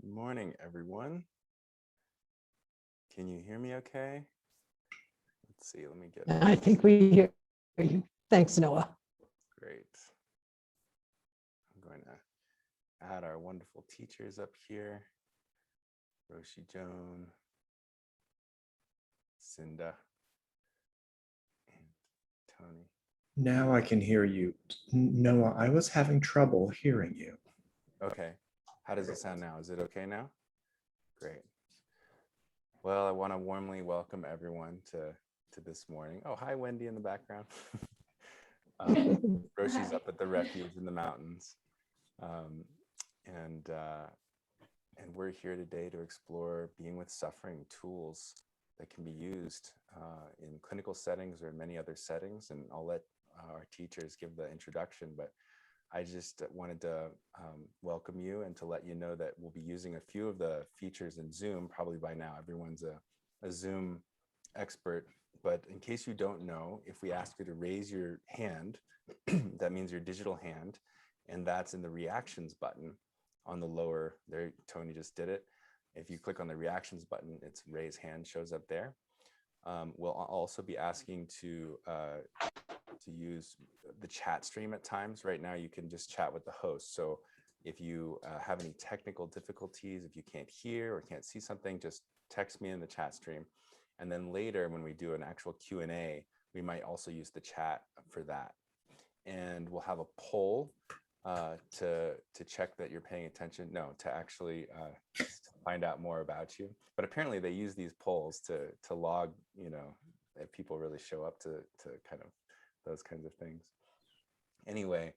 morning, everyone. Can you hear me okay? Let's see, let me get... I think we hear you. Thanks, Noah. Great. I'm going to add our wonderful teachers up here. Roshi Joan, Cinda, and Tony. Now I can hear you. Noah, I was having trouble hearing you. Okay. How does it sound now? Is it okay now? Great. Well, I want to warmly welcome everyone to this morning. Oh, hi, Wendy in the background. Roshi's up at the refuge in the mountains. And we're here today to explore being with suffering tools that can be used in clinical settings or in many other settings. And I'll let our teachers give the introduction, but I just wanted to welcome you and to let you know that we'll be using a few of the features in Zoom. Probably by now, everyone's a Zoom expert. But in case you don't know, if we ask you to raise your hand, that means your digital hand, and that's in the reactions button on the lower there. Tony just did it. If you click on the reactions button, it's raise hand shows up there. We'll also be asking to use the chat stream at times. Right now, you can just chat with the host. So if you have any technical difficulties, if you can't hear or can't see something, just text me in the chat stream. And then later, when we do an actual Q&A, we might also use the chat for that. And we'll have a poll to check that you're paying attention. No, to actually find out more about you. But apparently they use these polls to log, you know, if people really show up to kind of those kinds of things. Anyway,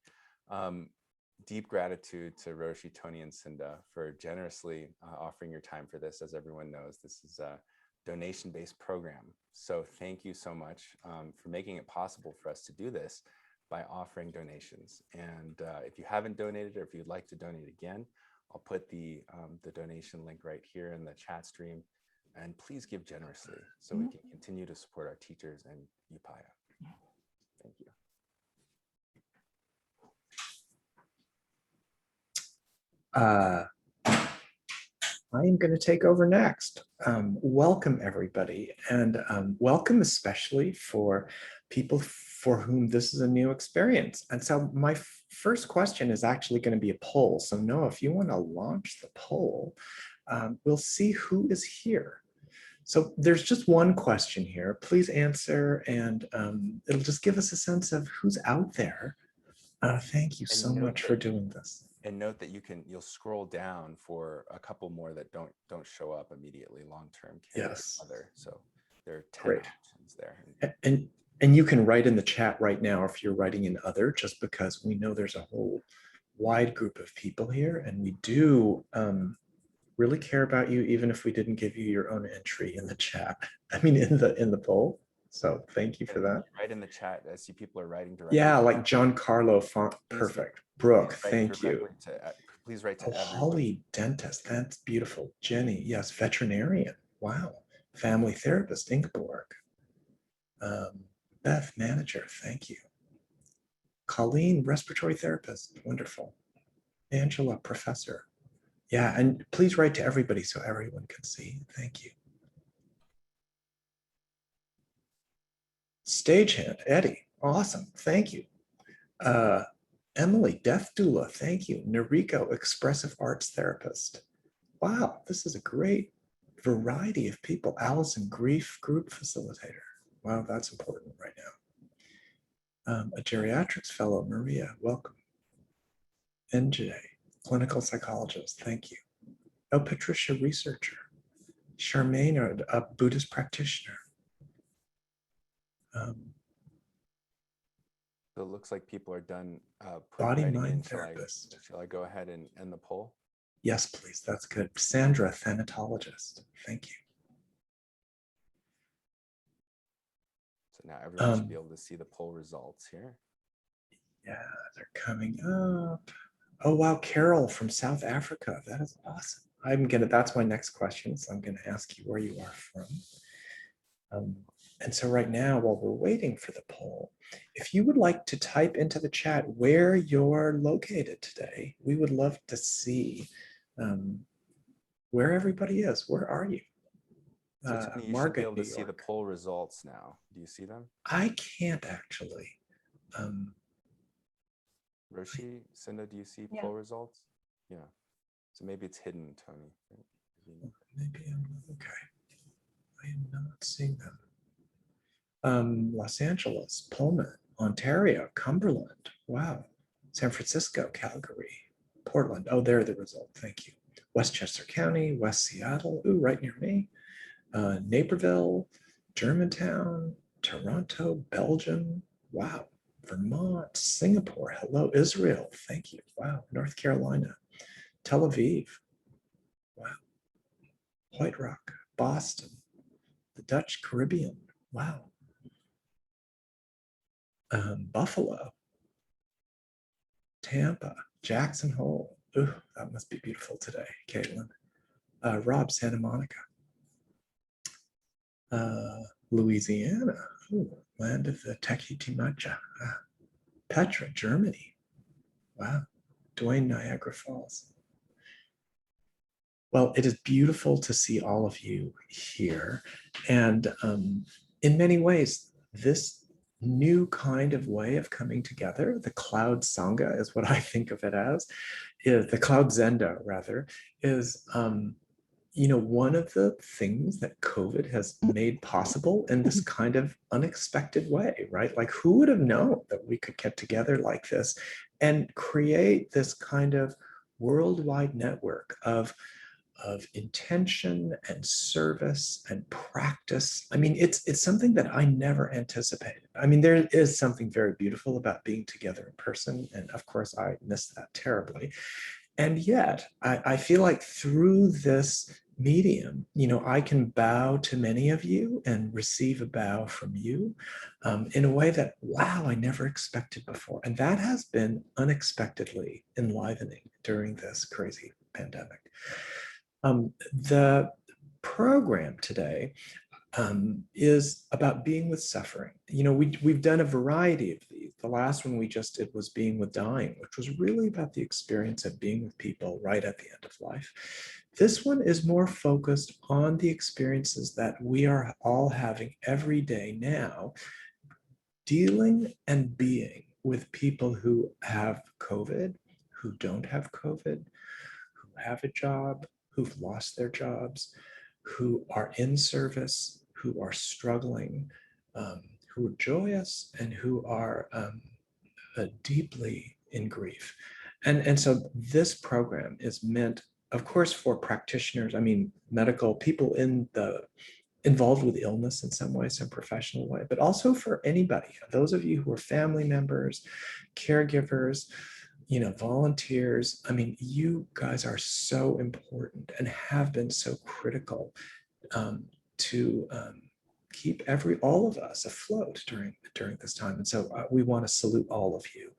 deep gratitude to Roshi, Tony, and Cinda for generously offering your time for this. As everyone knows, this is a donation-based program. So thank you so much for making it possible for us to do this by offering donations. And if you haven't donated, or if you'd like to donate again, I'll put the donation link right here in the chat stream. And please give generously so we can continue to support our teachers and Upaya. Thank you. I am going to take over next. Welcome, everybody, and welcome especially for people for whom this is a new experience. And so my first question is actually going to be a poll. So Noah, if you want to launch the poll, we'll see who is here. So there's just one question here. Please answer, and it'll just give us a sense of who's out there. Thank you so much for doing this. And note that you'll scroll down for a couple more that don't show up immediately. Long-term care, yes. Other. So there are 10 Great. options there. And you can write in the chat right now if you're writing in other, just because we know there's a whole wide group of people here, and we do really care about you, even if we didn't give you your own entry in the chat. I mean, in the poll. So thank you for that. Right in the chat, I see people are writing directly. Yeah, like John Carlo font, perfect. Brooke, thank you. Please write to Holly, dentist, that's beautiful. Jenny, yes, veterinarian, wow. Family therapist, Ingeborg. Beth, manager, thank you. Colleen, respiratory therapist, wonderful. Angela, professor. Yeah, and please write to everybody so everyone can see, thank you. Stagehand, Eddie, awesome, thank you. Emily, death doula, thank you. Noriko, expressive arts therapist. Wow, this is a great variety of people. Allison, grief group facilitator. Wow, that's important right now. A geriatrics fellow, Maria, welcome. NJ, clinical psychologist, thank you. Oh, Patricia, researcher. Charmaine, a Buddhist practitioner. So it looks like people are done. Body-mind therapist. Shall I go ahead and end the poll? Yes, please, that's good. Sandra, thanatologist, thank you. So now everyone should be able to see the poll results here. Yeah, they're coming up. Oh, wow, Carol from South Africa. That is awesome. That's my next question. So I'm gonna ask you where you are from. And so right now, while we're waiting for the poll, if you would like to type into the chat where you're located today, we would love to see where everybody is. Where are you? So Tony, you should be Margaret, able New to see the York. poll results now. Do you see them? I can't actually. Roshi, Cinda, do you see Yeah. poll results? Yeah. So maybe it's hidden, Tony. Maybe I'm okay. I am not seeing them. Los Angeles, Pullman, Ontario, Cumberland. Wow. San Francisco, Calgary, Portland. Oh, there are the results. Thank you. Westchester County, West Seattle. Ooh, right near me. Naperville, Germantown, Toronto, Belgium. Wow. Vermont, Singapore. Hello, Israel. Thank you. Wow. North Carolina, Tel Aviv. Wow. White Rock, Boston, the Dutch Caribbean. Wow. Buffalo, Tampa, Jackson Hole. Ooh, that must be beautiful today, Caitlin. Rob, Santa Monica. Louisiana, ooh, land of the Tahiti Matcha. Petra, Germany. Wow. Dwayne, Niagara Falls. Well, it is beautiful to see all of you here. And in many ways, this new kind of way of coming together, the Cloud Sangha is what I think of it as, is the Cloud Zendo rather, is one of the things that COVID has made possible in this kind of unexpected way, right? Like who would have known that we could get together like this and create this kind of worldwide network of intention and service and practice. I mean, it's something that I never anticipated. I mean, there is something very beautiful about being together in person. And of course, I miss that terribly. And yet, I feel like through this medium, I can bow to many of you and receive a bow from you in a way that, wow, I never expected before. And that has been unexpectedly enlivening during this crazy pandemic. The program today is about being with suffering. We've done a variety of these. The last one we just did was being with dying, which was really about the experience of being with people right at the end of life. This one is more focused on the experiences that we are all having every day now, dealing and being with people who have COVID, who don't have COVID, who have a job, who've lost their jobs, who are in service, who are struggling, who are joyous, and who are deeply in grief. And so this program is meant, of course, for practitioners, medical people involved with illness in some way, some professional way, but also for anybody, those of you who are family members, caregivers, volunteers. You guys are so important and have been so critical to keep all of us afloat during this time. And so we want to salute all of you.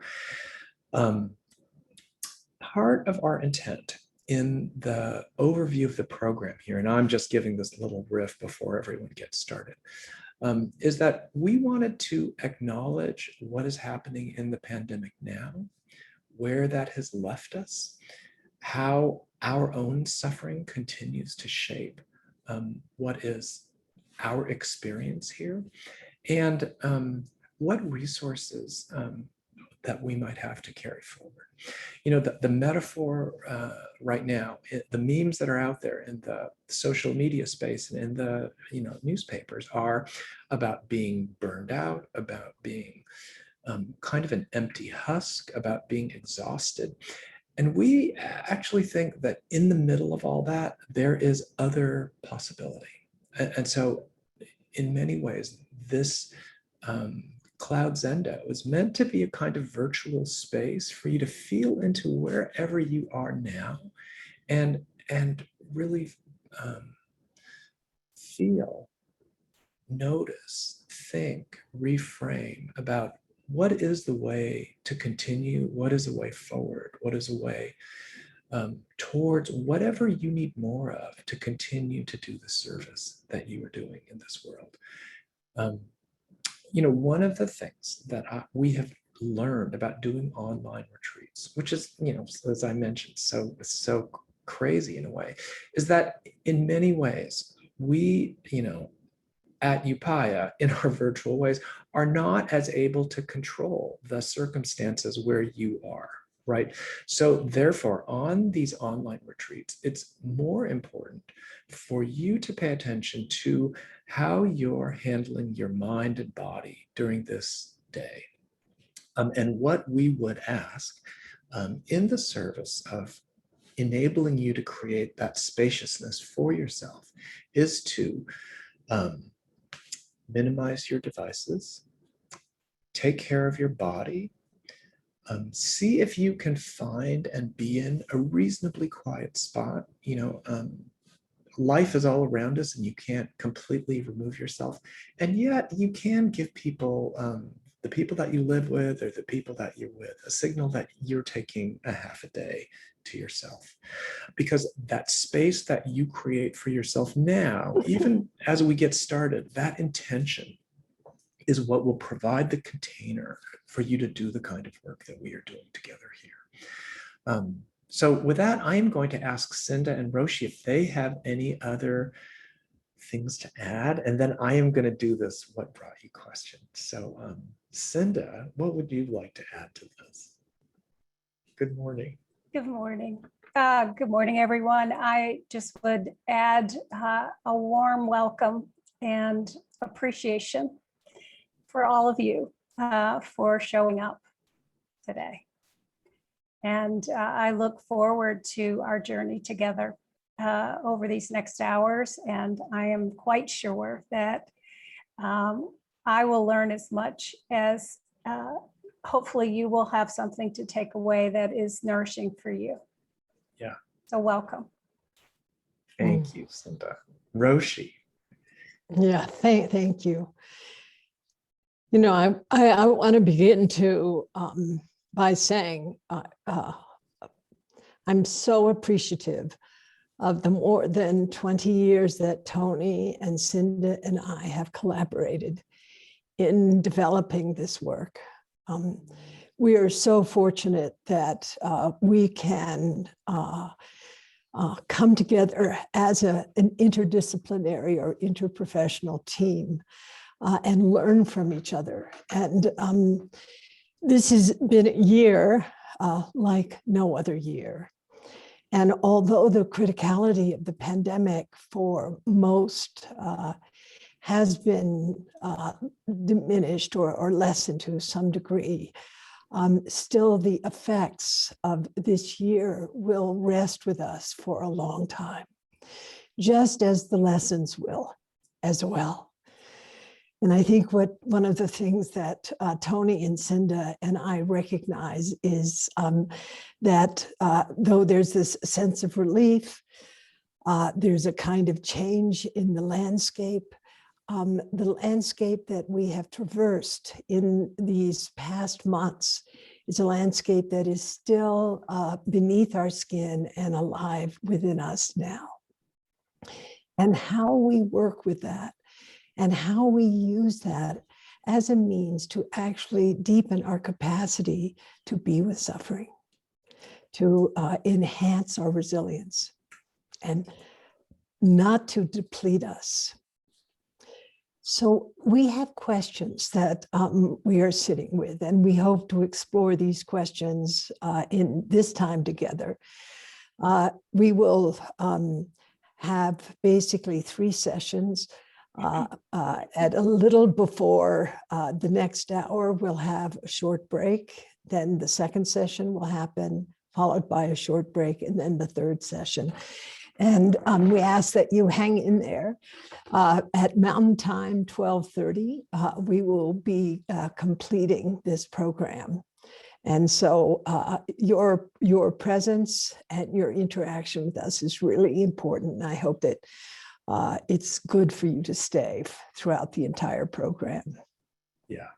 Part of our intent in the overview of the program here, and I'm just giving this little riff before everyone gets started, is that we wanted to acknowledge what is happening in the pandemic now, where that has left us, how our own suffering continues to shape what is our experience here, and what resources that we might have to carry forward. The metaphor right now, the memes that are out there in the social media space and in the newspapers are about being burned out, about being kind of an empty husk, about being exhausted. And we actually think that in the middle of all that, there is other possibility. And so in many ways, this Cloud Zendo is meant to be a kind of virtual space for you to feel into wherever you are now and really feel, notice, think, reframe about what is the way to continue, what is the way forward, what is a way towards whatever you need more of to continue to do the service that you are doing in this world. One of the things that we have learned about doing online retreats, which is, as I mentioned, so crazy in a way, is that in many ways, we, at Upaya in our virtual ways are not as able to control the circumstances where you are, right? So therefore, on these online retreats, it's more important for you to pay attention to how you're handling your mind and body during this day. And what we would ask in the service of enabling you to create that spaciousness for yourself is to minimize your devices, take care of your body, see if you can find and be in a reasonably quiet spot. Life is all around us and you can't completely remove yourself. And yet you can give people, the people that you live with or the people that you're with, a signal that you're taking a half a day to yourself. Because that space that you create for yourself now, even as we get started, that intention is what will provide the container for you to do the kind of work that we are doing together here. So with that, I am going to ask Cinda and Roshi if they have any other things to add, and then I am going to do this what brought you question. So Cinda, what would you like to add to this? Good morning. Good morning. Good morning, everyone. I just would add a warm welcome and appreciation for all of you for showing up today. And I look forward to our journey together over these next hours. And I am quite sure that I will learn as much as hopefully you will have something to take away that is nourishing for you. Yeah. So welcome. Thank you, Cinda. Roshi. Yeah, thank you. I want to begin to by saying I'm so appreciative of the more than 20 years that Tony and Cinda and I have collaborated in developing this work. We are so fortunate that we can come together as an interdisciplinary or interprofessional team and learn from each other. And this has been a year like no other year. And although the criticality of the pandemic for most has been diminished or lessened to some degree, still the effects of this year will rest with us for a long time, just as the lessons will as well. And I think one of the things that Tony and Cinda and I recognize is that though there's this sense of relief, there's a kind of change in the landscape that we have traversed in these past months is a landscape that is still beneath our skin and alive within us now. And how we work with that and how we use that as a means to actually deepen our capacity to be with suffering, to enhance our resilience and not to deplete us. So we have questions that we are sitting with, and we hope to explore these questions in this time together. We will have basically 3 sessions. At a little before the next hour, we'll have a short break. Then the second session will happen, followed by a short break, and then the third session. And we ask that you hang in there. At Mountain Time, 12:30, we will be completing this program. And so your presence and your interaction with us is really important. And I hope that it's good for you to stay throughout the entire program. Yeah.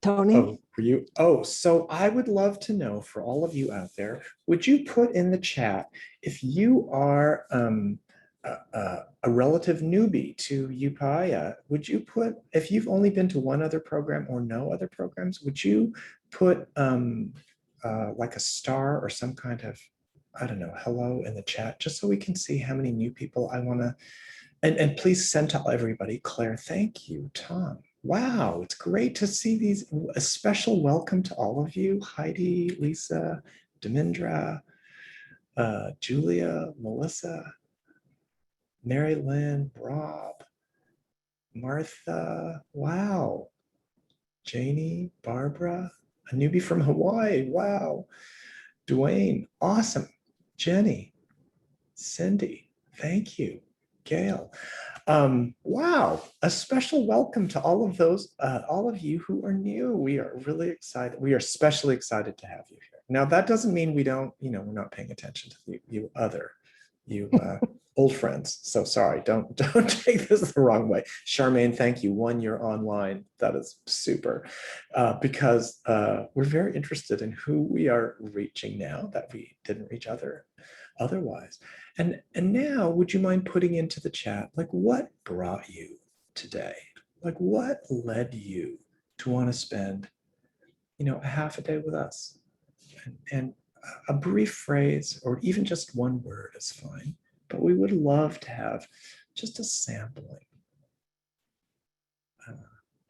Tony? Oh, for you. Oh, so I would love to know, for all of you out there, would you put in the chat if you are a relative newbie to Upaya, would you put, if you've only been to one other program or no other programs, would you put like a star or some kind of, I don't know, hello in the chat, just so we can see how many new people I want to, and please send to everybody. Claire, thank you. Tom, wow, it's great to see these. A special welcome to all of you. Heidi, Lisa, Demindra, Julia, Melissa, Mary Lynn, Rob, Martha, wow. Janie, Barbara, a newbie from Hawaii, wow. Dwayne, awesome. Jenny, Cindy, thank you. Gail, wow, a special welcome to all of those, all of you who are new. We are really excited. We are especially excited to have you here. Now, that doesn't mean we don't, we're not paying attention to you old friends. So sorry, don't take this the wrong way. Charmaine, thank you. 1 year online. That is super, because we're very interested in who we are reaching now that we didn't reach otherwise. And now, would you mind putting into the chat, like, what brought you today? Like, what led you to want to spend, a half a day with us? And a brief phrase, or even just one word is fine. But we would love to have just a sampling.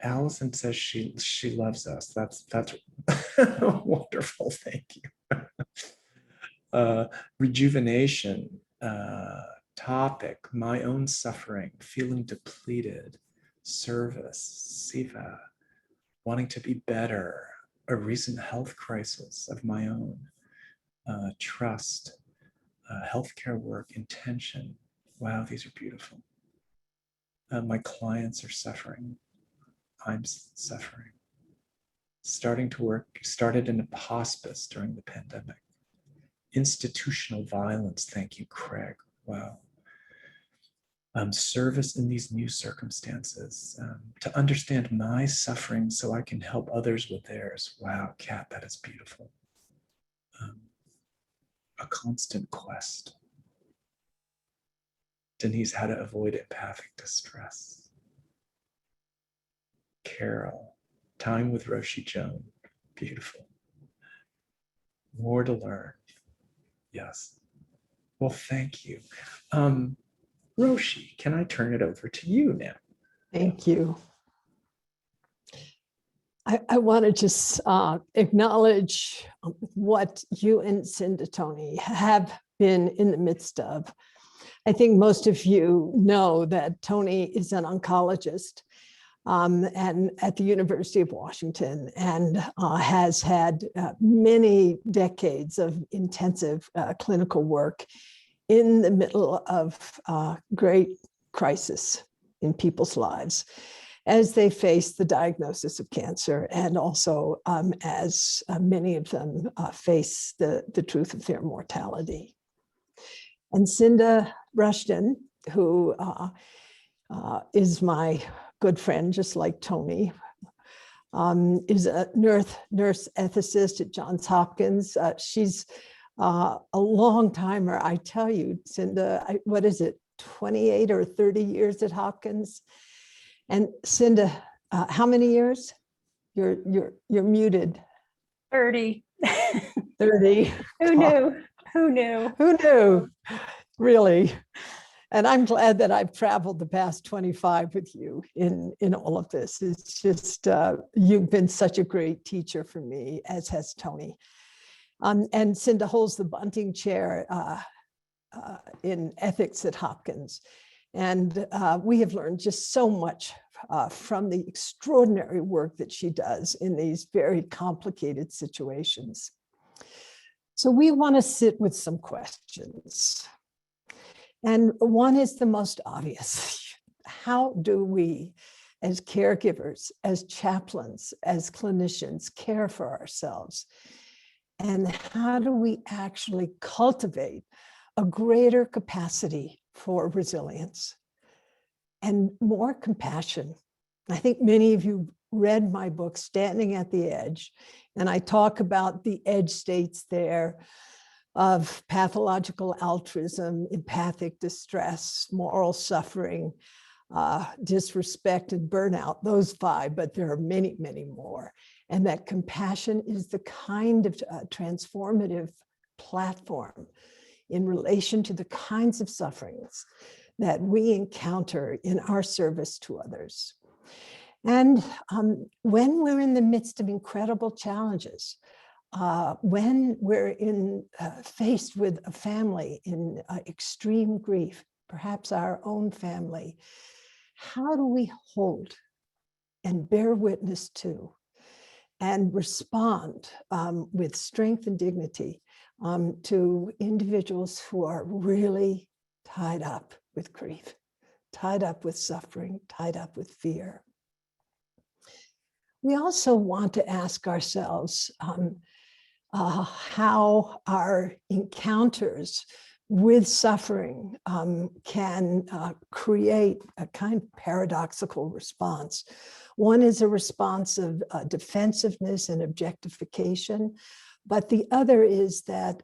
Allison says she loves us. That's wonderful. Thank you. Rejuvenation, topic, my own suffering, feeling depleted, service, Siva, wanting to be better, a recent health crisis of my own, trust, healthcare work, intention. Wow, these are beautiful. My clients are suffering. I'm suffering. Starting to work, started in a hospice during the pandemic. Institutional violence, thank you, Craig. Wow. Service in these new circumstances, to understand my suffering so I can help others with theirs. Wow, Kat, that is beautiful. A constant quest. Denise, how to avoid empathic distress. Carol, time with Roshi Joan. Beautiful. More to learn. Yes. Well, thank you. Roshi, can I turn it over to you now? Thank you. I want to just acknowledge what you and Cinda Tony have been in the midst of. I think most of you know that Tony is an oncologist and at the University of Washington, and has had many decades of intensive clinical work in the middle of great crisis in people's lives as they face the diagnosis of cancer, and also as many of them face the truth of their mortality. And Cinda Rushton, who is my good friend, just like Tony, is a nurse ethicist at Johns Hopkins. She's a long timer, I tell you, Cinda, what is it, 28 or 30 years at Hopkins? And Cinda, how many years? You're muted. 30. 30. Who knew? Who knew? Who knew? Really. And I'm glad that I've traveled the past 25 with you in all of this. It's just, you've been such a great teacher for me, as has Tony. And Cinda holds the Bunting Chair in ethics at Hopkins. And we have learned just so much from the extraordinary work that she does in these very complicated situations. So we want to sit with some questions. And one is the most obvious. How do we, as caregivers, as chaplains, as clinicians, care for ourselves? And how do we actually cultivate a greater capacity for resilience and more compassion? I think many of you read my book, Standing at the Edge, and I talk about the edge states there of pathological altruism, empathic distress, moral suffering, disrespect, and burnout, those 5, but there are many, many more. and that compassion is the kind of transformative platform in relation to the kinds of sufferings that we encounter in our service to others. And when we're in the midst of incredible challenges, when we're faced with a family in extreme grief, perhaps our own family, how do we hold and bear witness to and respond with strength and dignity to individuals who are really tied up with grief, tied up with suffering, tied up with fear? We also want to ask ourselves how our encounters with suffering can create a kind of paradoxical response. One is a response of defensiveness and objectification, but the other is that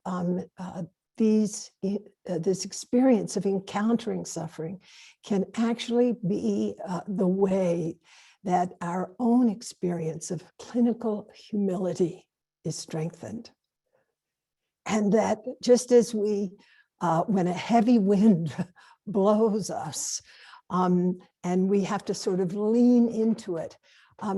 this experience of encountering suffering can actually be the way that our own experience of clinical humility is strengthened. And that just as when a heavy wind blows us and we have to sort of lean into it,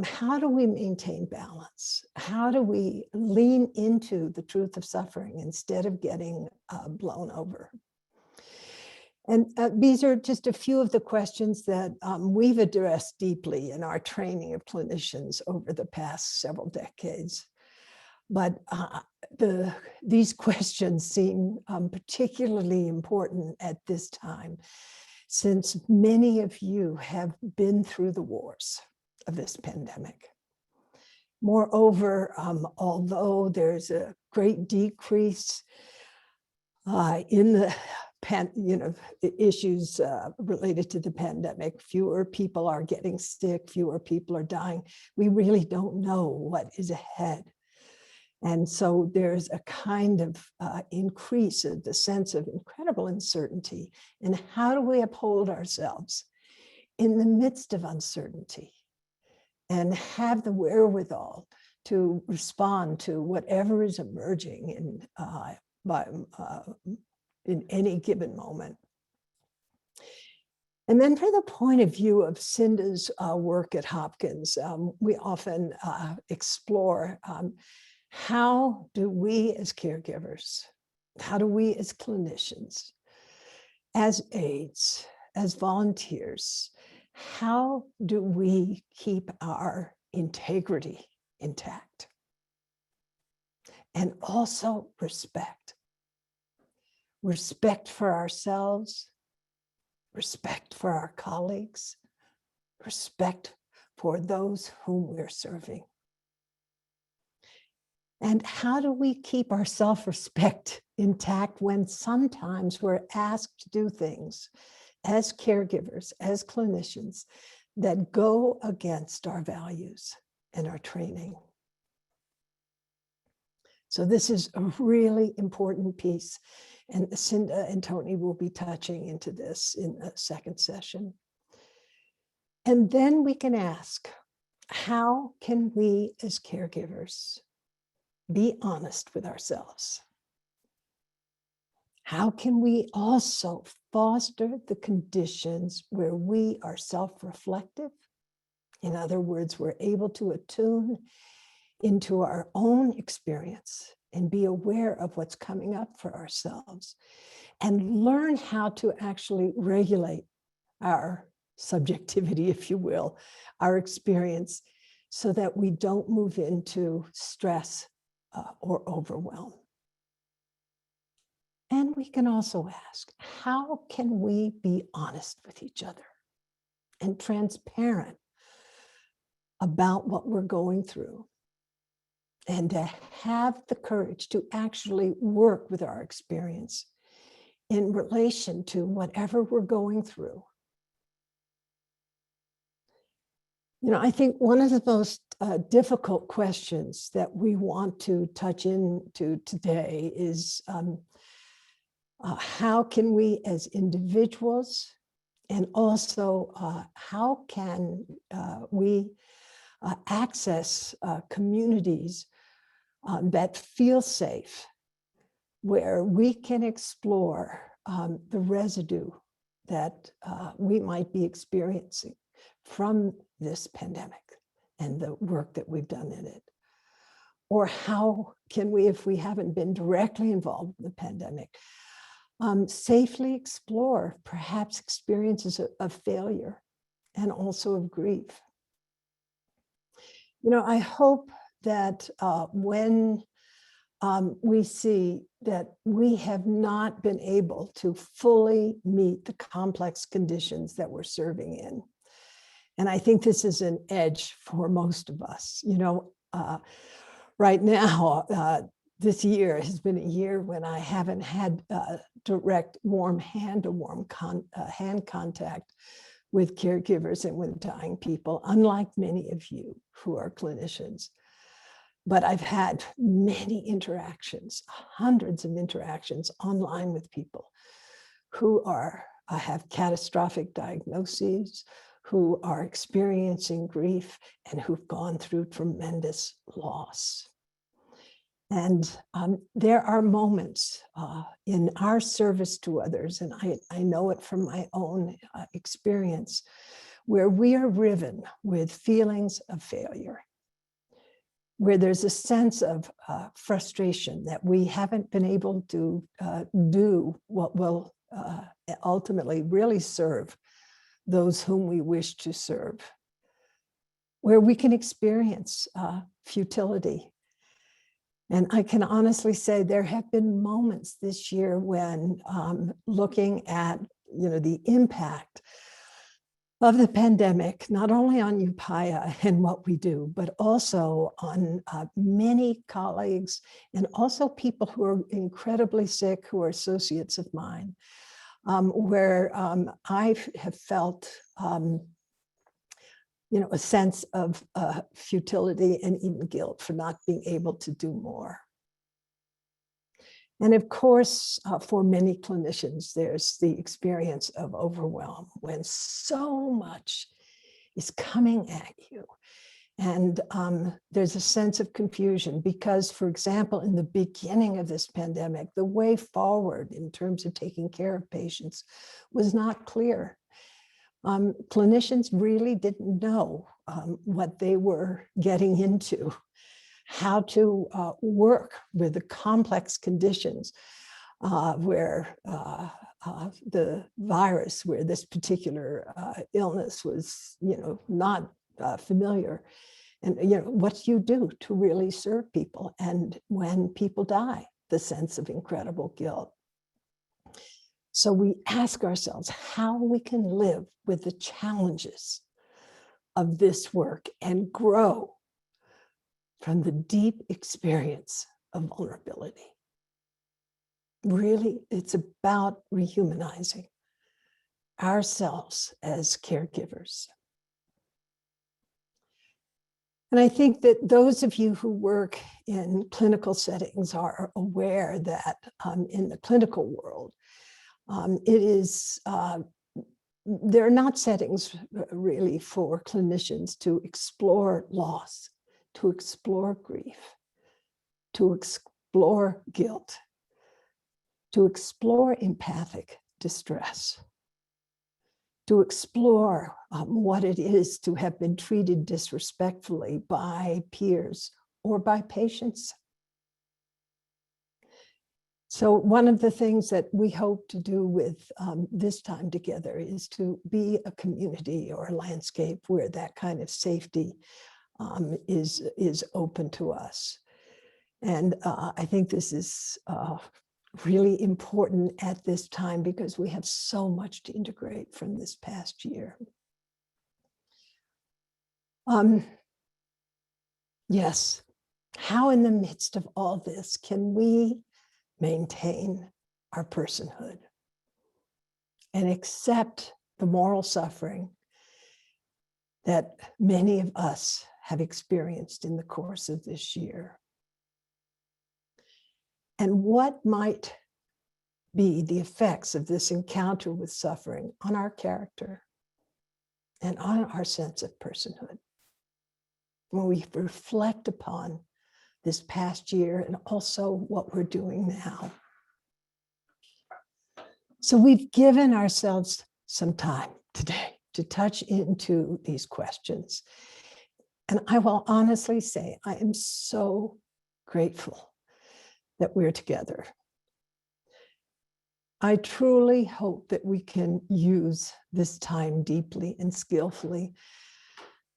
how do we maintain balance? How do we lean into the truth of suffering instead of getting blown over? And these are just a few of the questions that we've addressed deeply in our training of clinicians over the past several decades. But these questions seem particularly important at this time, since many of you have been through the wars of this pandemic. Moreover, although there's a great decrease in the issues related to the pandemic, fewer people are getting sick, fewer people are dying, we really don't know what is ahead. And so there's a kind of increase of the sense of incredible uncertainty. And how do we uphold ourselves in the midst of uncertainty and have the wherewithal to respond to whatever is emerging in any given moment? And then from the point of view of Cinda's work at Hopkins, we often explore how do we as caregivers, how do we as clinicians, as aides, as volunteers, how do we keep our integrity intact? And also respect. Respect for ourselves, respect for our colleagues, respect for those whom we're serving. And how do we keep our self-respect intact when sometimes we're asked to do things as caregivers, as clinicians, that go against our values and our training? So this is a really important piece. And Cinda and Tony will be touching into this in the second session. And then we can ask, how can we as caregivers be honest with ourselves? How can we also foster the conditions where we are self-reflective? In other words, we're able to attune into our own experience and be aware of what's coming up for ourselves and learn how to actually regulate our subjectivity, if you will, our experience, so that we don't move into stress or overwhelm. And we can also ask, how can we be honest with each other and transparent about what we're going through, and to have the courage to actually work with our experience in relation to whatever we're going through? You know, I think one of the most difficult questions that we want to touch into today is how can we as individuals, and also how can we access communities that feel safe, where we can explore the residue that we might be experiencing from this pandemic and the work that we've done in it. Or how can we, if we haven't been directly involved in the pandemic, safely explore perhaps experiences of failure and also of grief. You know, I hope that when we see that we have not been able to fully meet the complex conditions that we're serving in. And I think this is an edge for most of us. You know, right now, this year has been a year when I haven't had direct warm hand-to-warm hand contact with caregivers and with dying people, unlike many of you who are clinicians. But I've had many interactions, hundreds of interactions online with people who have catastrophic diagnoses, who are experiencing grief, and who've gone through tremendous loss. And there are moments in our service to others, and I know it from my own experience, where we are riven with feelings of failure, where there's a sense of frustration that we haven't been able to do what will ultimately really serve those whom we wish to serve, where we can experience futility. And I can honestly say there have been moments this year when looking at, you know, the impact of the pandemic, not only on Upaya and what we do, but also on many colleagues and also people who are incredibly sick, who are associates of mine, where I have felt you know, a sense of futility and even guilt for not being able to do more. And of course, for many clinicians, there's the experience of overwhelm when so much is coming at you. And there's a sense of confusion because, for example, in the beginning of this pandemic, the way forward in terms of taking care of patients was not clear. Clinicians really didn't know what they were getting into, how to work with the complex conditions where the virus, where this particular illness was, you know, not familiar. And, you know, what do you do to really serve people? And when people die, the sense of incredible guilt. So we ask ourselves how we can live with the challenges of this work and grow from the deep experience of vulnerability. Really, it's about rehumanizing ourselves as caregivers. And I think that those of you who work in clinical settings are aware that in the clinical world, there are not settings really for clinicians to explore loss, to explore grief, to explore guilt, to explore empathic distress, to explore what it is to have been treated disrespectfully by peers or by patients. So one of the things that we hope to do with this time together is to be a community or a landscape where that kind of safety is open to us. And I think this is really important at this time because we have so much to integrate from this past year. Yes, how in the midst of all this can we maintain our personhood and accept the moral suffering that many of us have experienced in the course of this year? And what might be the effects of this encounter with suffering on our character and on our sense of personhood? when we reflect upon this past year and also what we're doing now. So we've given ourselves some time today to touch into these questions. And I will honestly say, I am so grateful that we're together. I truly hope that we can use this time deeply and skillfully,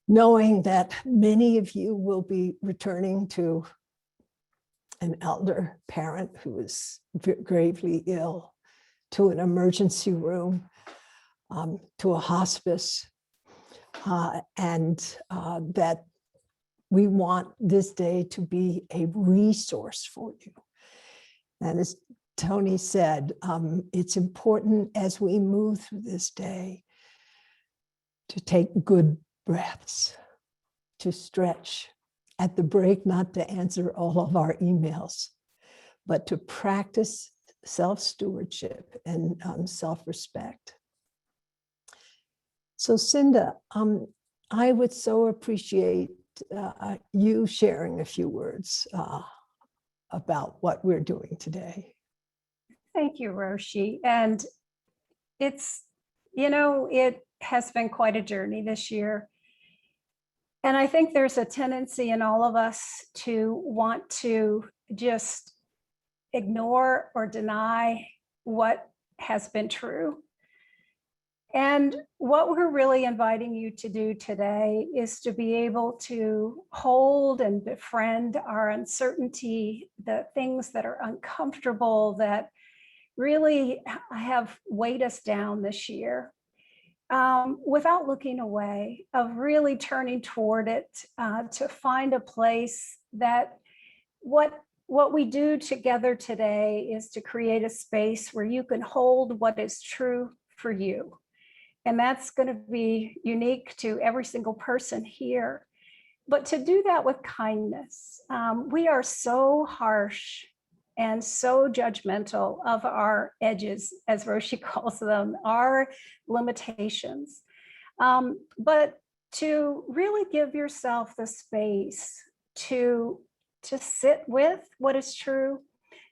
knowing that many of you will be returning to an elder parent who is gravely ill, to an emergency room, to a hospice, and that we want this day to be a resource for you. And as Tony said, it's important as we move through this day to take good breaths, to stretch at the break, not to answer all of our emails, but to practice self-stewardship and self-respect. So Cinda, I would so appreciate you sharing a few words about what we're doing today. Thank you, Roshi. And it's, it has been quite a journey this year. And I think there's a tendency in all of us to want to just ignore or deny what has been true. And what we're really inviting you to do today is to be able to hold and befriend our uncertainty, the things that are uncomfortable, that really have weighed us down this year, without looking away, of really turning toward it, to find a place that what we do together today is to create a space where you can hold what is true for you. And that's going to be unique to every single person here. But to do that with kindness, we are so harsh and so judgmental of our edges, as Roshi calls them, our limitations. But to really give yourself the space to sit with what is true,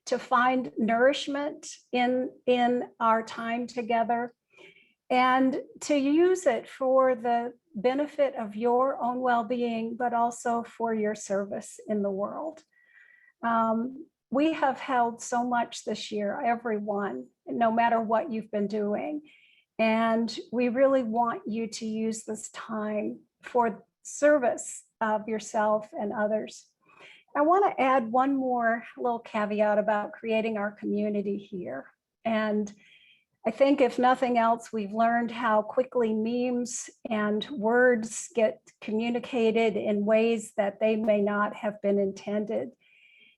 to find nourishment in our time together, and to use it for the benefit of your own well-being, but also for your service in the world. We have held so much this year, everyone, no matter what you've been doing. And we really want you to use this time for service of yourself and others. I want to add one more little caveat about creating our community here. And I think if nothing else, we've learned how quickly memes and words get communicated in ways that they may not have been intended.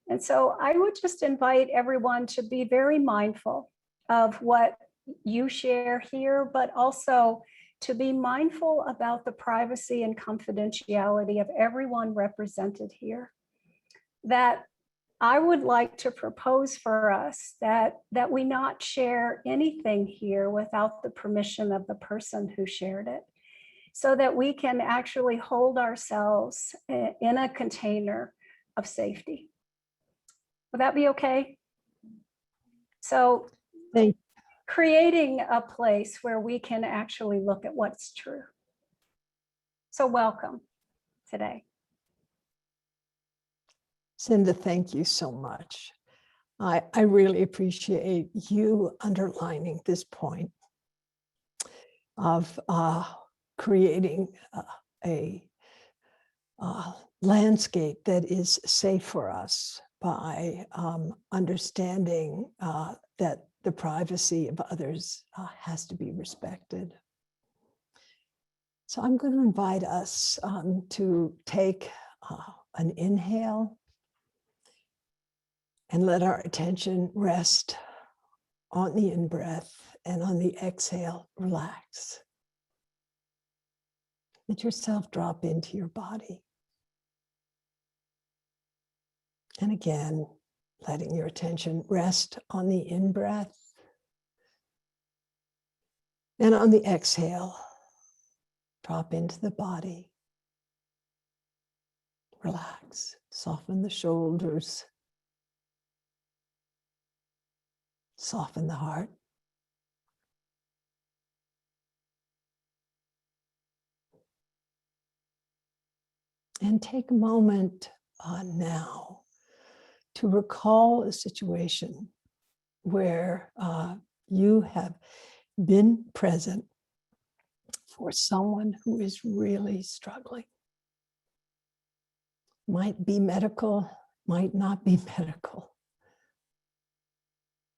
And so I would just invite everyone to be very mindful of what you share here, but also to be mindful about the privacy and confidentiality of everyone represented here. That I would like to propose for us that we not share anything here without the permission of the person who shared it, so that we can actually hold ourselves in a container of safety. Would that be okay? So creating a place where we can actually look at what's true. So welcome today. Cinda, thank you so much. I really appreciate you underlining this point of creating a landscape that is safe for us by understanding that the privacy of others has to be respected. So I'm going to invite us to take an inhale and let our attention rest on the in-breath, and on the exhale, relax. Let yourself drop into your body. And again, letting your attention rest on the in-breath, and on the exhale, drop into the body. Relax, soften the shoulders, soften the heart. And take a moment now to recall a situation where you have been present for someone who is really struggling. Might be medical, might not be medical.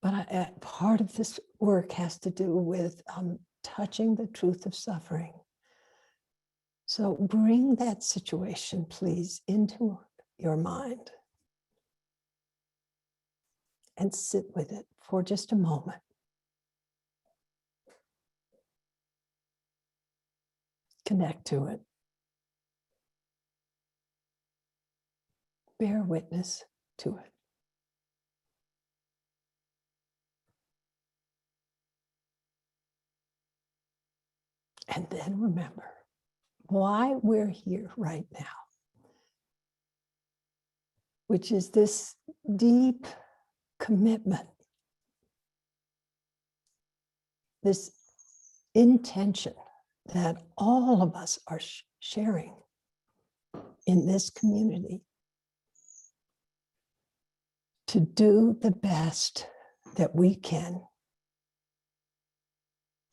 But part of this work has to do with touching the truth of suffering. So bring that situation, please, into your mind and sit with it for just a moment. Connect to it. Bear witness to it. And then remember why we're here right now, which is this deep commitment, this intention that all of us are sharing in this community to do the best that we can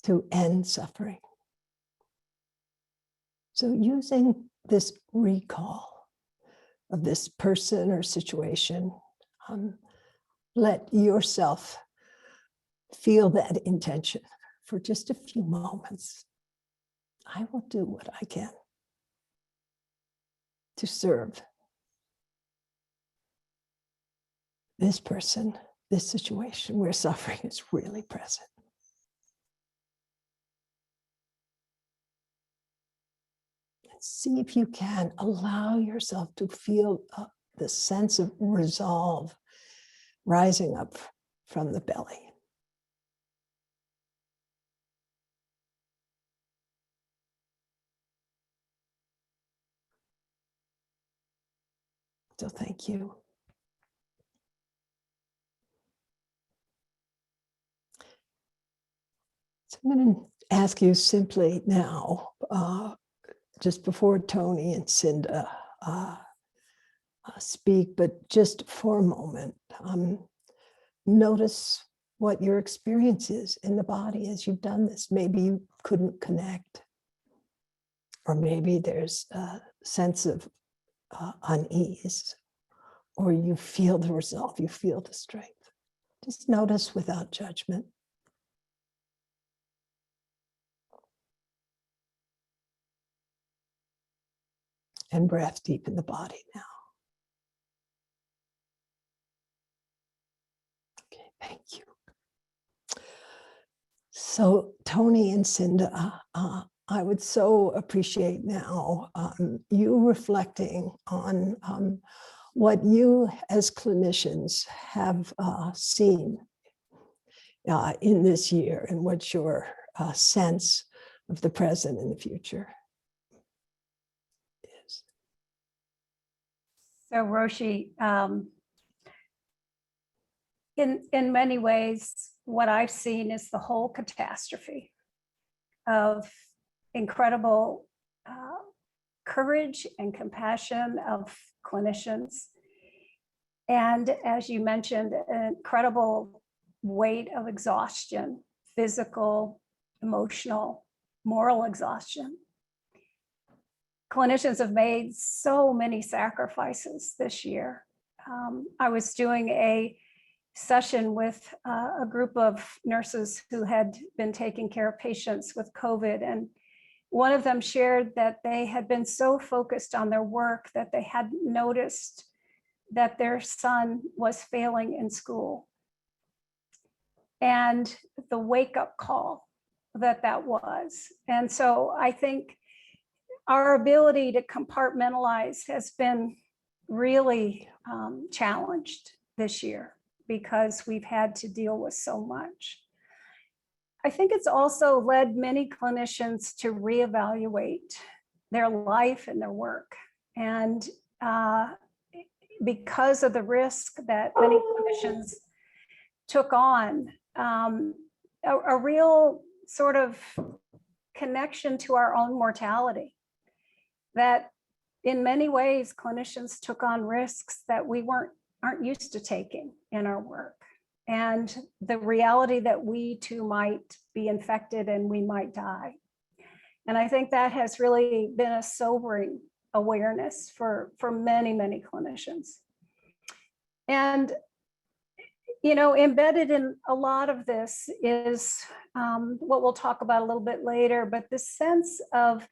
to end suffering. So using this recall of this person or situation, let yourself feel that intention for just a few moments. I will do what I can to serve this person, this situation where suffering is really present. See if you can allow yourself to feel the sense of resolve rising up from the belly. So thank you. So I'm going to ask you simply now, just before Tony and Cinda speak, but just for a moment, notice what your experience is in the body as you've done this. Maybe you couldn't connect, or maybe there's a sense of unease, or you feel the resolve, you feel the strength. Just notice without judgment. And breath deep in the body now. Okay, thank you. So Tony and Cinda, I would so appreciate now you reflecting on what you as clinicians have seen in this year, and what's your sense of the present and the future is. So Roshi, in many ways, what I've seen is the whole catastrophe of incredible courage and compassion of clinicians. And as you mentioned, an incredible weight of exhaustion, physical, emotional, moral exhaustion. Clinicians have made so many sacrifices this year. I was doing a session with a group of nurses who had been taking care of patients with COVID, and one of them shared that they had been so focused on their work that they hadn't noticed that their son was failing in school. And the wake-up call that was. And so I think our ability to compartmentalize has been really challenged this year, because we've had to deal with so much. I think it's also led many clinicians to reevaluate their life and their work. And because of the risk that many clinicians took on, a real sort of connection to our own mortality, that in many ways clinicians took on risks that we aren't used to taking in our work, and the reality that we too might be infected and we might die. And I think that has really been a sobering awareness for many, many clinicians. And, you know, embedded in a lot of this is what we'll talk about a little bit later, but this sense of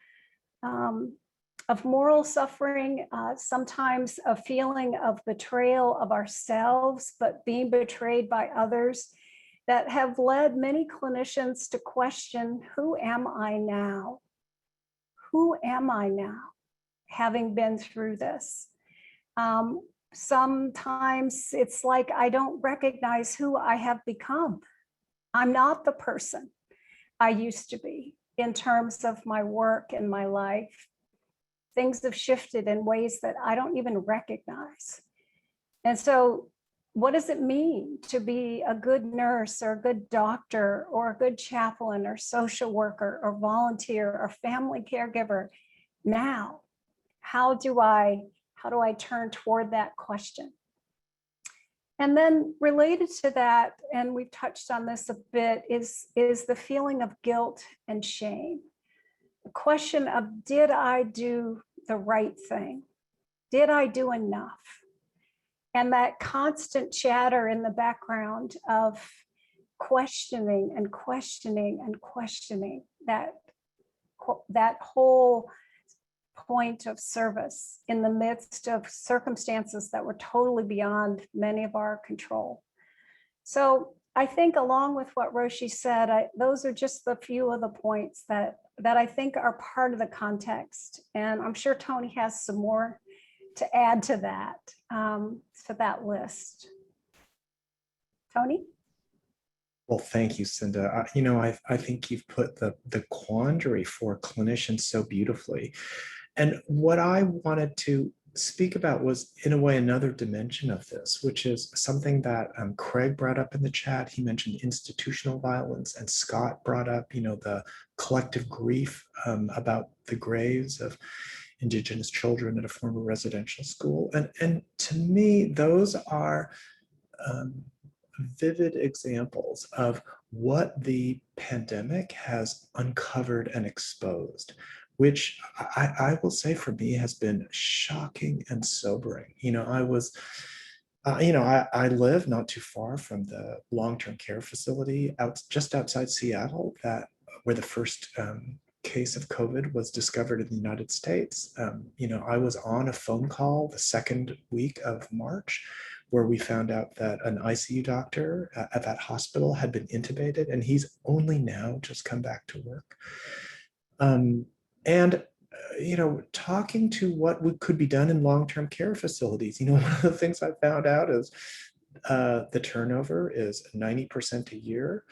moral suffering, sometimes a feeling of betrayal of ourselves, but being betrayed by others, that have led many clinicians to question, who am I now? Who am I now, having been through this? Sometimes it's like I don't recognize who I have become. I'm not the person I used to be in terms of my work and my life. Things have shifted in ways that I don't even recognize. And so what does it mean to be a good nurse or a good doctor or a good chaplain or social worker or volunteer or family caregiver now? How do I turn toward that question? And then related to that, and we've touched on this a bit, is the feeling of guilt and shame. The question of, did I do the right thing? Did I do enough? And that constant chatter in the background of questioning and questioning and questioning, that whole point of service in the midst of circumstances that were totally beyond many of our control. So I think, along with what Roshi said, those are just a few of the points that I think are part of the context. And I'm sure Tony has some more to add to that list. Tony? Well, thank you, Cinda. You know, I think you've put the quandary for clinicians so beautifully. And what I wanted to speak about was, in a way, another dimension of this, which is something that Craig brought up in the chat. He mentioned institutional violence, and Scott brought up, you know, the collective grief about the graves of Indigenous children at a former residential school. And to me, those are vivid examples of what the pandemic has uncovered and exposed, which I will say for me has been shocking and sobering. You know, I live not too far from the long-term care facility just outside Seattle, where the first case of COVID was discovered in the United States. You know, I was on a phone call the second week of March, where we found out that an ICU doctor at that hospital had been intubated, and he's only now just come back to work. You know, talking to what could be done in long-term care facilities, you know, one of the things I found out is the turnover is 90% a year.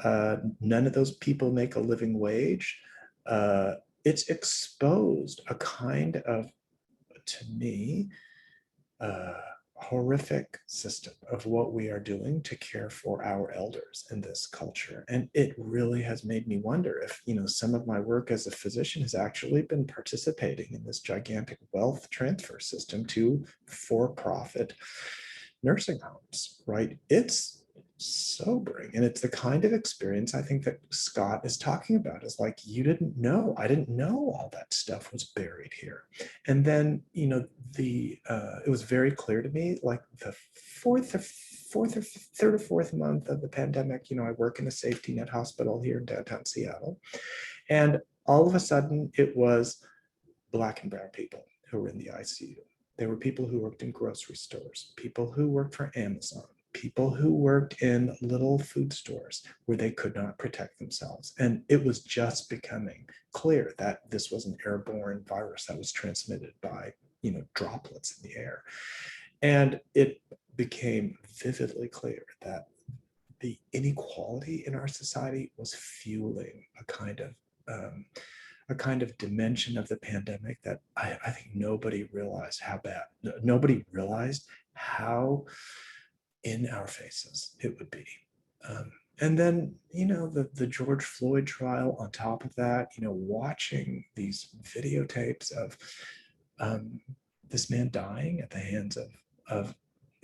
None of those people make a living wage. It's exposed a kind of, to me, horrific system of what we are doing to care for our elders in this culture. And it really has made me wonder if, you know, some of my work as a physician has actually been participating in this gigantic wealth transfer system to for-profit nursing homes, right? It's sobering. And it's the kind of experience I think that Scott is talking about, is like, you didn't know, I didn't know all that stuff was buried here. And then, you know, it was very clear to me, like the third or fourth month of the pandemic, you know, I work in a safety net hospital here in downtown Seattle. And all of a sudden it was Black and brown people who were in the ICU. There were people who worked in grocery stores, people who worked for Amazon, people who worked in little food stores where they could not protect themselves. And it was just becoming clear that this was an airborne virus that was transmitted by, you know, droplets in the air. And it became vividly clear that the inequality in our society was fueling a kind of a kind of dimension of the pandemic that I think nobody realized how bad, nobody realized how in our faces it would be. And then, you know, the George Floyd trial on top of that, you know, watching these videotapes of this man dying at the hands of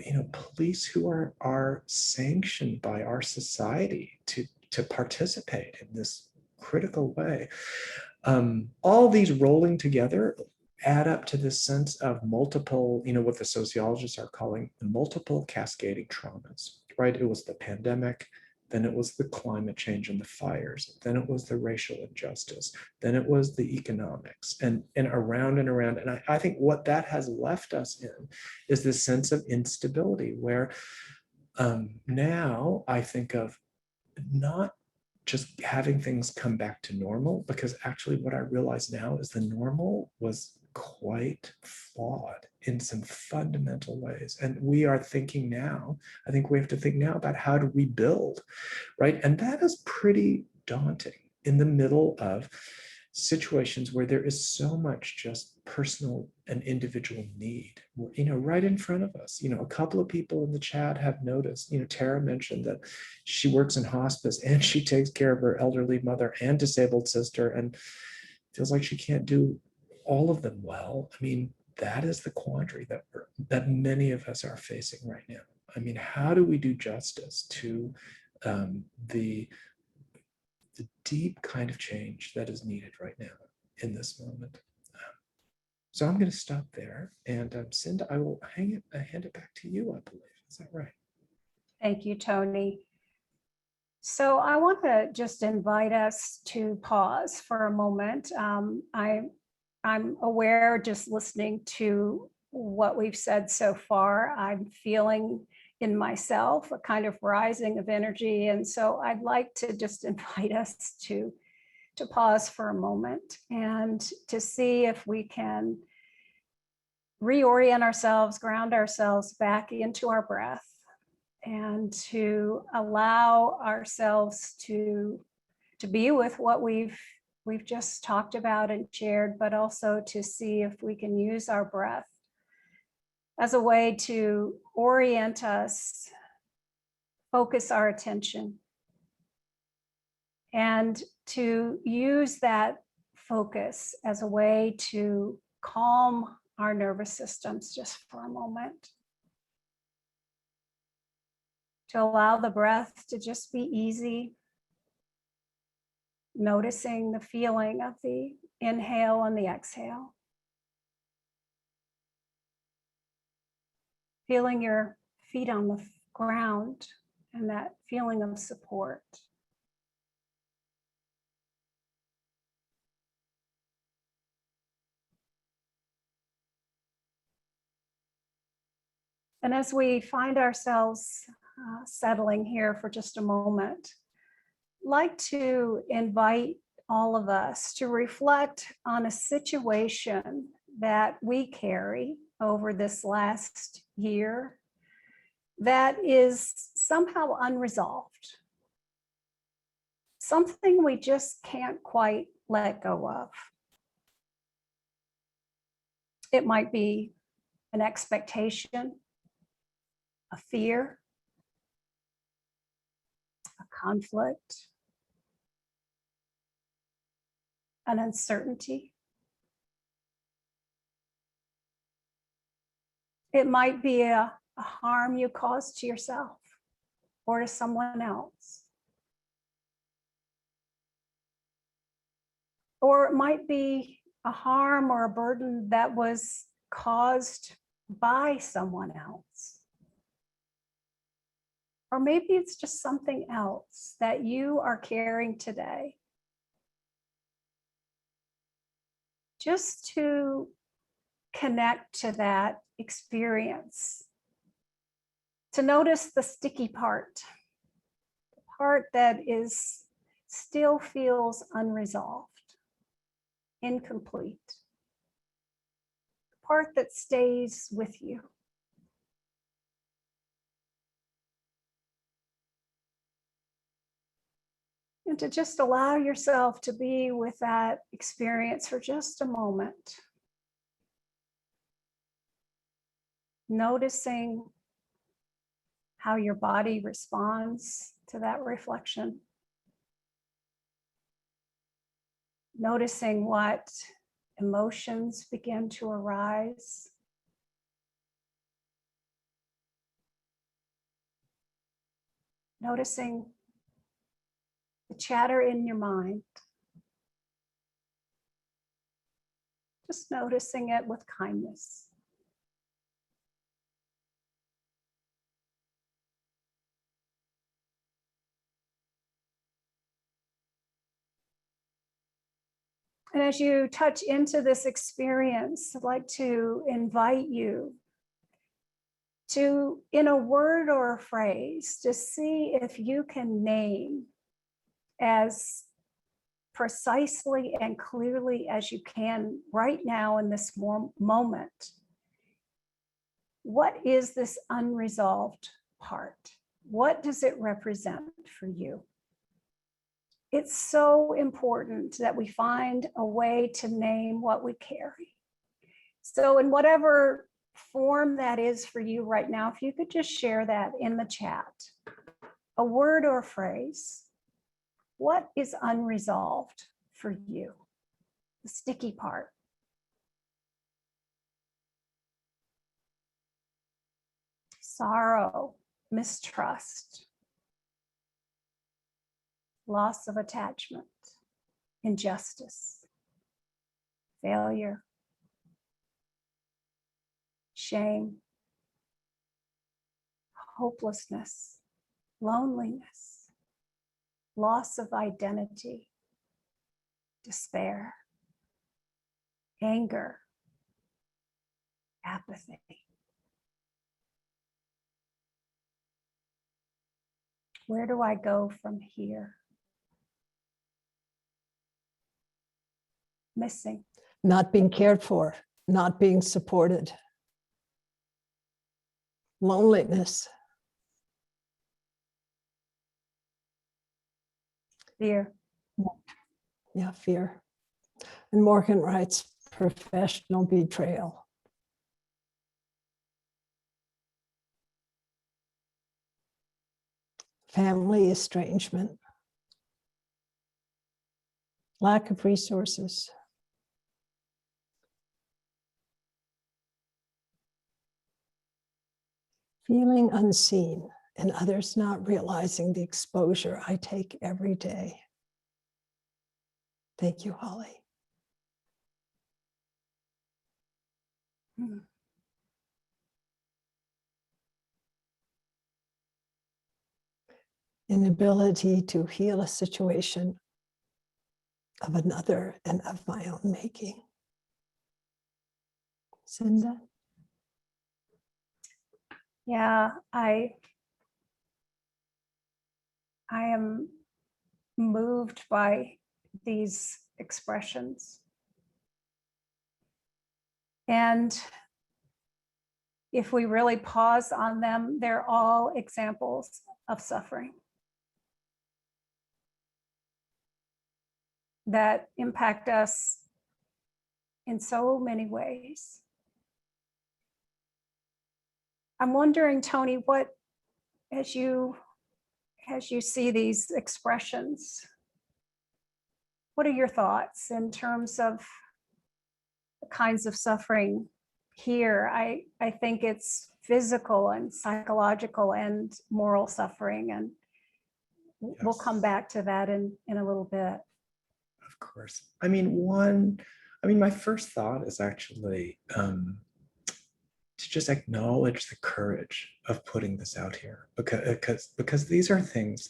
you know, police who are sanctioned by our society to participate in this critical way. All these rolling together add up to this sense of multiple, you know, what the sociologists are calling the multiple cascading traumas, right? It was the pandemic, then it was the climate change and the fires, then it was the racial injustice, then it was the economics, and around and around. And I think what that has left us in is this sense of instability where now I think of not just having things come back to normal, because actually what I realize now is the normal was quite flawed in some fundamental ways. And we are thinking now, I think we have to think now about how to rebuild, right? And that is pretty daunting in the middle of situations where there is so much just personal and individual need, you know, right in front of us. You know, a couple of people in the chat have noticed, you know, Tara mentioned that she works in hospice and she takes care of her elderly mother and disabled sister and feels like she can't do all of them well. I mean, that is the quandary that many of us are facing right now. I mean, how do we do justice to the deep kind of change that is needed right now in this moment? So I'm going to stop there, and Cinda, I will hand it back to you, I believe. Is that right? Thank you, Tony. So I want to just invite us to pause for a moment. I'm aware, just listening to what we've said so far, I'm feeling in myself a kind of rising of energy. And so I'd like to just invite us to pause for a moment and to see if we can reorient ourselves, ground ourselves back into our breath, and to allow ourselves to be with what we've just talked about and shared, but also to see if we can use our breath as a way to orient us, focus our attention, and to use that focus as a way to calm our nervous systems just for a moment. To allow the breath to just be easy, noticing the feeling of the inhale and the exhale. Feeling your feet on the ground and that feeling of support. And as we find ourselves settling here for just a moment, I'd like to invite all of us to reflect on a situation that we carry over this last year that is somehow unresolved. Something we just can't quite let go of. It might be an expectation, a fear, a conflict, an uncertainty. It might be a harm you caused to yourself or to someone else. Or it might be a harm or a burden that was caused by someone else. Or maybe it's just something else that you are carrying today. Just to connect to that experience, to notice the sticky part, the part that still feels unresolved, incomplete, the part that stays with you. And to just allow yourself to be with that experience for just a moment. Noticing how your body responds to that reflection. Noticing what emotions begin to arise. Noticing the chatter in your mind. Just noticing it with kindness. And as you touch into this experience, I'd like to invite you to, in a word or a phrase, to see if you can name as precisely and clearly as you can right now in this moment, what is this unresolved part? What does it represent for you? It's so important that we find a way to name what we carry. So in whatever form that is for you right now, if you could just share that in the chat, a word or a phrase. What is unresolved for you? The sticky part. Sorrow, mistrust, loss of attachment, injustice, failure, shame, hopelessness, loneliness, loss of identity, despair, anger, apathy. Where do I go from here? Missing. Not being cared for, not being supported. Loneliness. Fear. Yeah, fear. And Morgan writes, professional betrayal. Family estrangement. Lack of resources. Feeling unseen and others not realizing the exposure I take every day. Thank you, Holly. Inability to heal a situation of another and of my own making. Cinda? Yeah, I am moved by these expressions. And if we really pause on them, they're all examples of suffering that impact us in so many ways. I'm wondering, Tony, what, as you see these expressions, what are your thoughts in terms of the kinds of suffering here? I think it's physical and psychological and moral suffering, and we'll come back to that in a little bit. Of course. I mean, my first thought is actually to just acknowledge the courage of putting this out here, because these are things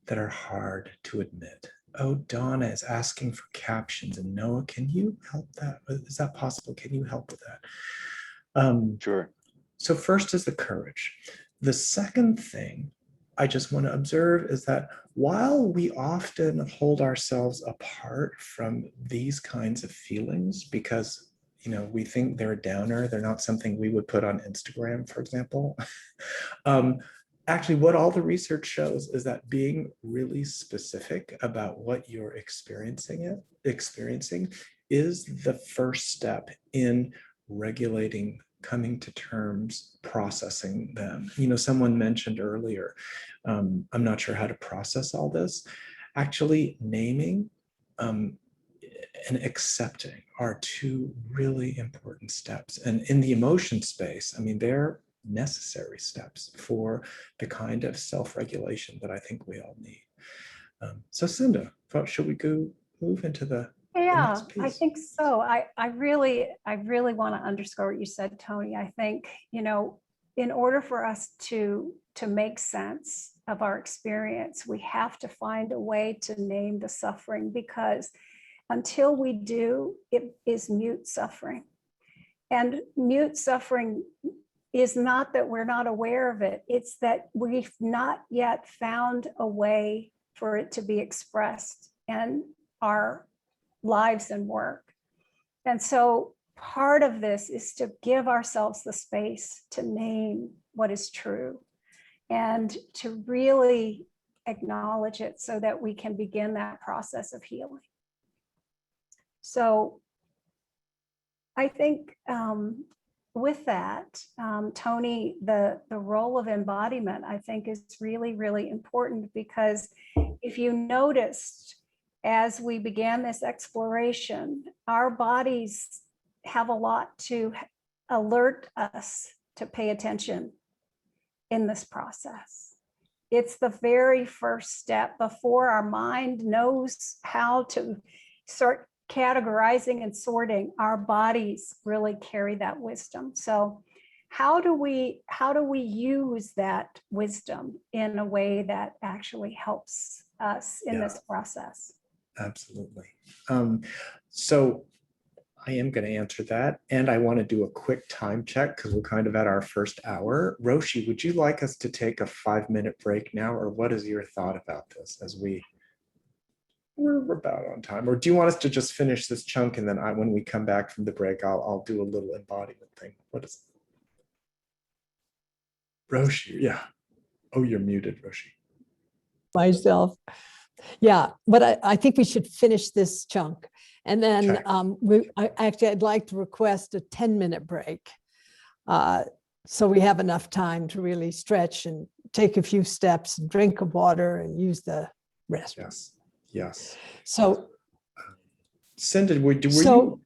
that are hard to admit. Oh, Donna is asking for captions, and Noah, can you help that? Is that possible? Can you help with that? Sure. So first is the courage. The second thing I just want to observe is that while we often hold ourselves apart from these kinds of feelings because we think they're a downer, they're not something we would put on Instagram, for example. actually, what all the research shows is that being really specific about what you're experiencing is the first step in regulating, coming to terms, processing them. You know, someone mentioned earlier, I'm not sure how to process all this. Actually, naming and accepting are two really important steps. And in the emotion space, I mean, they're necessary steps for the kind of self-regulation that I think we all need. So Cinda, should we go move into the Yeah, next piece? I think so. I really want to underscore what you said, Tony. I think, you know, in order for us to make sense of our experience, we have to find a way to name the suffering, because until we do, it is mute suffering. And mute suffering is not that we're not aware of it, it's that we've not yet found a way for it to be expressed in our lives and work. And so part of this is to give ourselves the space to name what is true and to really acknowledge it so that we can begin that process of healing. So I think with that, Tony, the role of embodiment, I think, is really, really important, because if you noticed, as we began this exploration, our bodies have a lot to alert us to pay attention in this process. It's the very first step before our mind knows how to start categorizing and sorting. Our bodies really carry that wisdom. So how do we use that wisdom in a way that actually helps us in this process? Absolutely. So I am going to answer that. And I want to do a quick time check because we're kind of at our first hour. Roshi, would you like us to take a 5-minute break now? Or what is your thought about this as we're about on time? Or do you want us to just finish this chunk and then when we come back from the break, I'll do a little embodiment thing. What is it? Roshi, yeah. Oh, you're muted, Roshi. Myself. Yeah, but I think we should finish this chunk. And then I'd like to request a 10-minute break. So we have enough time to really stretch and take a few steps, drink of water and use the restroom. Yes. So Cinda, were you?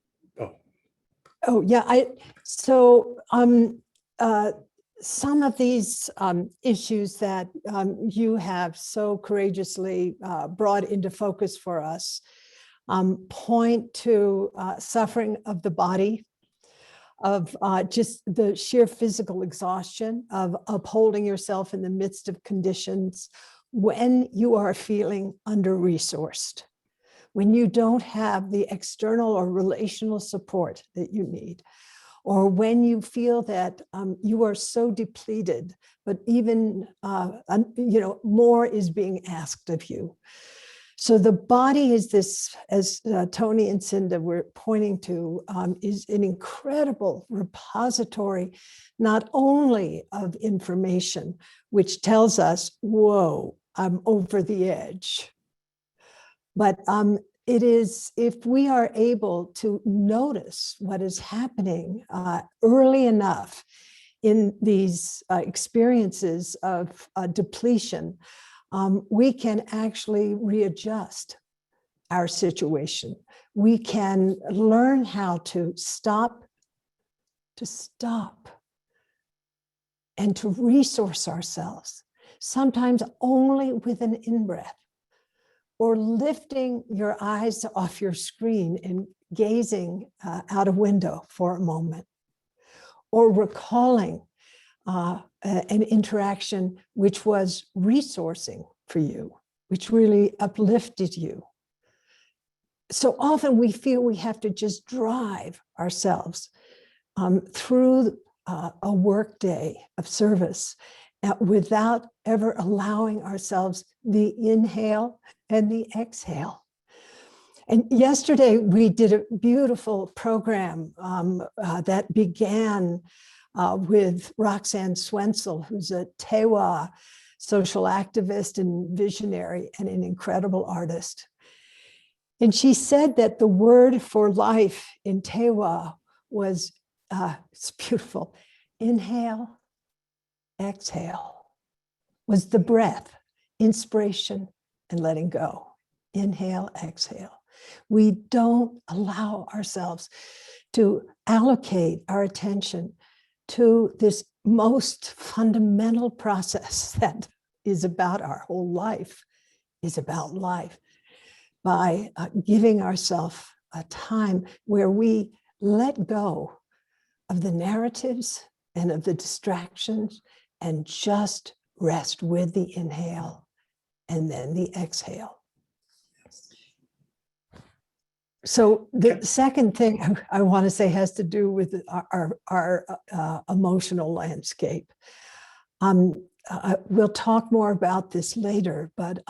Oh yeah, some of these issues that you have so courageously brought into focus for us point to suffering of the body, of just the sheer physical exhaustion of upholding yourself in the midst of conditions when you are feeling under-resourced, when you don't have the external or relational support that you need, or when you feel that you are so depleted, but even more is being asked of you. So the body is this, as Tony and Cinda were pointing to, is an incredible repository, not only of information, which tells us, whoa, I'm over the edge, but it is, if we are able to notice what is happening early enough in these experiences of depletion, we can actually readjust our situation. We can learn how to stop, and to resource ourselves, sometimes only with an in-breath, or lifting your eyes off your screen and gazing out a window for a moment, or recalling an interaction which was resourcing for you, which really uplifted you. So often we feel we have to just drive ourselves through a work day of service without ever allowing ourselves the inhale and the exhale. And yesterday we did a beautiful program that began with Roxanne Swenzel, who's a Tewa social activist and visionary and an incredible artist. And she said that the word for life in Tewa was, it's beautiful, inhale, exhale, was the breath, inspiration, and letting go. Inhale, exhale. We don't allow ourselves to allocate our attention to this most fundamental process that is about our whole life, is about life, by giving ourselves a time where we let go of the narratives and of the distractions and just rest with the inhale and then the exhale. So the second thing I want to say has to do with our emotional landscape. We'll talk more about this later, but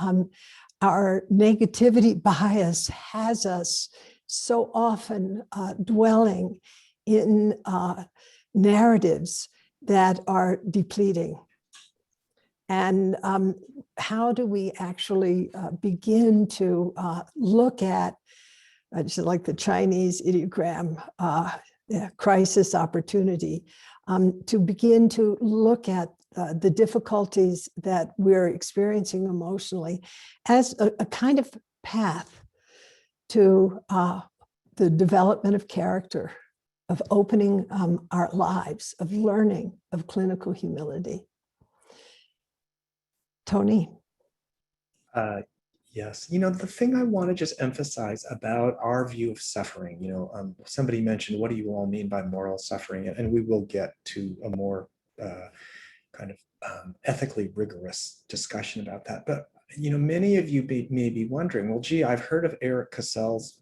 our negativity bias has us so often dwelling in narratives that are depleting. And how do we actually begin to look at, just like the Chinese ideogram, crisis opportunity, to begin to look at the difficulties that we're experiencing emotionally as a kind of path to the development of character, of opening our lives, of learning, of clinical humility. Tony? Yes, the thing I want to just emphasize about our view of suffering, somebody mentioned, what do you all mean by moral suffering? And we will get to a more kind of ethically rigorous discussion about that. But, many of you may be wondering, well, gee, I've heard of Eric Cassell's,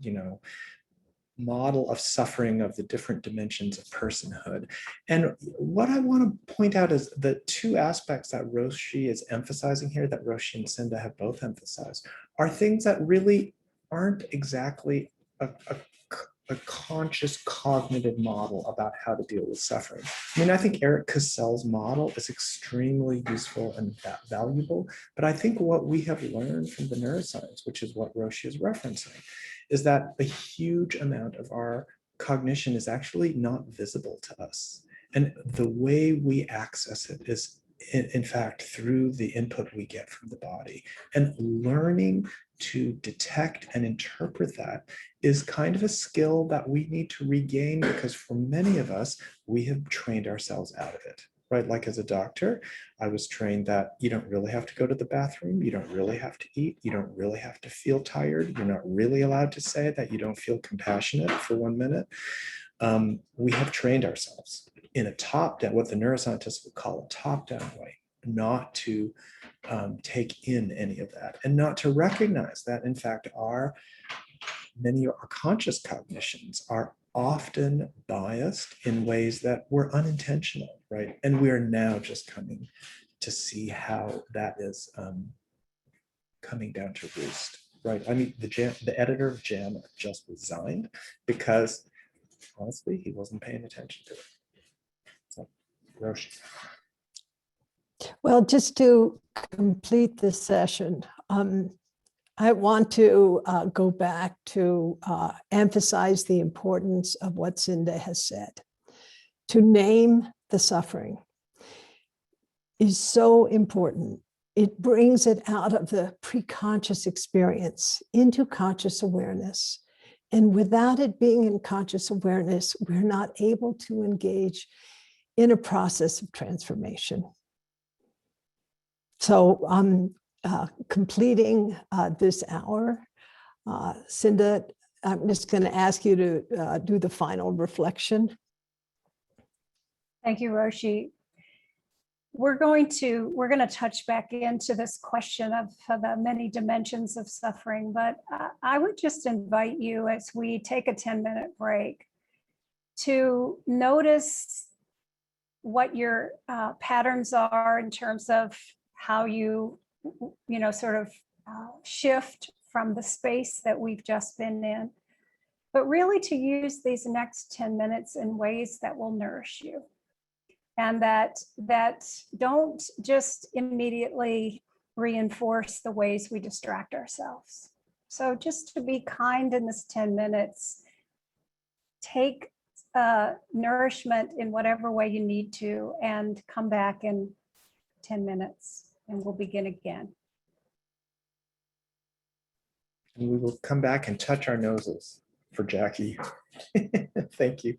model of suffering of the different dimensions of personhood. And what I want to point out is the two aspects that Roshi is emphasizing here, that Roshi and Cinda have both emphasized, are things that really aren't exactly a conscious cognitive model about how to deal with suffering. I mean, I think Eric Cassell's model is extremely useful and valuable, but I think what we have learned from the neuroscience, which is what Roshi is referencing, is that a huge amount of our cognition is actually not visible to us. And the way we access it is, in fact, through the input we get from the body. And learning to detect and interpret that is kind of a skill that we need to regain, because for many of us, we have trained ourselves out of it. Right? Like as a doctor, I was trained that you don't really have to go to the bathroom. You don't really have to eat. You don't really have to feel tired. You're not really allowed to say that you don't feel compassionate for 1 minute. We have trained ourselves in a top-down, what the neuroscientists would call a top-down way, not to take in any of that, and not to recognize that, in fact, many of our conscious cognitions are often biased in ways that were unintentional, right? And we are now just coming to see how that is coming down to roost, right? I mean, the editor of JAMA just resigned because, honestly, he wasn't paying attention to it. So, Roshi. Well, just to complete this session, I want to go back to emphasize the importance of what Cinda has said. To name the suffering is so important. It brings it out of the pre-conscious experience into conscious awareness. And without it being in conscious awareness, we're not able to engage in a process of transformation. So completing this hour, Cinda, I'm just going to ask you to do the final reflection. Thank you, Roshi. We're going to touch back into this question of the many dimensions of suffering, but I would just invite you, as we take a 10-minute break, to notice what your patterns are in terms of how you sort of shift from the space that we've just been in, but really to use these next 10 minutes in ways that will nourish you. and that don't just immediately reinforce the ways we distract ourselves. So just to be kind in this 10 minutes, take nourishment in whatever way you need to, and come back in 10 minutes and we'll begin again. And we will come back and touch our noses for Jackie. Thank you.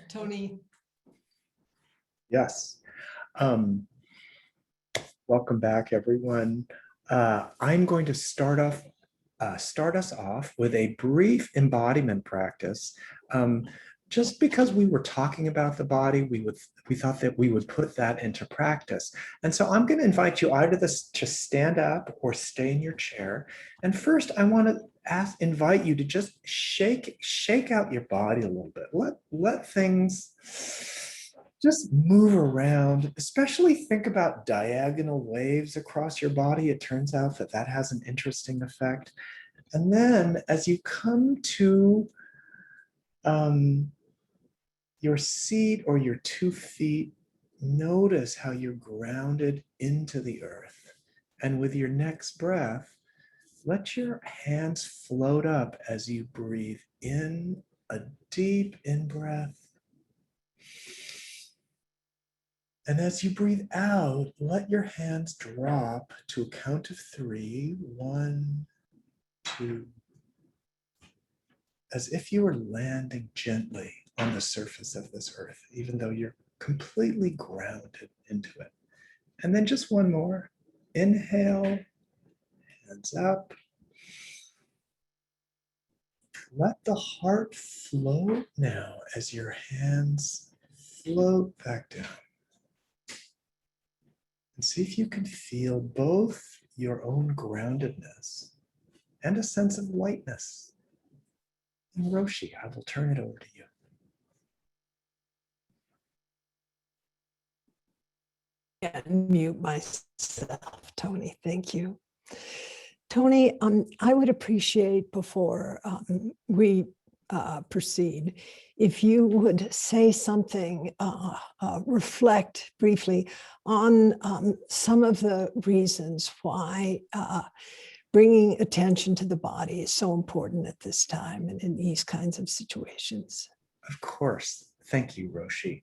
Tony. Yes. Welcome back, everyone. I'm going to start us off with a brief embodiment practice. Just because we were talking about the body, we thought that we would put that into practice. And so I'm going to invite you either to stand up or stay in your chair. And first, I want to invite you to just shake out your body a little bit. Let things just move around, especially think about diagonal waves across your body. It turns out that that has an interesting effect. And then as you come to your seat or your 2 feet, notice how you're grounded into the earth. And with your next breath, let your hands float up as you breathe in a deep in-breath. And as you breathe out, let your hands drop to a count of 3. 1, 2. As if you were landing gently on the surface of this earth, even though you're completely grounded into it. And then just one more. Inhale, hands up. Let the heart float now as your hands float back down. And see if you can feel both your own groundedness and a sense of lightness. And Roshi, I will turn it over to you. And mute myself, Tony. Thank you. Tony, I would appreciate before we proceed, if you would say something, reflect briefly on some of the reasons why bringing attention to the body is so important at this time and in these kinds of situations. Of course. Thank you, Roshi.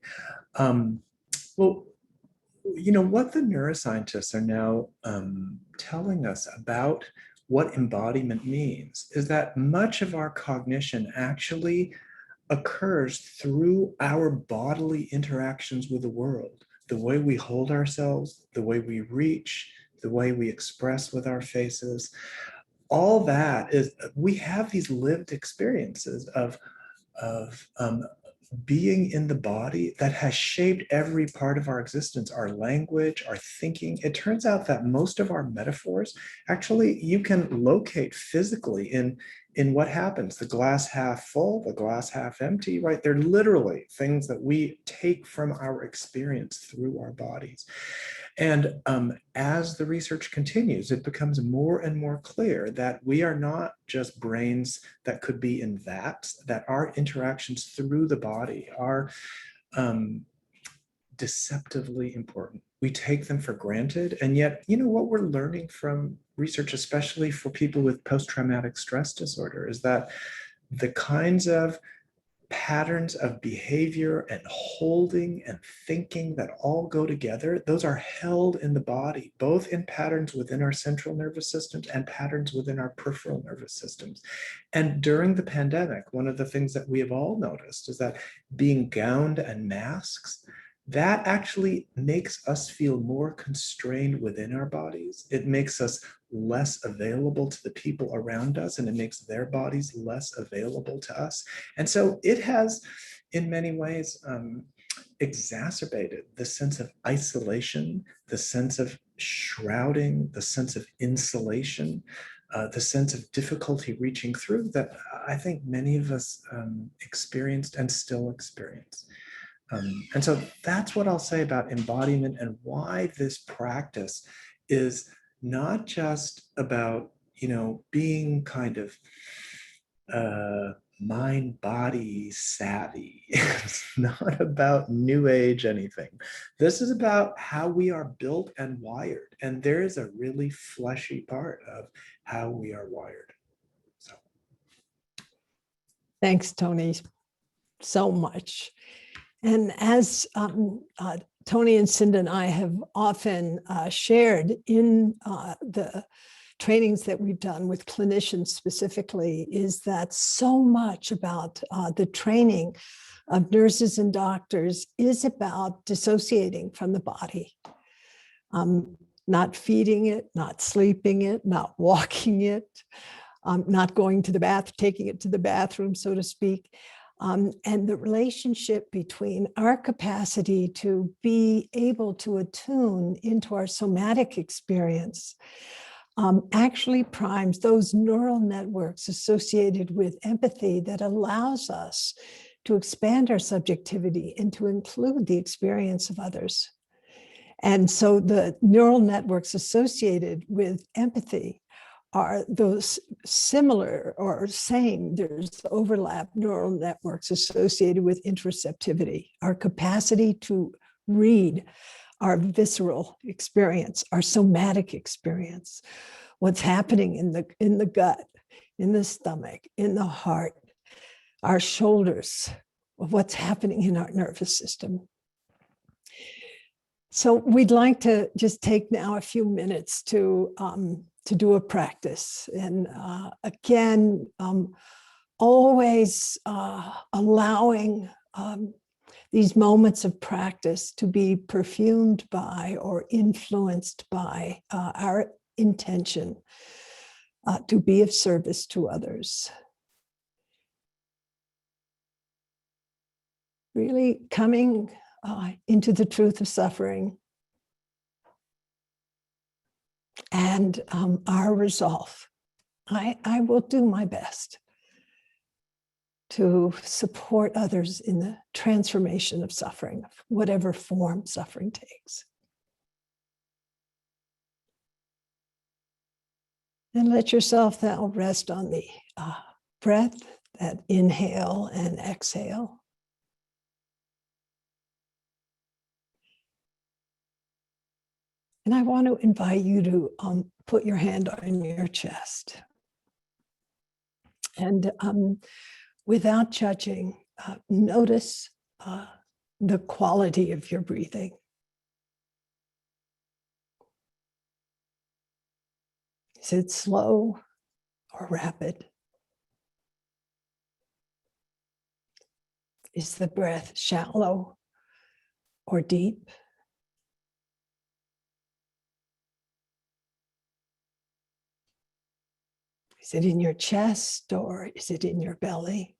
Well, you know, what the neuroscientists are now telling us about what embodiment means is that much of our cognition actually occurs through our bodily interactions with the world, the way we hold ourselves, the way we reach, the way we express with our faces. All that is, we have these lived experiences of being in the body that has shaped every part of our existence, our language, our thinking. It turns out that most of our metaphors, actually, you can locate physically in what happens, the glass half full, the glass half empty, right? They're literally things that we take from our experience through our bodies. And as the research continues, it becomes more and more clear that we are not just brains that could be in vats, that our interactions through the body are deceptively important. We take them for granted. And yet, you know, what we're learning from research, especially for people with post-traumatic stress disorder, is that the kinds of patterns of behavior and holding and thinking that all go together, those are held in the body, both in patterns within our central nervous systems and patterns within our peripheral nervous systems. And during the pandemic, one of the things that we have all noticed is that being gowned and masks, that actually makes us feel more constrained within our bodies. It makes us less available to the people around us, and it makes their bodies less available to us. And so it has, in many ways, exacerbated the sense of isolation, the sense of shrouding, the sense of insulation, the sense of difficulty reaching through that I think many of us experienced and still experience. And so that's what I'll say about embodiment and why this practice is not just about, you know, being kind of mind-body savvy. It's not about new age anything. This is about how we are built and wired. And there is a really fleshy part of how we are wired. So. Thanks, Tony, so much. And as Tony and Cinda and I have often shared in the trainings that we've done with clinicians specifically is that so much about the training of nurses and doctors is about dissociating from the body, not feeding it, not sleeping it, not walking it, not going to the taking it to the bathroom, so to speak. And the relationship between our capacity to be able to attune into our somatic experience actually primes those neural networks associated with empathy that allows us to expand our subjectivity and to include the experience of others. And so the neural networks associated with empathy are those similar or same, there's overlap neural networks associated with interoceptivity, our capacity to read our visceral experience, our somatic experience, what's happening in the gut, in the stomach, in the heart, our shoulders, what's happening in our nervous system. So we'd like to just take now a few minutes to do a practice. And again, always allowing these moments of practice to be perfumed by or influenced by our intention to be of service to others. Really coming into the truth of suffering and our resolve. I will do my best to support others in the transformation of suffering, whatever form suffering takes. And let yourself now rest on the breath, that inhale and exhale. And I want to invite you to put your hand on your chest. And without judging, notice the quality of your breathing. Is it slow or rapid? Is the breath shallow or deep? Is it in your chest or is it in your belly?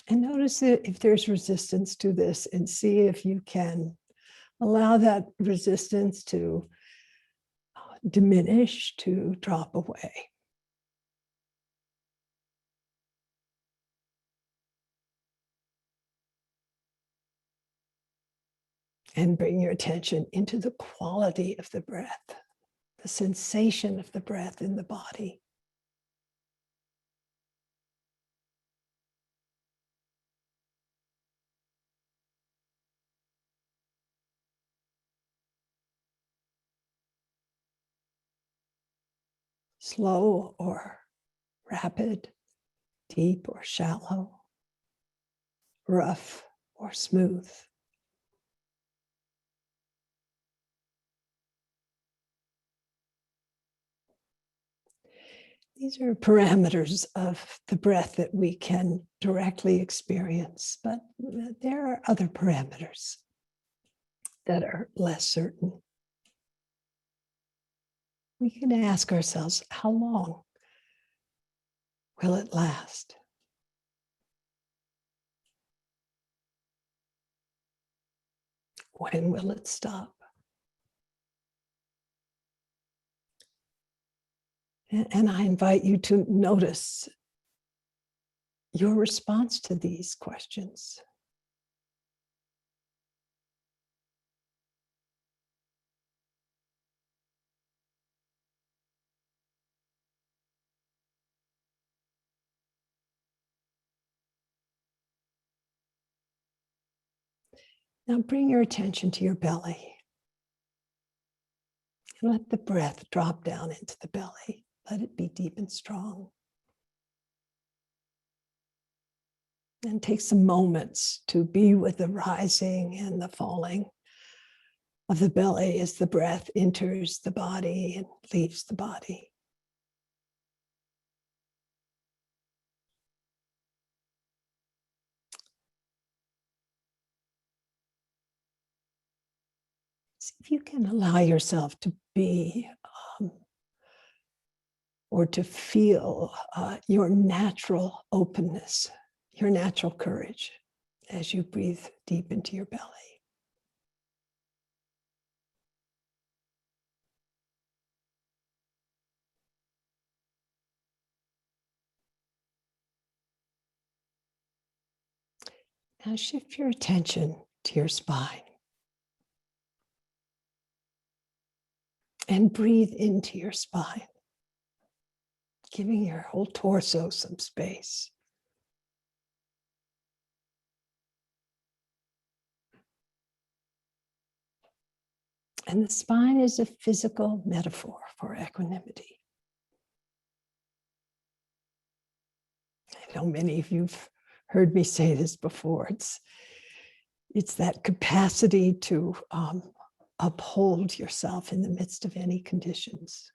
And notice if there's resistance to this and see if you can allow that resistance to diminish, to drop away. And bring your attention into the quality of the breath, the sensation of the breath in the body. Slow or rapid, deep or shallow, rough or smooth. These are parameters of the breath that we can directly experience, but there are other parameters that are less certain. We can ask ourselves, how long will it last? When will it stop? And I invite you to notice your response to these questions. Now bring your attention to your belly. And let the breath drop down into the belly. Let it be deep and strong. And take some moments to be with the rising and the falling of the belly as the breath enters the body and leaves the body. See if you can allow yourself to be or to feel your natural openness, your natural courage as you breathe deep into your belly. Now shift your attention to your spine and breathe into your spine, giving your whole torso some space. And the spine is a physical metaphor for equanimity. I know many of you've heard me say this before. It's that capacity to uphold yourself in the midst of any conditions.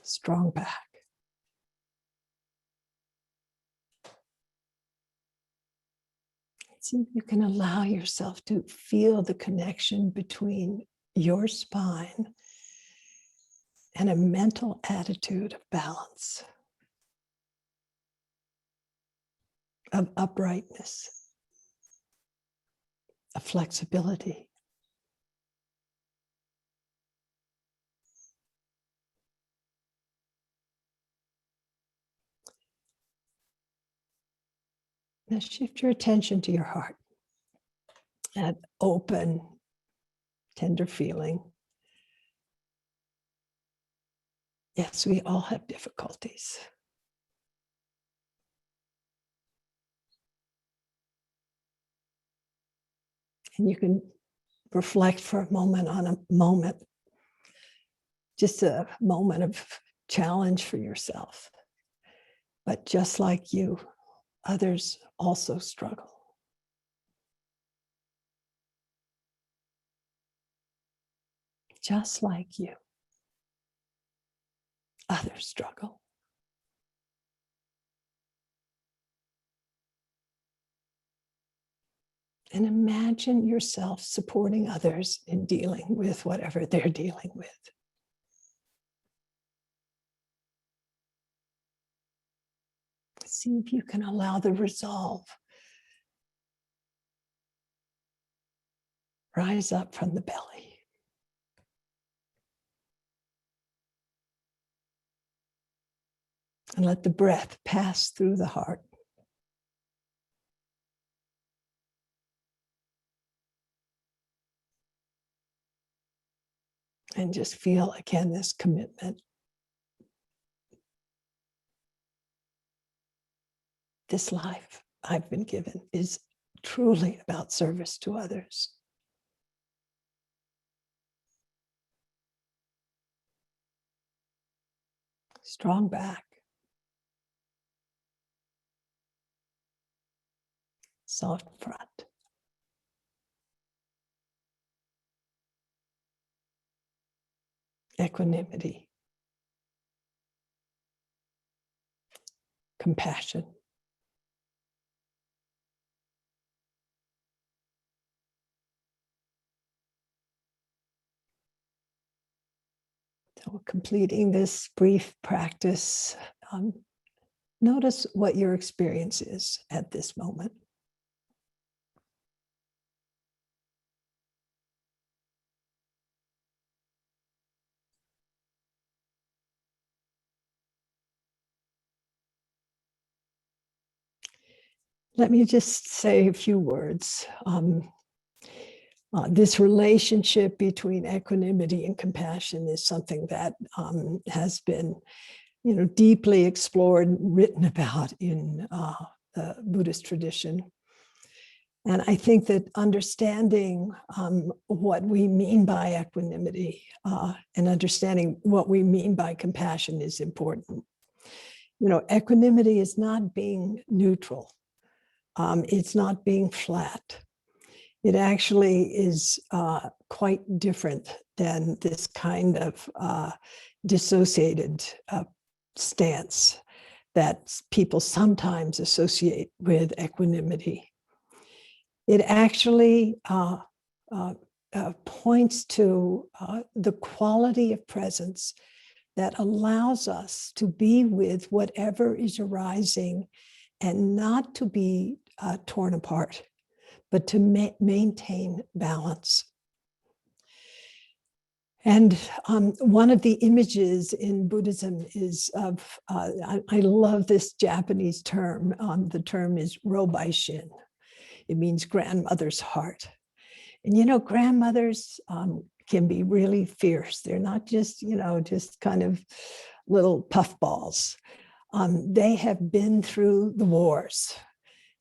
Strong back. See if you can allow yourself to feel the connection between your spine and a mental attitude of balance, of uprightness, of flexibility. Now shift your attention to your heart, that open, tender feeling. Yes, we all have difficulties. And you can reflect for a moment on a moment, just a moment of challenge for yourself. But just like you, others also struggle. Just like you, others struggle. And imagine yourself supporting others in dealing with whatever they're dealing with. See if you can allow the resolve rise up from the belly. And let the breath pass through the heart. And just feel again this commitment. This life I've been given is truly about service to others. Strong back. Soft front. Equanimity. Compassion. So completing this brief practice, notice what your experience is at this moment. Let me just say a few words. This relationship between equanimity and compassion is something that has been, deeply explored and written about in the Buddhist tradition. And I think that understanding what we mean by equanimity and understanding what we mean by compassion is important. You know, equanimity is not being neutral. It's not being flat. It actually is quite different than this kind of dissociated stance that people sometimes associate with equanimity. It actually points to the quality of presence that allows us to be with whatever is arising and not to be torn apart, but to maintain balance. And one of the images in Buddhism is of, I love this Japanese term. The term is robaishin. It means grandmother's heart. And, you know, grandmothers can be really fierce. They're not just, you know, just kind of little puffballs. They have been through the wars.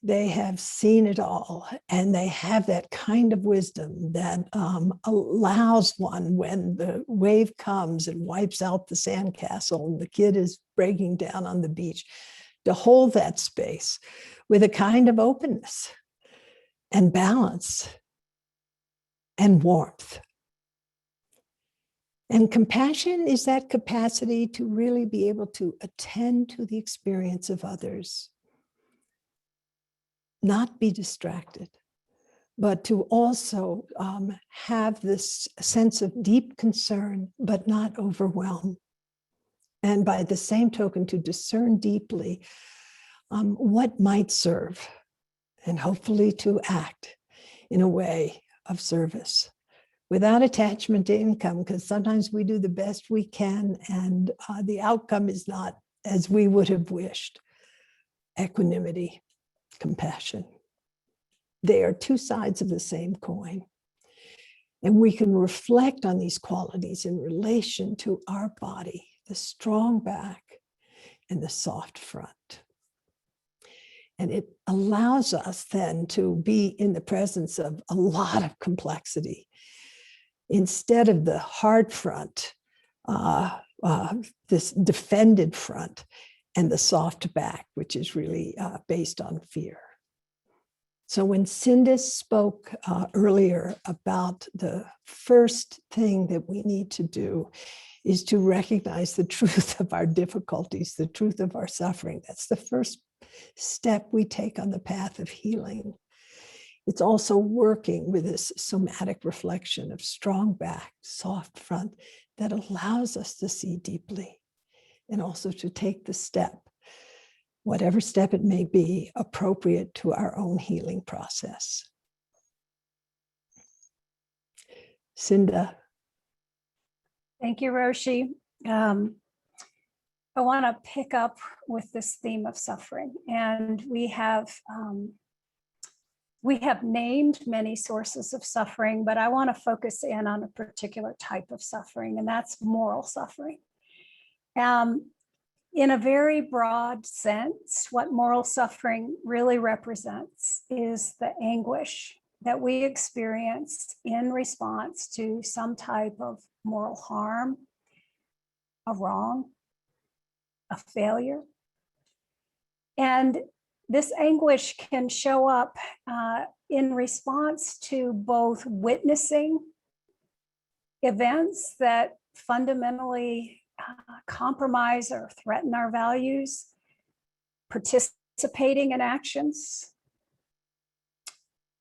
They have seen it all, and they have that kind of wisdom that allows one, when the wave comes and wipes out the sandcastle and the kid is breaking down on the beach, to hold that space with a kind of openness and balance and warmth. And compassion is that capacity to really be able to attend to the experience of others, not be distracted, but to also have this sense of deep concern, but not overwhelm. And by the same token, to discern deeply what might serve, and hopefully to act in a way of service without attachment to income, because sometimes we do the best we can and the outcome is not as we would have wished. Equanimity, compassion. They are two sides of the same coin. And we can reflect on these qualities in relation to our body, the strong back and the soft front. And it allows us then to be in the presence of a lot of complexity instead of the hard front, this defended front, and the soft back, which is really based on fear. So when Cinda spoke earlier about the first thing that we need to do is to recognize the truth of our difficulties, the truth of our suffering. That's the first step we take on the path of healing. It's also working with this somatic reflection of strong back, soft front, that allows us to see deeply and also to take the step, whatever step it may be, appropriate to our own healing process. Cinda. Thank you, Roshi. I want to pick up with this theme of suffering, and we have named many sources of suffering, but I want to focus in on a particular type of suffering, and that's moral suffering. In a very broad sense, what moral suffering really represents is the anguish that we experience in response to some type of moral harm, a wrong, a failure. And this anguish can show up in response to both witnessing events that fundamentally compromise or threaten our values, participating in actions,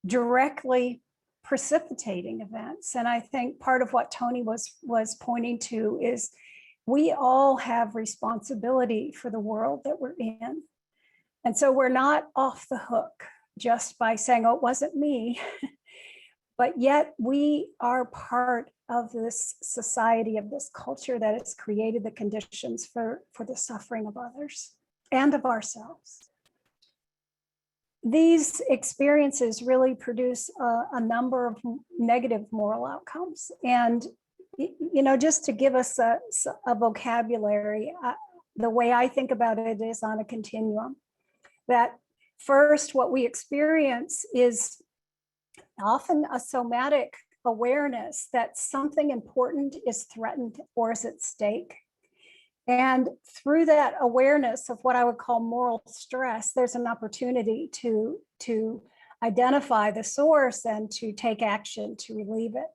directly precipitating events. And I think part of what Tony was pointing to is we all have responsibility for the world that we're in. And so we're not off the hook just by saying, oh, it wasn't me. But yet we are part of this society, of this culture that has created the conditions for the suffering of others and of ourselves. These experiences really produce a number of negative moral outcomes. And, you know, just to give us a vocabulary, the way I think about it is on a continuum. That first, what we experience is often a somatic awareness that something important is threatened or is at stake. And through that awareness of what I would call moral stress, there's an opportunity to identify the source and to take action to relieve it.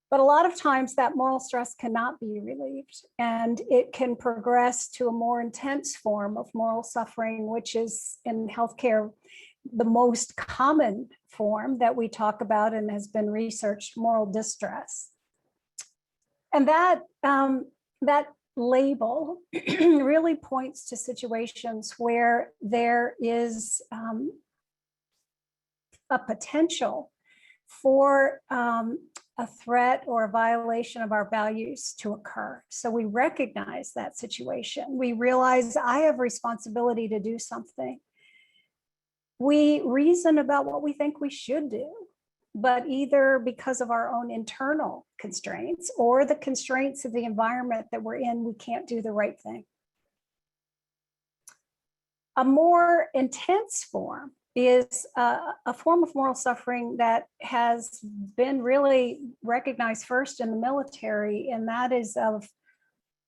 But a lot of times that moral stress cannot be relieved, and it can progress to a more intense form of moral suffering, which is in healthcare the most common form that we talk about and has been researched, moral distress. And that label really points to situations where there is a potential for a threat or a violation of our values to occur. So we recognize that situation. We realize I have responsibility to do something. We reason about what we think we should do, but either because of our own internal constraints or the constraints of the environment that we're in, we can't do the right thing. A more intense form is a form of moral suffering that has been really recognized first in the military, and that is of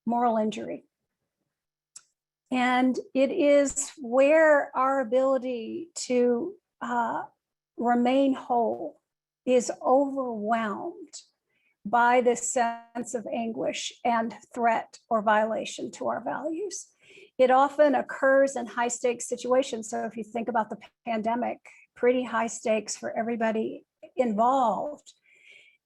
moral injury. And it is where our ability to remain whole is overwhelmed by this sense of anguish and threat or violation to our values. It often occurs in high stakes situations. So if you think about the pandemic, pretty high stakes for everybody involved.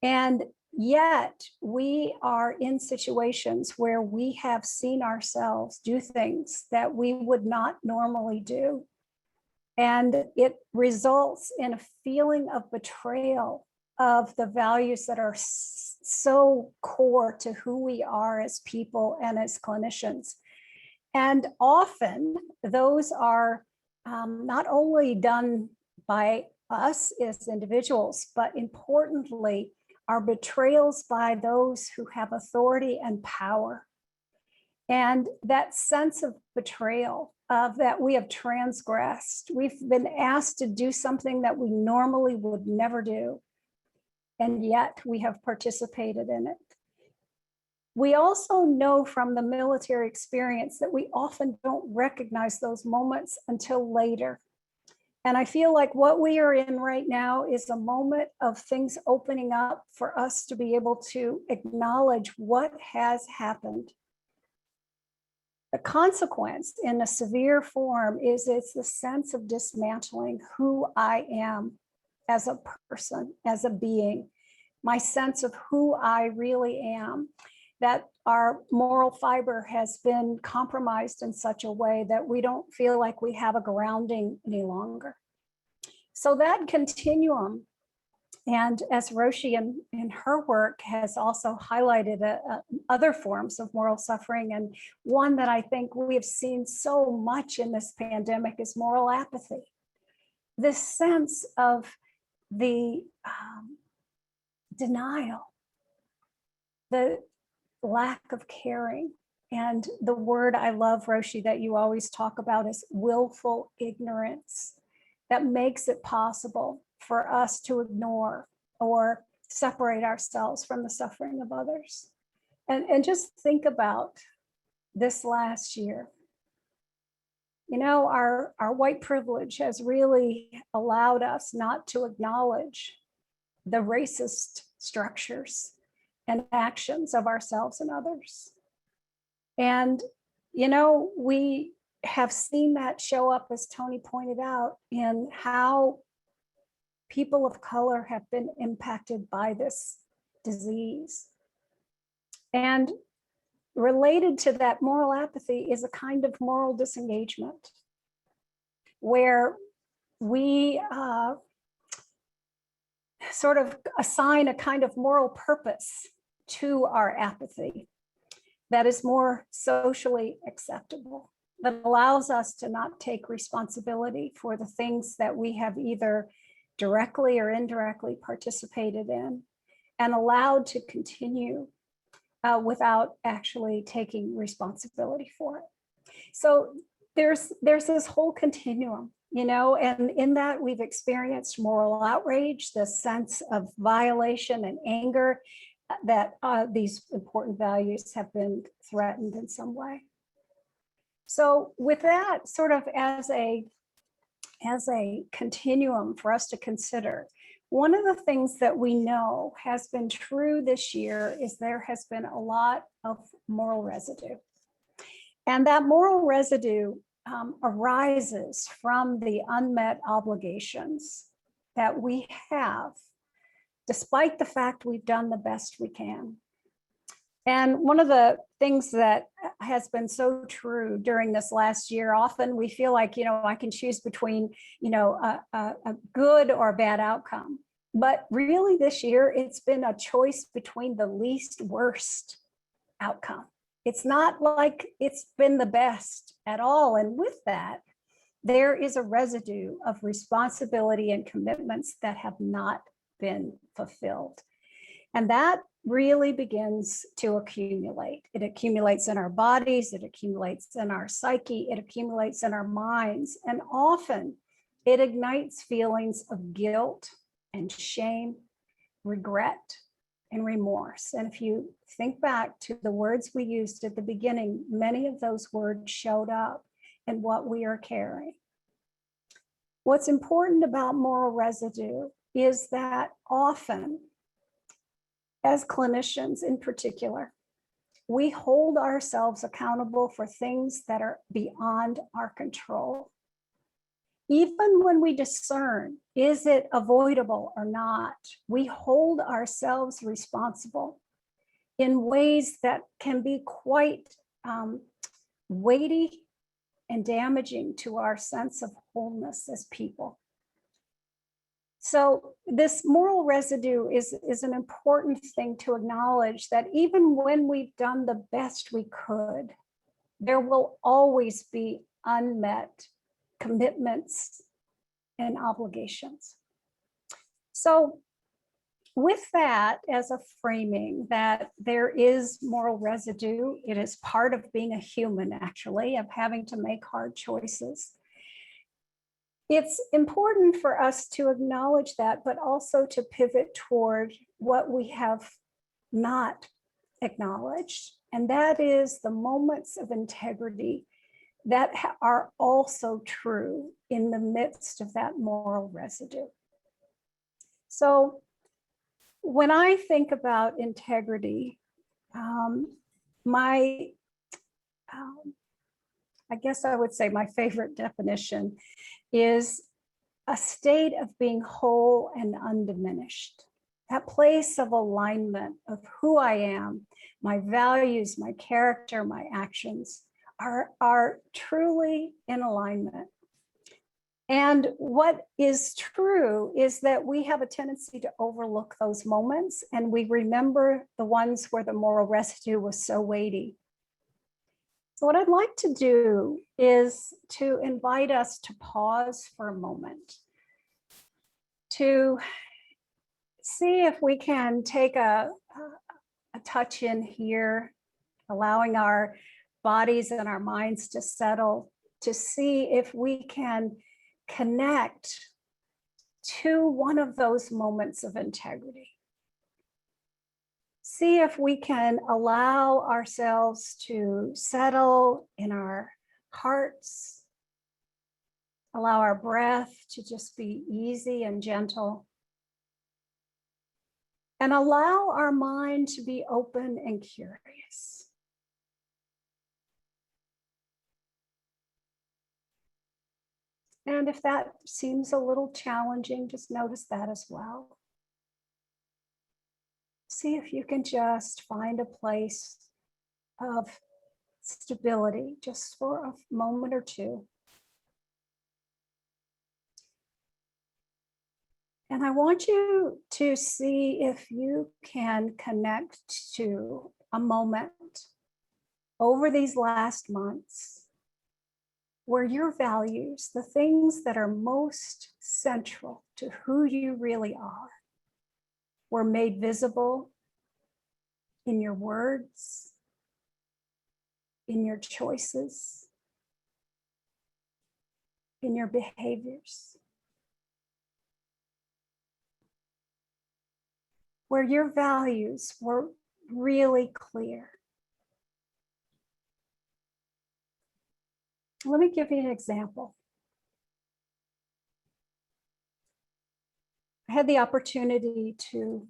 And yet we are in situations where we have seen ourselves do things that we would not normally do. And it results in a feeling of betrayal of the values that are so core to who we are as people and as clinicians. And often those are not only done by us as individuals, but importantly, are betrayals by those who have authority and power. And that sense of betrayal, of that we have transgressed, we've been asked to do something that we normally would never do, and yet we have participated in it. We also know from the military experience that we often don't recognize those moments until later. And I feel like what we are in right now is a moment of things opening up for us to be able to acknowledge what has happened. The consequence in a severe form is it's the sense of dismantling who I am as a person, as a being, my sense of who I really am, that our moral fiber has been compromised in such a way that we don't feel like we have a grounding any longer. So that continuum, and as Roshi in her work has also highlighted other forms of moral suffering, and one that I think we have seen so much in this pandemic is moral apathy. This sense of the denial, the lack of caring. And the word I love, Roshi, that you always talk about is willful ignorance, that makes it possible for us to ignore or separate ourselves from the suffering of others. And just think about this last year. You know, our white privilege has really allowed us not to acknowledge the racist structures and actions of ourselves and others. And, you know, we have seen that show up, as Tony pointed out, in how people of color have been impacted by this disease. And related to that moral apathy is a kind of moral disengagement, where we sort of assign a kind of moral purpose to our apathy that is more socially acceptable, that allows us to not take responsibility for the things that we have either directly or indirectly participated in and allowed to continue without actually taking responsibility for it. So there's this whole continuum and in that we've experienced moral outrage, the sense of violation and anger that these important values have been threatened in some way. So with that sort of as a continuum for us to consider, one of the things that we know has been true this year is there has been a lot of moral residue. And that moral residue arises from the unmet obligations that we have, despite the fact we've done the best we can. And one of the things that has been so true during this last year, often we feel like, I can choose between, a good or a bad outcome. But really this year, it's been a choice between the least worst outcome. It's not like it's been the best at all. And with that, there is a residue of responsibility and commitments that have not been fulfilled. And that really begins to accumulate. It accumulates in our bodies, it accumulates in our psyche, it accumulates in our minds, and often it ignites feelings of guilt and shame, regret, and remorse. And if you think back to the words we used at the beginning, many of those words showed up in what we are carrying. What's important about moral residue is that often, as clinicians in particular, we hold ourselves accountable for things that are beyond our control. Even when we discern, is it avoidable or not, we hold ourselves responsible in ways that can be quite weighty and damaging to our sense of wholeness as people. So this moral residue is an important thing to acknowledge, that even when we've done the best we could, there will always be unmet commitments and obligations. So with that as a framing, that there is moral residue, it is part of being a human, actually, of having to make hard choices. It's important for us to acknowledge that, but also to pivot toward what we have not acknowledged. And that is the moments of integrity that are also true in the midst of that moral residue. So when I think about integrity, I guess I would say my favorite definition is a state of being whole and undiminished. That place of alignment of who I am, my values, my character, my actions are truly in alignment. And what is true is that we have a tendency to overlook those moments, and we remember the ones where the moral residue was so weighty. So what I'd like to do is to invite us to pause for a moment, to see if we can take a touch in here, allowing our bodies and our minds to settle, to see if we can connect to one of those moments of integrity. See if we can allow ourselves to settle in our hearts, allow our breath to just be easy and gentle, and allow our mind to be open and curious. And if that seems a little challenging, just notice that as well. See if you can just find a place of stability just for a moment or two. And I want you to see if you can connect to a moment over these last months where your values, the things that are most central to who you really are, were made visible in your words, in your choices, in your behaviors, where your values were really clear. Let me give you an example. I had the opportunity to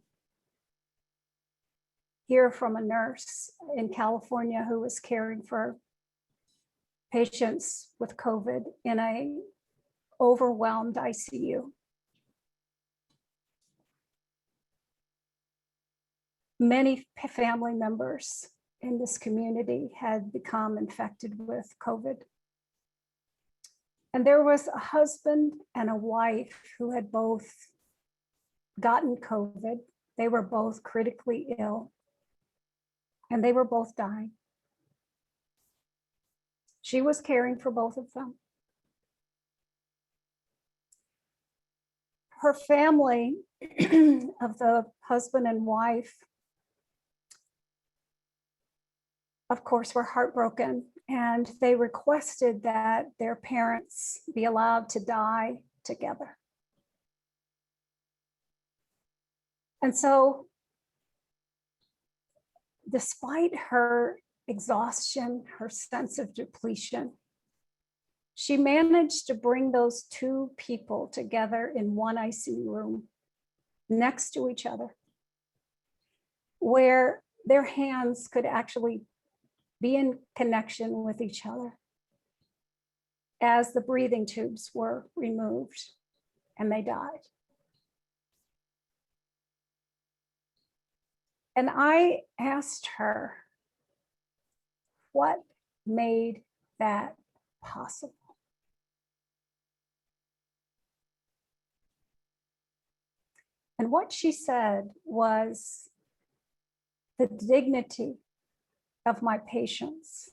hear from a nurse in California who was caring for patients with COVID in a overwhelmed ICU. Many family members in this community had become infected with COVID. And there was a husband and a wife who had both gotten COVID. They were both critically ill, and they were both dying. She was caring for both of them. Her family of the husband and wife, of course, were heartbroken, and they requested that their parents be allowed to die together. And so, despite her exhaustion, her sense of depletion, she managed to bring those two people together in one ICU room next to each other, where their hands could actually be in connection with each other as the breathing tubes were removed and they died. And I asked her, what made that possible? And what she said was, the dignity of my patients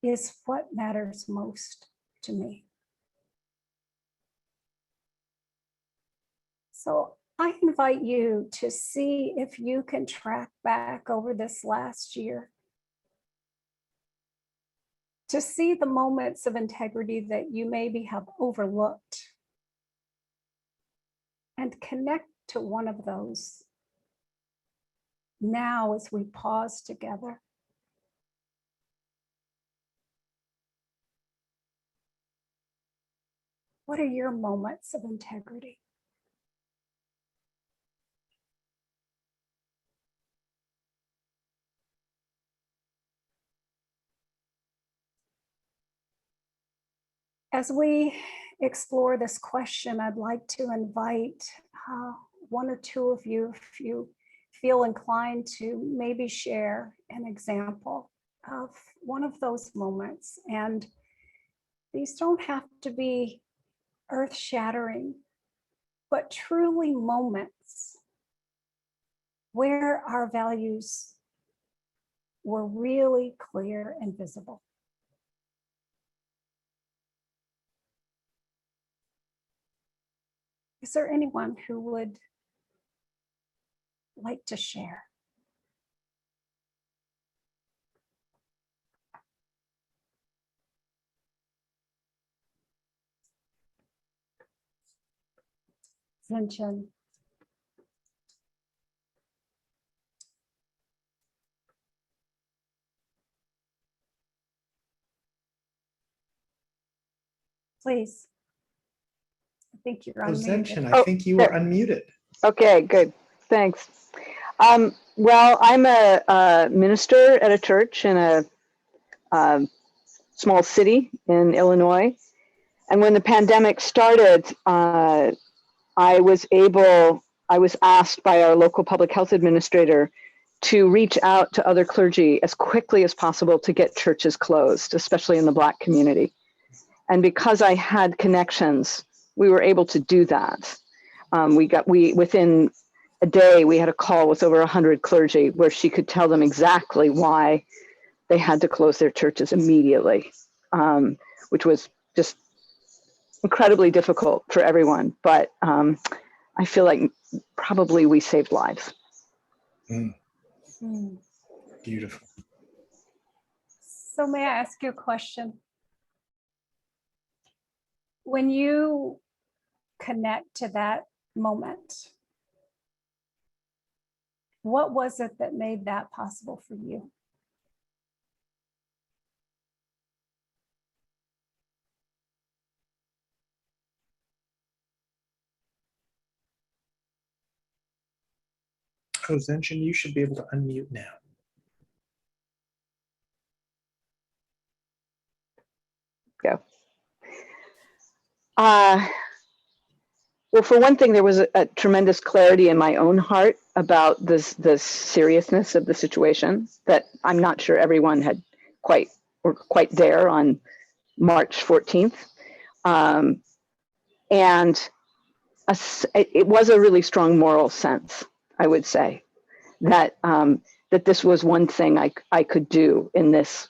is what matters most to me. So I invite you to see if you can track back over this last year to see the moments of integrity that you maybe have overlooked and connect to one of those now as we pause together. What are your moments of integrity? As we explore this question, I'd like to invite one or two of you, if you feel inclined, to maybe share an example of one of those moments. And these don't have to be earth-shattering, but truly moments where our values were really clear and visible. Is there anyone who would like to share? Zinchan. Please. I think you're unmuted. Zenchin, I think you were unmuted. Okay, good. Thanks. Well, I'm a minister at a church in a small city in Illinois. And when the pandemic started, I was asked by our local public health administrator to reach out to other clergy as quickly as possible to get churches closed, especially in the Black community. And because I had connections, we were able to do that. Within a day, we had a call with over 100 clergy where she could tell them exactly why they had to close their churches immediately, which was just incredibly difficult for everyone. But I feel like probably we saved lives. Beautiful. So may I ask you a question? when you connect to that moment, what was it that made that possible for you? Oh, Zenshin, you should be able to unmute now. Go. Well, for one thing, there was a tremendous clarity in my own heart about the seriousness of the situation that I'm not sure everyone had quite there on March 14th. And it was a really strong moral sense, I would say, that that this was one thing I could do in this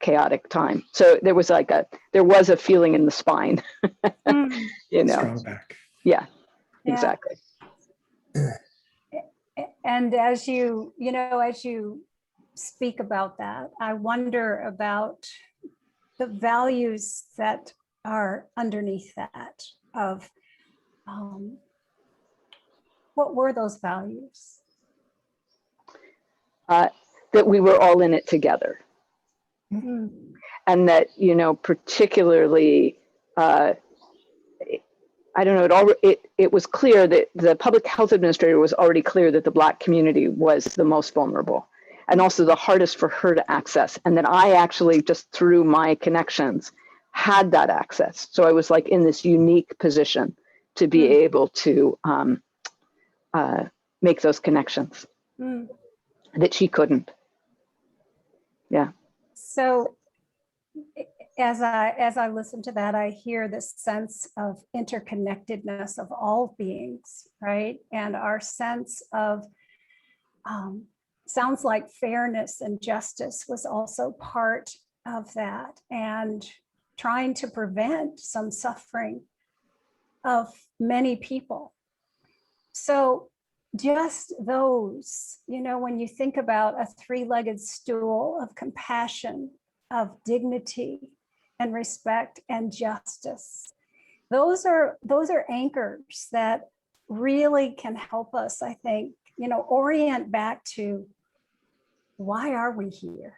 chaotic time. So there was a feeling in the spine, you know. Strong back. Yeah, Yeah. exactly. And as you speak about that, I wonder about the values that are underneath that of what were those values? That we were all in it together. Mm. And that, you know, particularly, I don't know, it was clear that the public health administrator was already clear that the Black community was the most vulnerable and also the hardest for her to access. And that I actually, just through my connections, had that access. So I was like in this unique position to be able to make those connections that she couldn't. Yeah. So as I listen to that, I hear this sense of interconnectedness of all beings, right? And our sense of, sounds like fairness and justice was also part of that, and trying to prevent some suffering of many people. So just those, you know, when you think about a three-legged stool of compassion, of dignity and respect and justice, those are anchors that really can help us, I think, you know, orient back to why are we here?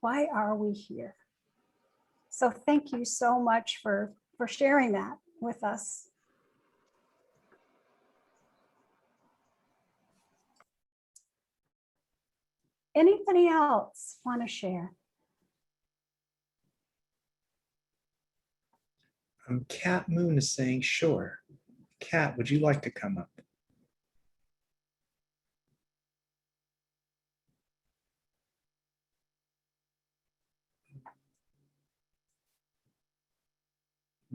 Why are we here? So thank you so much for sharing that with us. Anybody else want to share? Kat Moon is saying, sure. Kat, would you like to come up?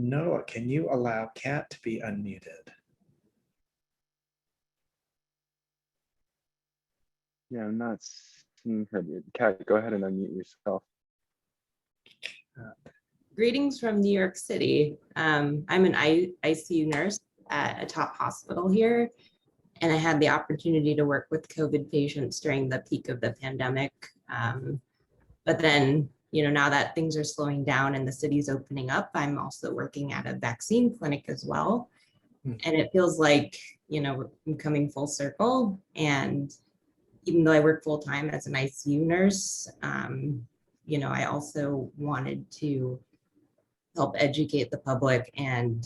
Noah, can you allow Kat to be unmuted? Yeah, I'm not seeing her. Kat, go ahead and unmute yourself. Greetings from New York City. I'm an ICU nurse at a top hospital here, and I had the opportunity to work with COVID patients during the peak of the pandemic. But then, you know, now that things are slowing down and the city's opening up, I'm also working at a vaccine clinic as well. And it feels like, you know, I'm coming full circle. And even though I work full time as an ICU nurse, you know, I also wanted to help educate the public and,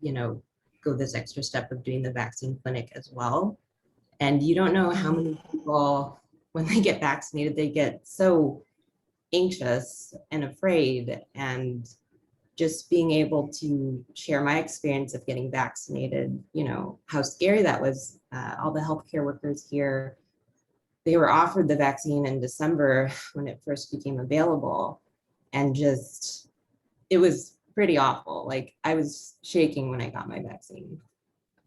you know, go this extra step of doing the vaccine clinic as well. And you don't know how many people, when they get vaccinated, they get so anxious and afraid. And just being able to share my experience of getting vaccinated, you know, how scary that was. All the healthcare workers here, they were offered the vaccine in December when it first became available. And just, it was pretty awful. Like, I was shaking when I got my vaccine.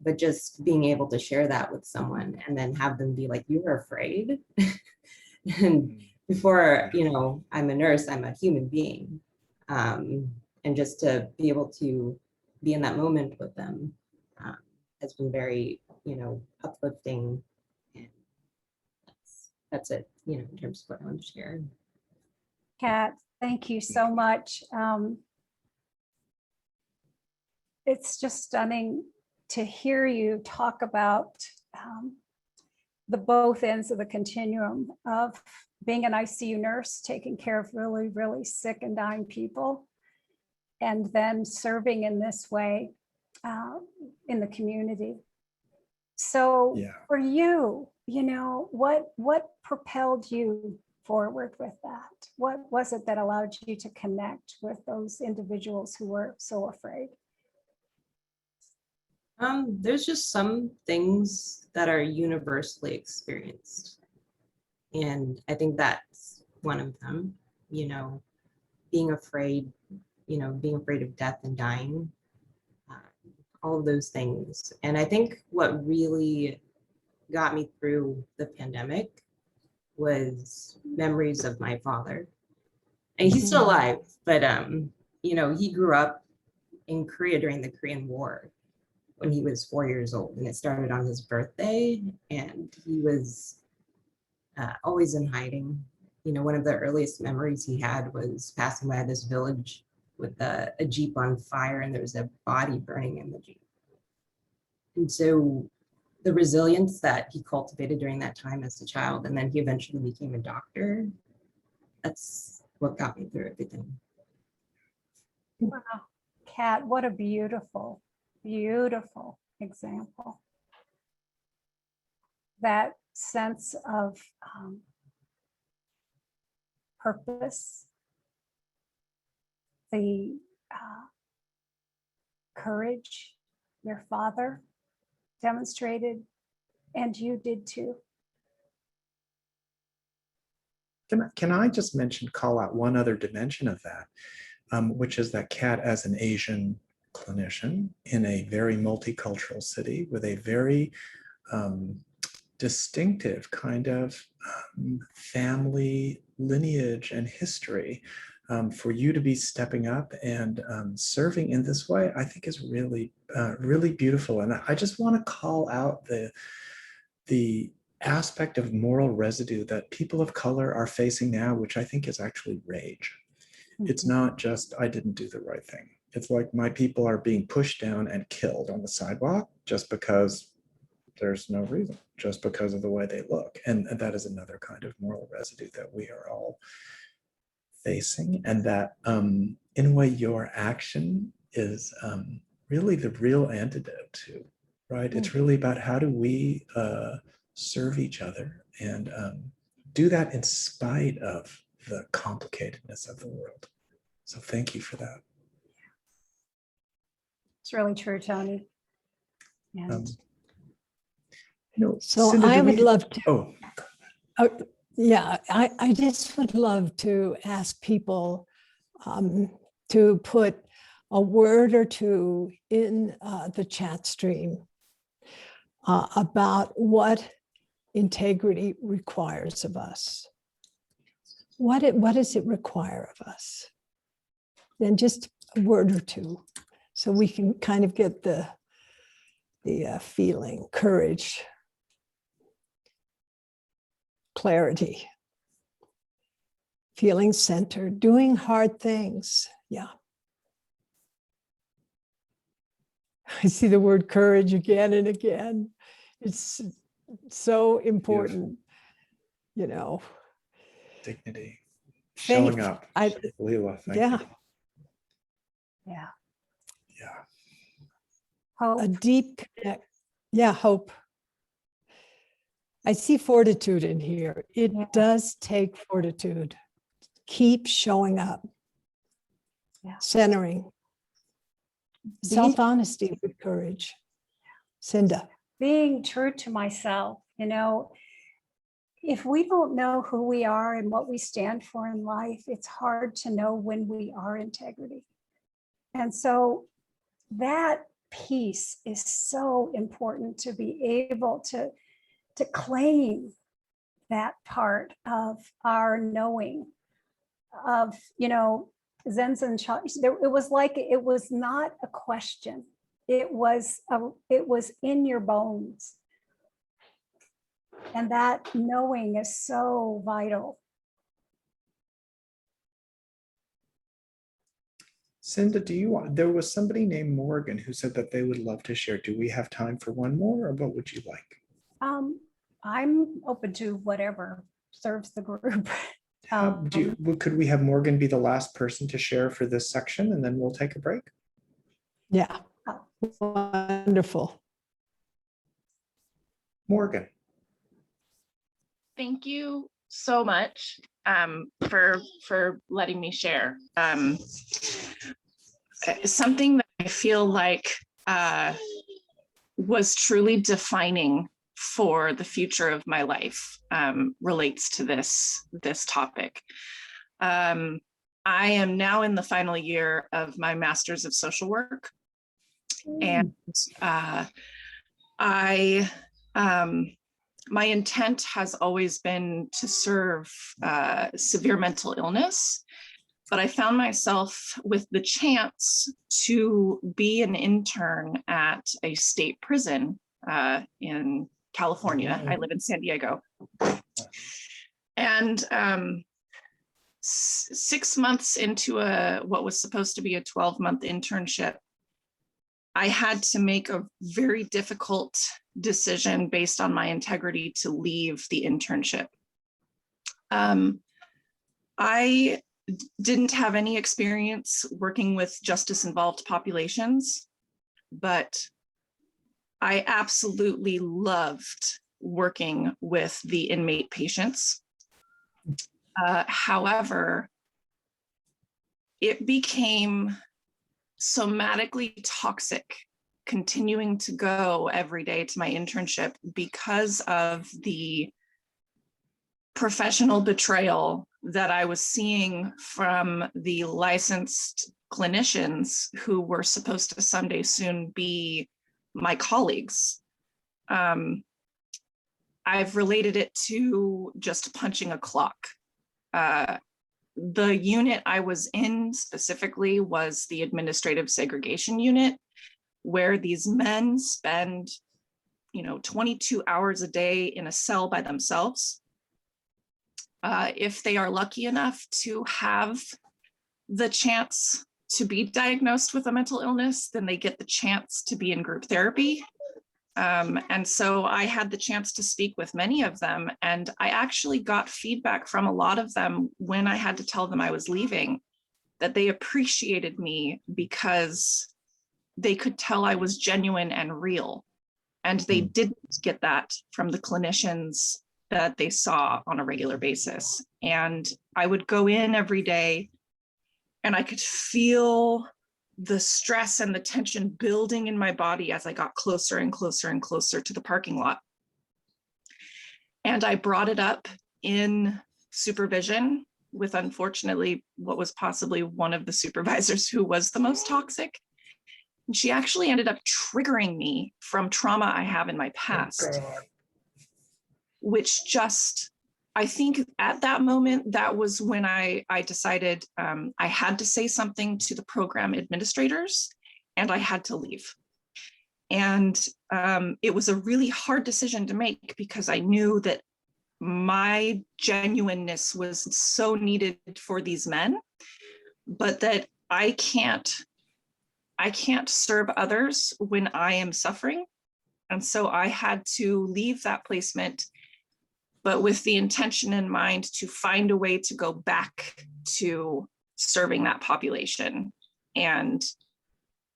But just being able to share that with someone and then have them be like, you were afraid? And before, you know, I'm a nurse, I'm a human being. And just to be able to be in that moment with them has been very, you know, uplifting. And that's it, you know, in terms of what I want to share. Kat, thank you so much. it's just stunning to hear you talk about the both ends of the continuum of being an ICU nurse, taking care of really, really sick and dying people, and then serving in this way in the community. So Yeah. for you, what propelled you forward with that? What was it that allowed you to connect with those individuals who were so afraid? There's just some things that are universally experienced. And I think that's one of them, being afraid, being afraid of death and dying, all of those things. And I think what really got me through the pandemic was memories of my father. And he's still alive, but he grew up in Korea during the Korean War when he was 4 years old, and it started on his birthday, and he was always in hiding. One of the earliest memories he had was passing by this village with a Jeep on fire, and there was a body burning in the Jeep. And so the resilience that he cultivated during that time as a child, and then he eventually became a doctor, that's what got me through everything. Wow, Kat, what a beautiful, beautiful example. That sense of purpose, the courage your father demonstrated, and you did too. Can I just call out one other dimension of that, which is that Kat, as an Asian clinician in a very multicultural city with a very distinctive kind of family lineage and history, for you to be stepping up and serving in this way, I think is really, really beautiful. And I just want to call out the aspect of moral residue that people of color are facing now, which I think is actually rage. It's not just, I didn't do the right thing. It's like my people are being pushed down and killed on the sidewalk just because there's no reason, just because of the way they look. And that is another kind of moral residue that we are all facing. And that in a way, your action is really the real antidote to, right? It's really about how do we serve each other and do that in spite of the complicatedness of the world. So thank you for that. It's really true, Tony. And So Cinda, I would love to. Oh, Yeah, I just would love to ask people to put a word or two in the chat stream about what integrity requires of us. What does it require of us? And just a word or two, so we can kind of get the feeling, courage, clarity, feeling centered, doing hard things. Yeah. I see the word courage again and again. It's so important, dignity, Faith. showing up. Leela, thank Yeah. you. yeah, Yeah. hope. A deep connect. Yeah, hope. I see fortitude in here. It does take fortitude. Keep showing up. Yeah. Centering. Self-honesty with courage. Cinda. Being true to myself, if we don't know who we are and what we stand for in life, it's hard to know when we are integrity. And so that piece is so important, to be able to claim that part of our knowing of, Zenzen. It was like, it was not a question. It was in your bones. And that knowing is so vital. Cinda, do you want, there was somebody named Morgan who said that they would love to share. Do we have time for one more, or what would you like? I'm open to whatever serves the group. Could we have Morgan be the last person to share for this section, and then we'll take a break? Yeah, wonderful. Morgan. Thank you so much for letting me share. Something that I feel like was truly defining for the future of my life relates to this topic. I am now in the final year of my Master's of Social Work, and my intent has always been to serve severe mental illness, but I found myself with the chance to be an intern at a state prison in California. I live in San Diego. And 6 months into what was supposed to be a 12-month internship, I had to make a very difficult decision based on my integrity to leave the internship. I didn't have any experience working with justice-involved populations, but I absolutely loved working with the inmate patients. However, it became somatically toxic continuing to go every day to my internship because of the professional betrayal that I was seeing from the licensed clinicians who were supposed to someday soon be my colleagues. I've related it to just punching a clock. The unit I was in specifically was the administrative segregation unit, where these men spend, 22 hours a day in a cell by themselves. If they are lucky enough to have the chance to be diagnosed with a mental illness, then they get the chance to be in group therapy. And so I had the chance to speak with many of them, and I actually got feedback from a lot of them when I had to tell them I was leaving, that they appreciated me because they could tell I was genuine and real. And they didn't get that from the clinicians that they saw on a regular basis. And I would go in every day and I could feel the stress and the tension building in my body as I got closer and closer and closer to the parking lot. And I brought it up in supervision with, unfortunately, what was possibly one of the supervisors who was the most toxic. And she actually ended up triggering me from trauma I have in my past, which just, I think at that moment, that was when I decided I had to say something to the program administrators and I had to leave. And it was a really hard decision to make because I knew that my genuineness was so needed for these men, but that I can't serve others when I am suffering. And so I had to leave that placement, but with the intention in mind to find a way to go back to serving that population. And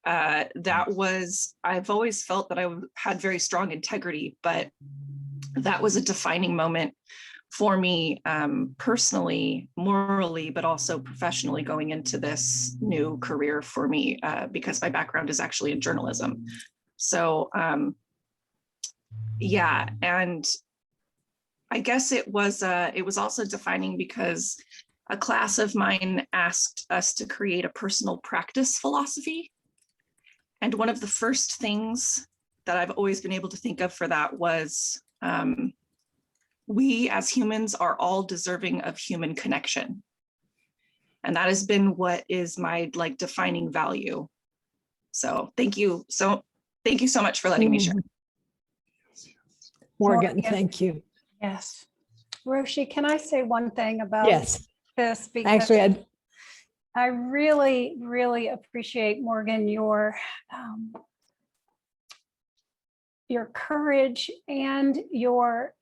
that was, I've always felt that I had very strong integrity, but that was a defining moment for me personally, morally, but also professionally going into this new career for me because my background is actually in journalism. So yeah, and I guess it was also defining because a class of mine asked us to create a personal practice philosophy. And one of the first things that I've always been able to think of for that was we as humans are all deserving of human connection. And that has been what is my defining value. So thank you so much for letting me share. Morgan, thank you. Yes. Roshi, can I say one thing about Yes, this? Because actually, I really, really appreciate, Morgan, your courage and your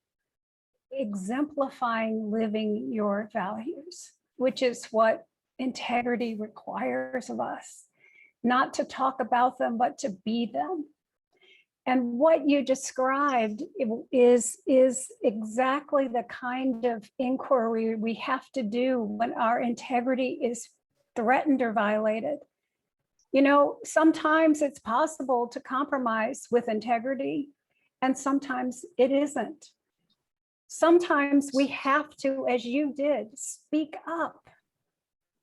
exemplifying living your values, which is what integrity requires of us, not to talk about them, but to be them. And what you described is exactly the kind of inquiry we have to do when our integrity is threatened or violated. You know, sometimes it's possible to compromise with integrity, and sometimes it isn't. Sometimes we have to, as you did, speak up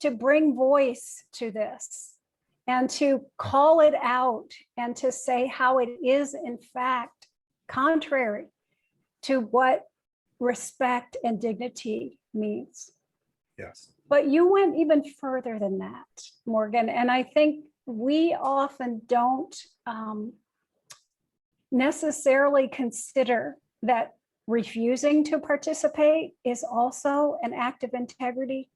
to bring voice to this and to call it out and to say how it is, in fact, contrary to what respect and dignity means. Yes. But you went even further than that, Morgan. And I think we often don't necessarily consider that refusing to participate is also an act of integrity,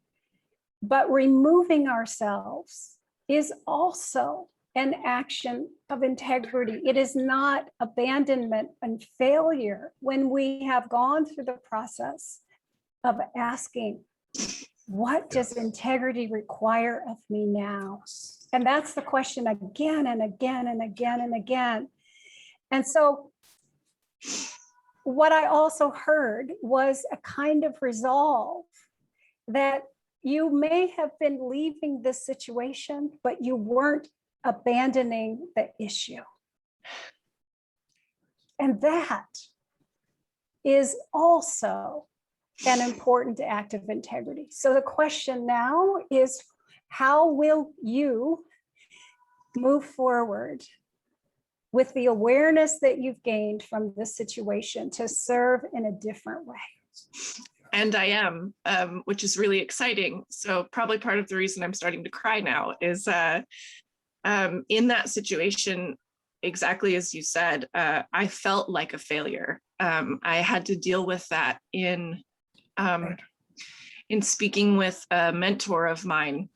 but removing ourselves is also an action of integrity. It is not abandonment and failure when we have gone through the process of asking, what does integrity require of me now? And that's the question again and again and again and again. And so what I also heard was a kind of resolve that you may have been leaving this situation, but you weren't abandoning the issue. And that is also an important act of integrity. So the question now is, how will you move forward with the awareness that you've gained from this situation to serve in a different way? And I am, which is really exciting. So probably part of the reason I'm starting to cry now is in that situation, exactly as you said, I felt like a failure. I had to deal with that in speaking with a mentor of mine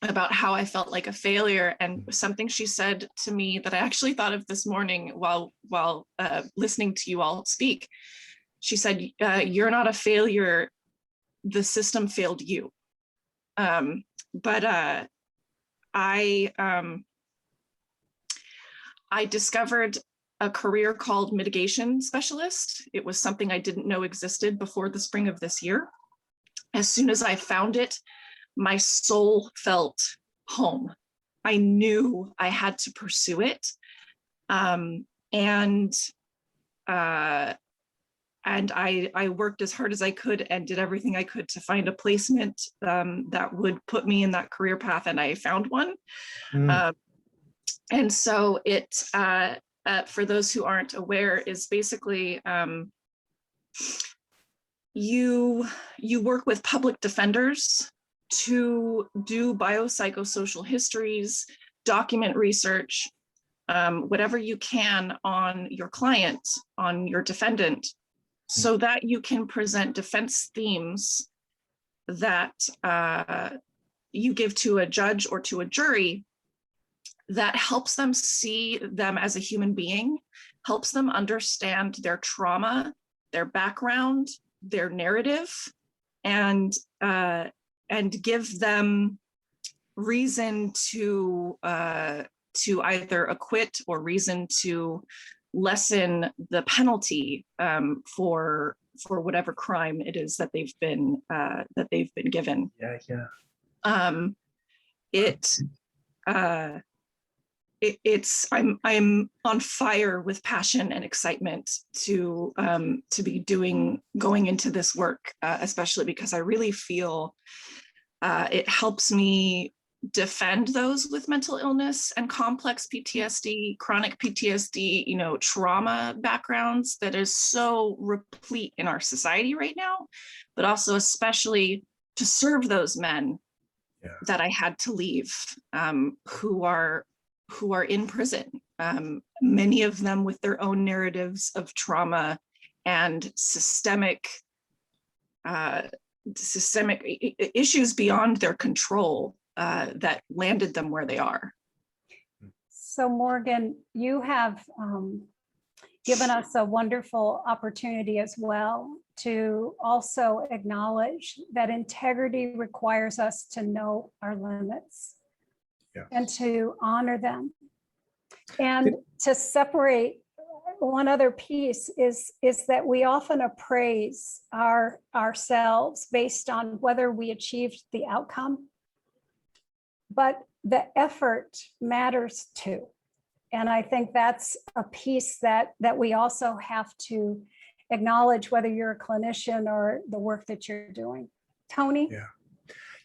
about how I felt like a failure, and something she said to me that I actually thought of this morning while listening to you all speak. She said, "You're not a failure. The system failed you." But I discovered a career called mitigation specialist. It was something I didn't know existed before the spring of this year. As soon as I found it, my soul felt home. I knew I had to pursue it. And I worked as hard as I could and did everything I could to find a placement that would put me in that career path, and I found one. And so it, for those who aren't aware, is basically you work with public defenders to do biopsychosocial histories, document research, whatever you can on your client, on your defendant, so that you can present defense themes that you give to a judge or to a jury that helps them see them as a human being, helps them understand their trauma, their background, their narrative, and give them reason to either acquit or reason to lessen the penalty for whatever crime it is that they've been given. I'm on fire with passion and excitement to be going into this work, especially because I really feel it helps me defend those with mental illness and complex PTSD, chronic PTSD, trauma backgrounds that is so replete in our society right now, but also especially to serve those men that I had to leave, who are in prison, many of them with their own narratives of trauma and systemic issues beyond their control, that landed them where they are. So Morgan, you have given us a wonderful opportunity as well to also acknowledge that integrity requires us to know our limits and to honor them. And to separate, one other piece is that we often appraise ourselves based on whether we achieved the outcome, but the effort matters too. And I think that's a piece that we also have to acknowledge, whether you're a clinician or the work that you're doing. Tony? Yeah.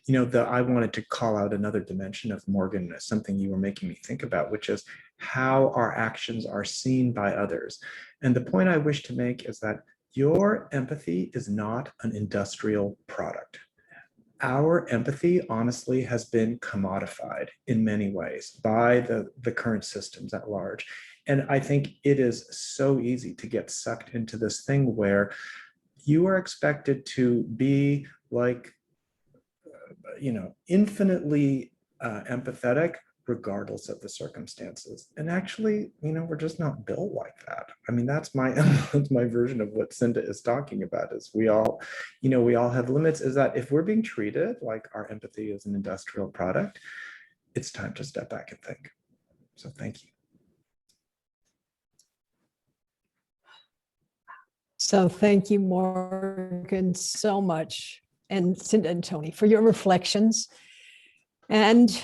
You know, I wanted to call out another dimension of Morgan, something you were making me think about, which is how our actions are seen by others. And the point I wish to make is that your empathy is not an industrial product. Our empathy, honestly, has been commodified in many ways by the current systems at large. And I think it is so easy to get sucked into this thing where you are expected to be like, infinitely empathetic regardless of the circumstances. And actually, we're just not built like that. I mean, that's my version of what Cinda is talking about, is we all have limits, is that if we're being treated like our empathy is an industrial product, it's time to step back and think. So thank you. So thank you, Morgan, so much, and Cinda and Tony, for your reflections. And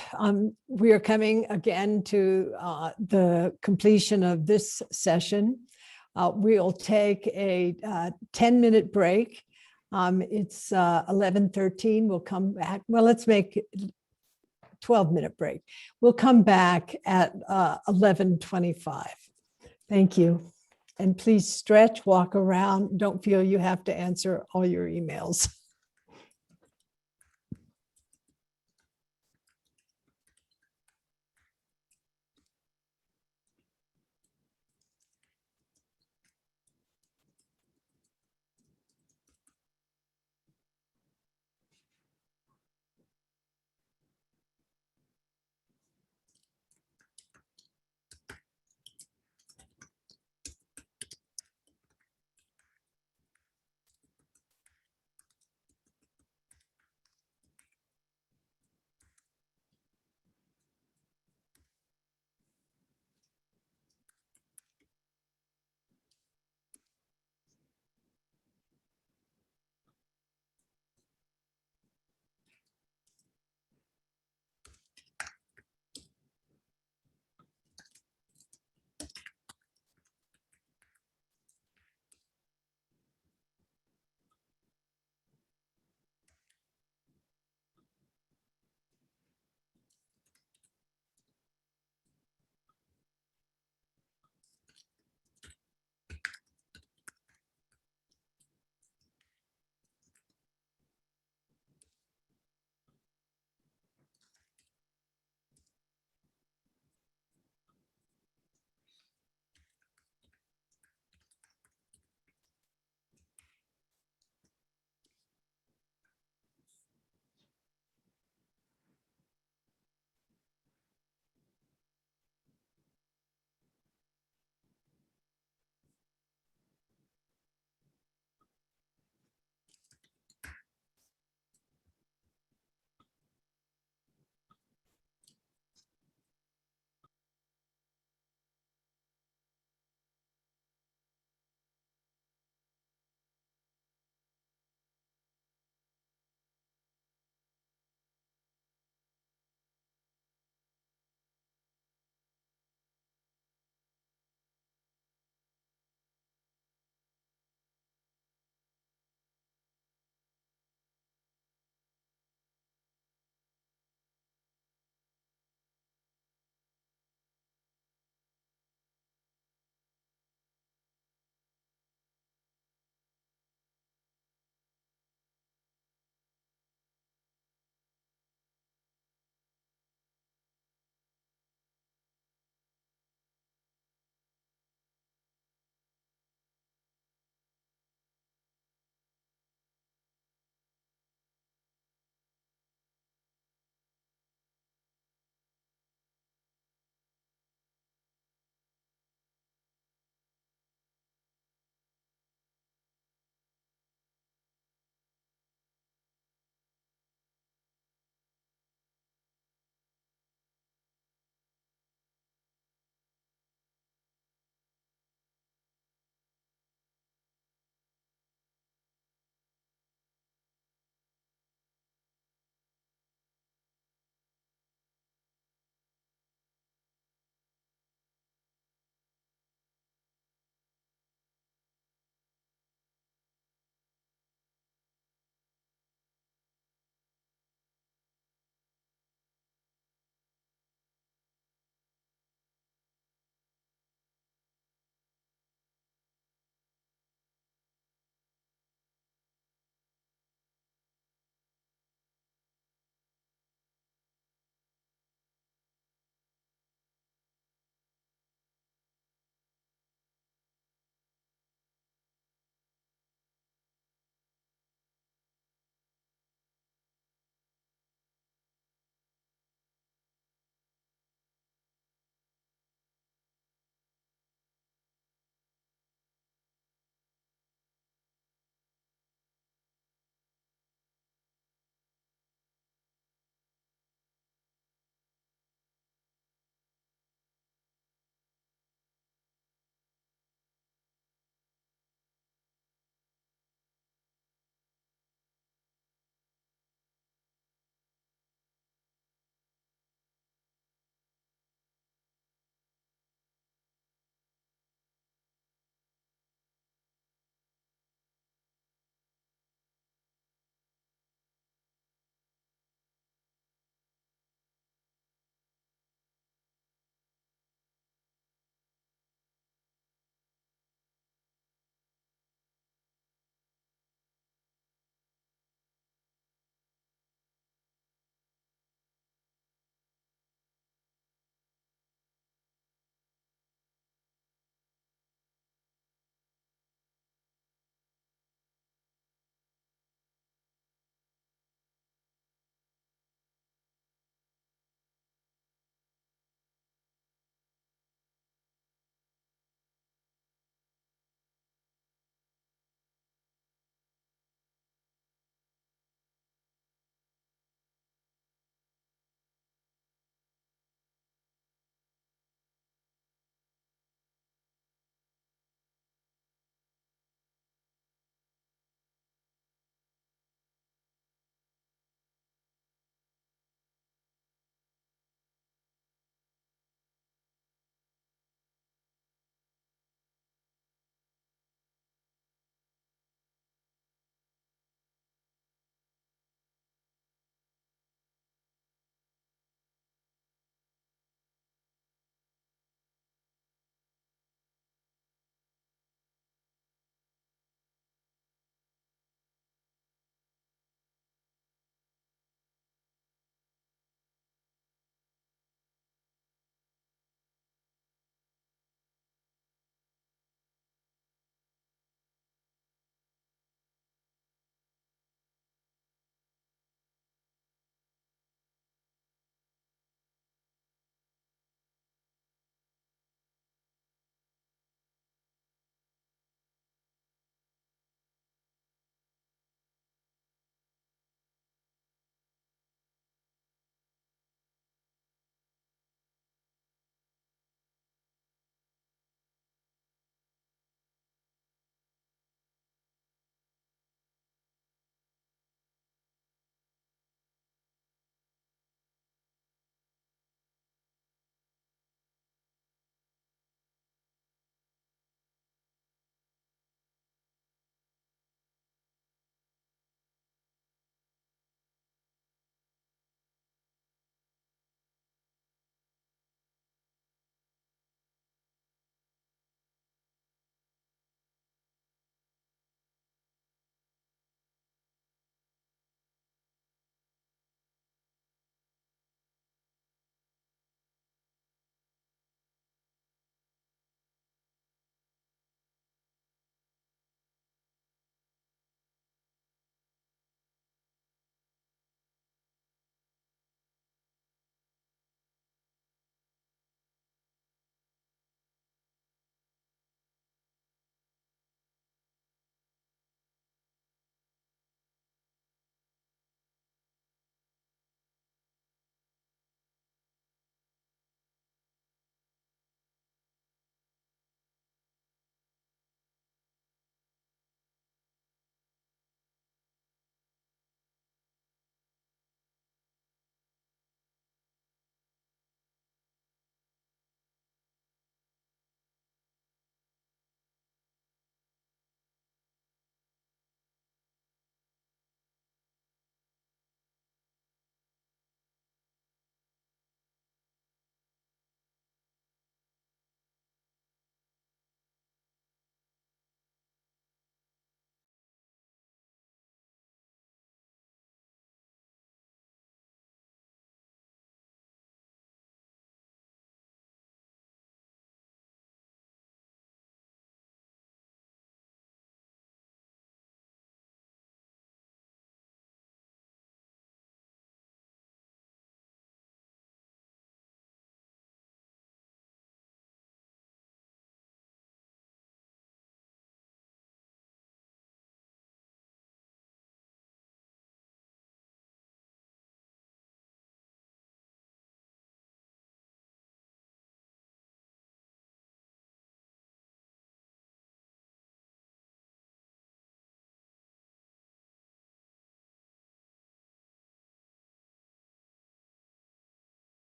we are coming again to the completion of this session. We'll take a 10-minute break. It's 11:13. We'll come back. Well, let's make it 12-minute break. We'll come back at 11:25. Thank you. And please stretch, walk around. Don't feel you have to answer all your emails.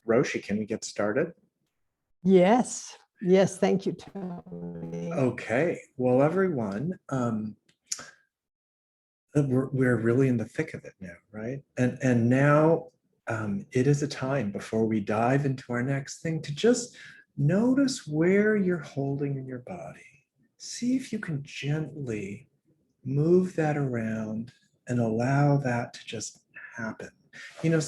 Roshi, can we get started? Yes. Yes. Thank you, Tony. Okay. Well, everyone, we're really in the thick of it now, right? And now it is a time before we dive into our next thing to just notice where you're holding in your body. See if you can gently move that around and allow that to just happen. You know,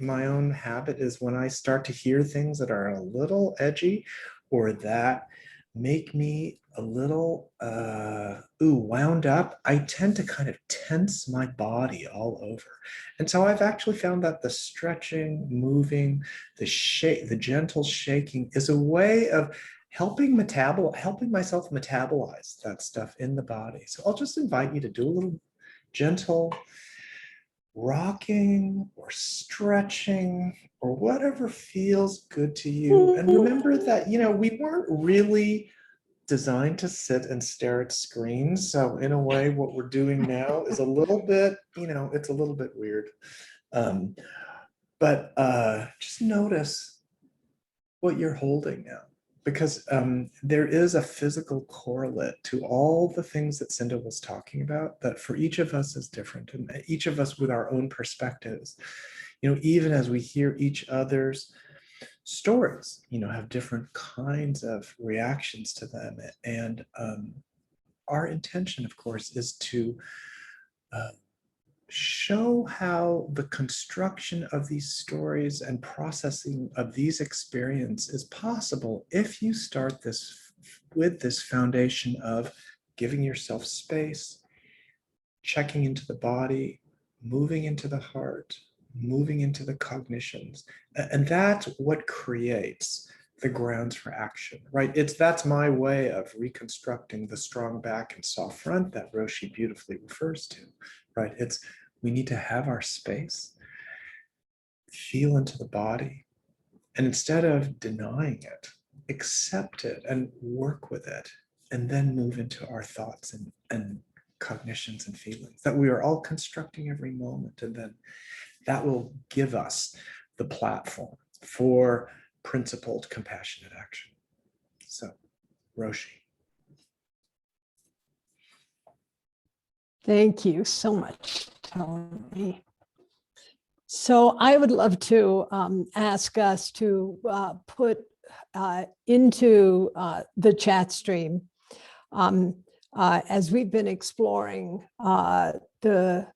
my own habit is when I start to hear things that are a little edgy or that make me a little wound up, I tend to kind of tense my body all over. And so I've actually found that the stretching, moving, the gentle shaking is a way of helping myself metabolize that stuff in the body. So I'll just invite you to do a little gentle rocking or stretching or whatever feels good to you. And remember that, you know, we weren't really designed to sit and stare at screens. So in a way, what we're doing now is a little bit, you know, it's a little bit weird. But just notice what you're holding now, because there is a physical correlate to all the things that Cinda was talking about that for each of us is different, and each of us with our own perspectives, you know, even as we hear each other's stories, you know, have different kinds of reactions to them. And our intention, of course, is to show how the construction of these stories and processing of these experiences is possible if you start this with this foundation of giving yourself space, checking into the body, moving into the heart, moving into the cognitions. And that's what creates the grounds for action, right? That's my way of reconstructing the strong back and soft front that Roshi beautifully refers to, right? We need to have our space, feel into the body, and instead of denying it, accept it and work with it, and then move into our thoughts and cognitions and feelings that we are all constructing every moment. And then that will give us the platform for principled, compassionate action. So, Roshi. Thank you so much, Tony. So I would love to ask us to put into the chat stream, as we've been exploring the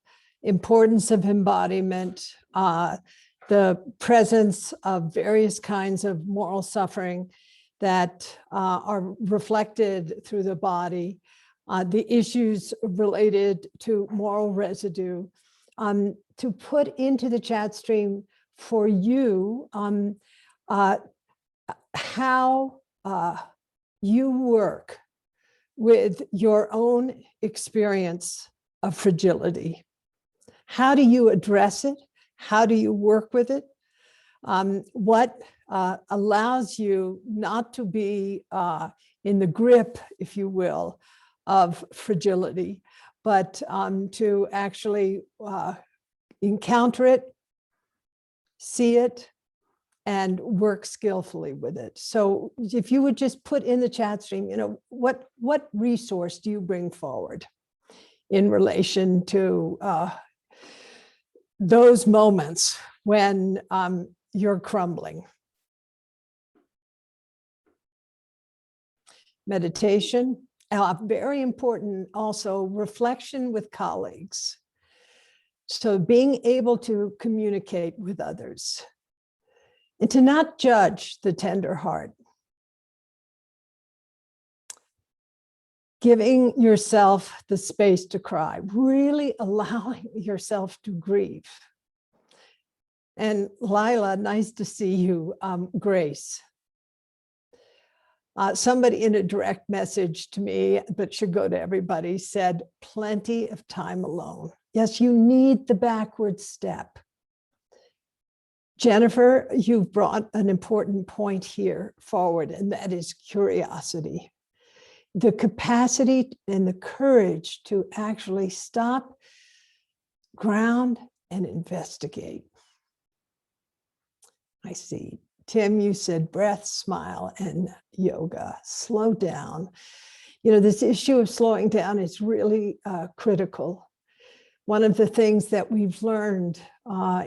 importance of embodiment, the presence of various kinds of moral suffering that are reflected through the body, the issues related to moral residue, to put into the chat stream for you how you work with your own experience of fragility. How do you address it? How do you work with it? What allows you not to be in the grip, if you will, of fragility, but to actually encounter it, see it, and work skillfully with it. So if you would just put in the chat stream, you know, what resource do you bring forward in relation to those moments when you're crumbling? Meditation, very important also, reflection with colleagues. So being able to communicate with others and to not judge the tender heart. Giving yourself the space to cry, really allowing yourself to grieve. And Lila, nice to see you, Grace. Somebody in a direct message to me, but should go to everybody, said plenty of time alone. Yes, you need the backward step. Jennifer, you've brought an important point here forward, and that is curiosity. The capacity and the courage to actually stop, ground, and investigate. I see. Tim, you said breath, smile, and yoga. Slow down. You know, this issue of slowing down is really critical. One of the things that we've learned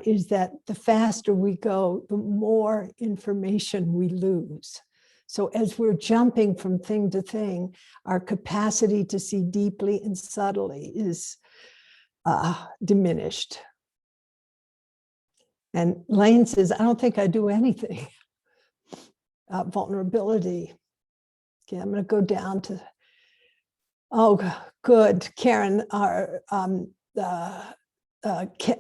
is that the faster we go, the more information we lose. So as we're jumping from thing to thing, our capacity to see deeply and subtly is diminished. And Lane says, I don't think I do anything. Vulnerability. Okay, I'm going to go down to, oh, good. Karen,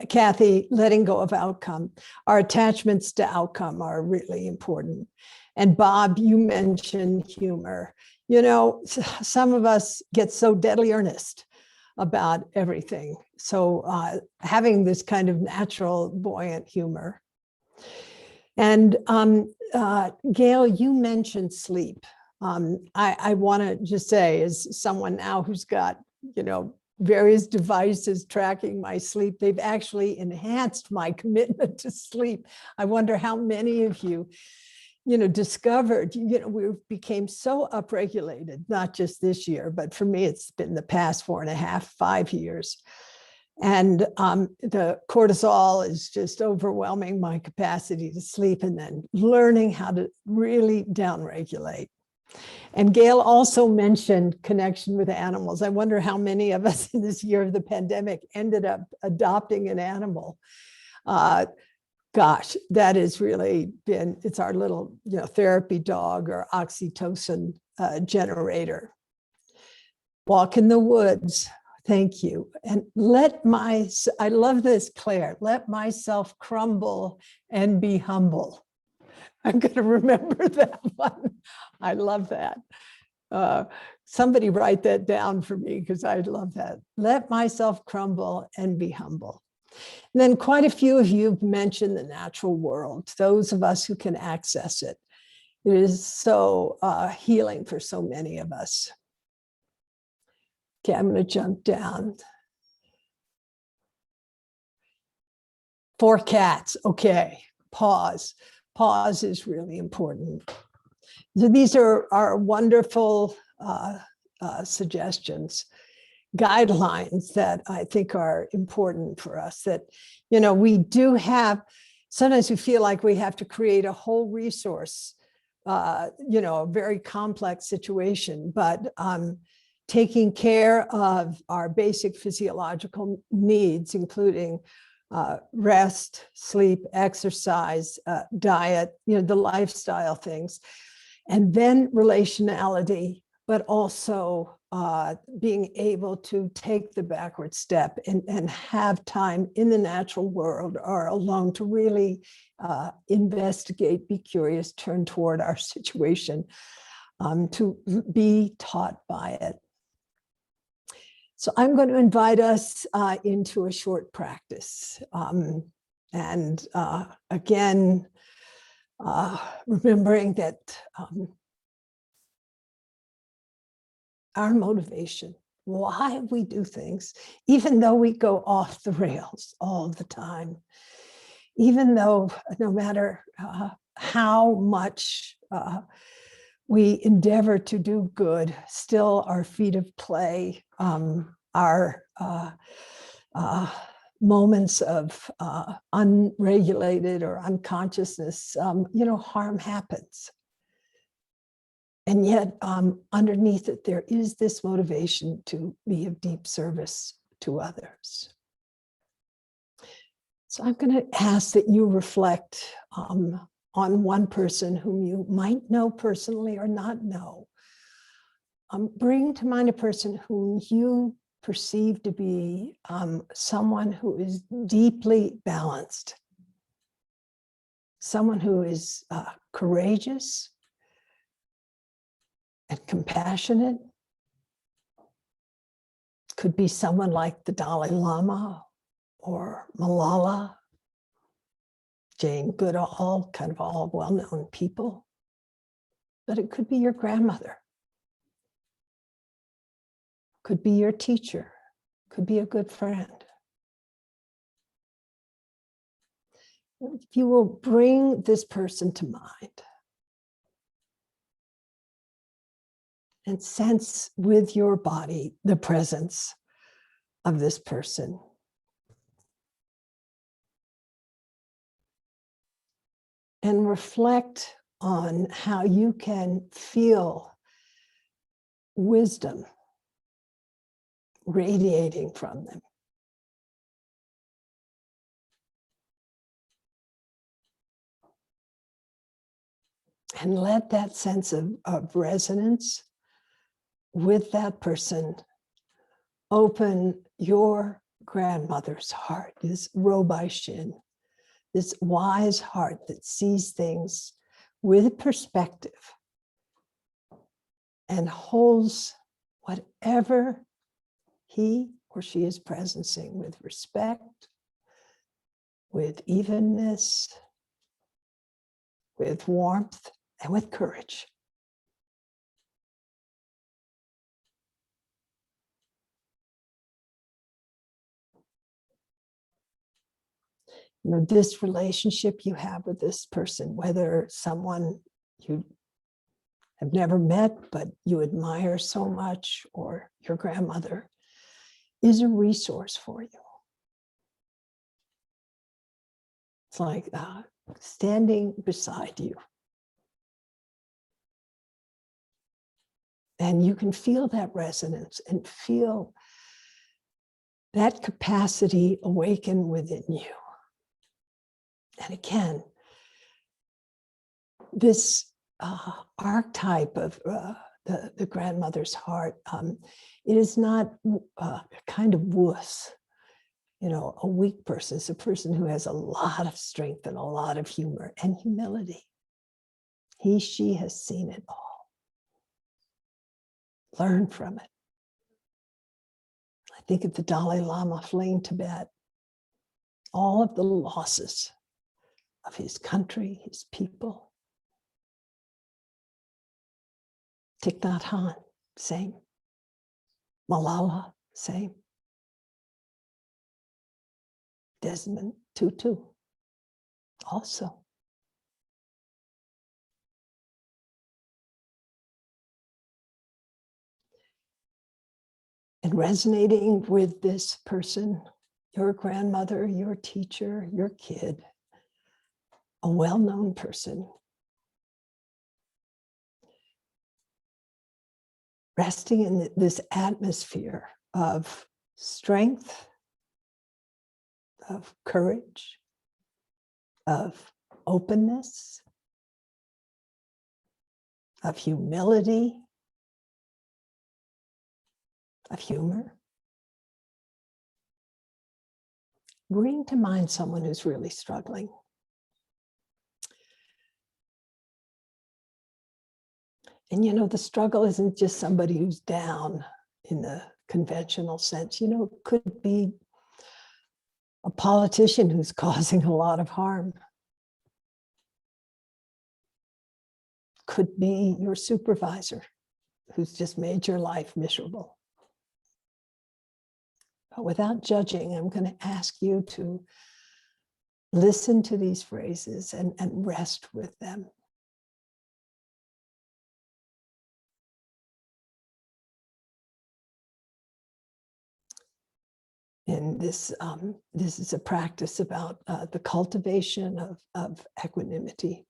Kathy, letting go of outcome. Our attachments to outcome are really important. And Bob, you mentioned humor. You know, some of us get so deadly earnest about everything. So having this kind of natural, buoyant humor. And Gail, you mentioned sleep. I want to just say, as someone now who's got, you know, various devices tracking my sleep, they've actually enhanced my commitment to sleep. I wonder how many of you, you know, discovered, you know, we became so upregulated, not just this year, but for me, it's been the past 4.5, 5 years. And the cortisol is just overwhelming my capacity to sleep, and then learning how to really downregulate. And Gail also mentioned connection with animals. I wonder how many of us in this year of the pandemic ended up adopting an animal. Gosh, that has really been, it's our little, you know, therapy dog or oxytocin generator. Walk in the woods. Thank you. And I love this, Claire, let myself crumble and be humble. I'm going to remember that one. I love that. Somebody write that down for me, because I love that. Let myself crumble and be humble. And then quite a few of you have mentioned the natural world, those of us who can access it. It is so healing for so many of us. Okay, I'm going to jump down. 4 cats. Okay, pause. Pause is really important. So these are wonderful suggestions, guidelines that I think are important for us, that, you know, we do have, sometimes we feel like we have to create a whole resource, you know, a very complex situation, but taking care of our basic physiological needs, including rest, sleep, exercise, diet, you know, the lifestyle things, and then relationality, but also being able to take the backward step and have time in the natural world or alone to really investigate, be curious, turn toward our situation, to be taught by it. So I'm going to invite us into a short practice. And again, remembering that our motivation, why we do things, even though we go off the rails all the time, even though no matter how much we endeavor to do good, still our feet of clay, our moments of unregulated or unconsciousness, you know, harm happens. And yet underneath it, there is this motivation to be of deep service to others. So I'm going to ask that you reflect on one person whom you might know personally or not know. Bring to mind a person whom you perceive to be someone who is deeply balanced, someone who is courageous and compassionate. Could be someone like the Dalai Lama or Malala, Jane Goodall, kind of all well-known people. But it could be your grandmother. Could be your teacher. Could be a good friend. If you will bring this person to mind and sense with your body the presence of this person. And reflect on how you can feel wisdom radiating from them. And let that sense of resonance with that person open your grandmother's heart, this Robishin, this wise heart that sees things with perspective and holds whatever he or she is presencing with respect, with evenness, with warmth, and with courage. You know, this relationship you have with this person, whether someone you have never met, but you admire so much, or your grandmother, is a resource for you. It's like standing beside you. And you can feel that resonance and feel that capacity awaken within you. And again, this archetype of the grandmother's heart, it is not a kind of wuss, you know, a weak person. It's a person who has a lot of strength and a lot of humor and humility. He, she has seen it all. Learn from it. I think of the Dalai Lama fleeing Tibet, all of the losses of his country, his people. Thich Nhat Hanh, same. Malala, same. Desmond Tutu, also. And resonating with this person, your grandmother, your teacher, your kid, a well-known person, resting in this atmosphere of strength, of courage, of openness, of humility, of humor. Bring to mind someone who's really struggling. And you know, the struggle isn't just somebody who's down in the conventional sense. You know, it could be a politician who's causing a lot of harm. Could be your supervisor who's just made your life miserable. But without judging, I'm going to ask you to listen to these phrases and rest with them. And this is a practice about the cultivation of equanimity.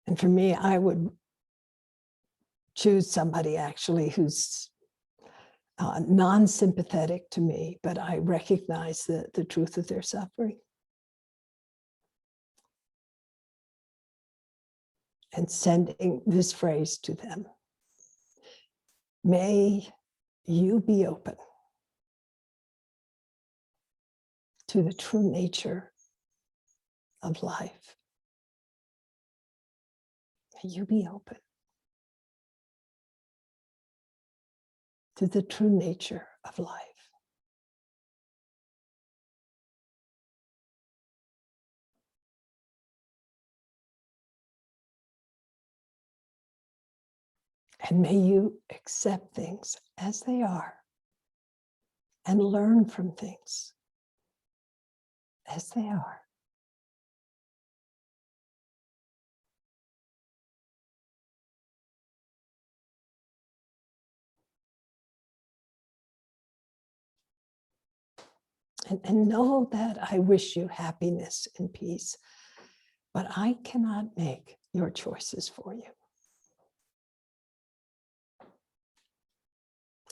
And for me, I would choose somebody actually who's non-sympathetic to me, but I recognize the truth of their suffering. And sending this phrase to them. May you be open to the true nature of life. May you be open to the true nature of life. And may you accept things as they are and learn from things as they are. And know that I wish you happiness and peace, but I cannot make your choices for you.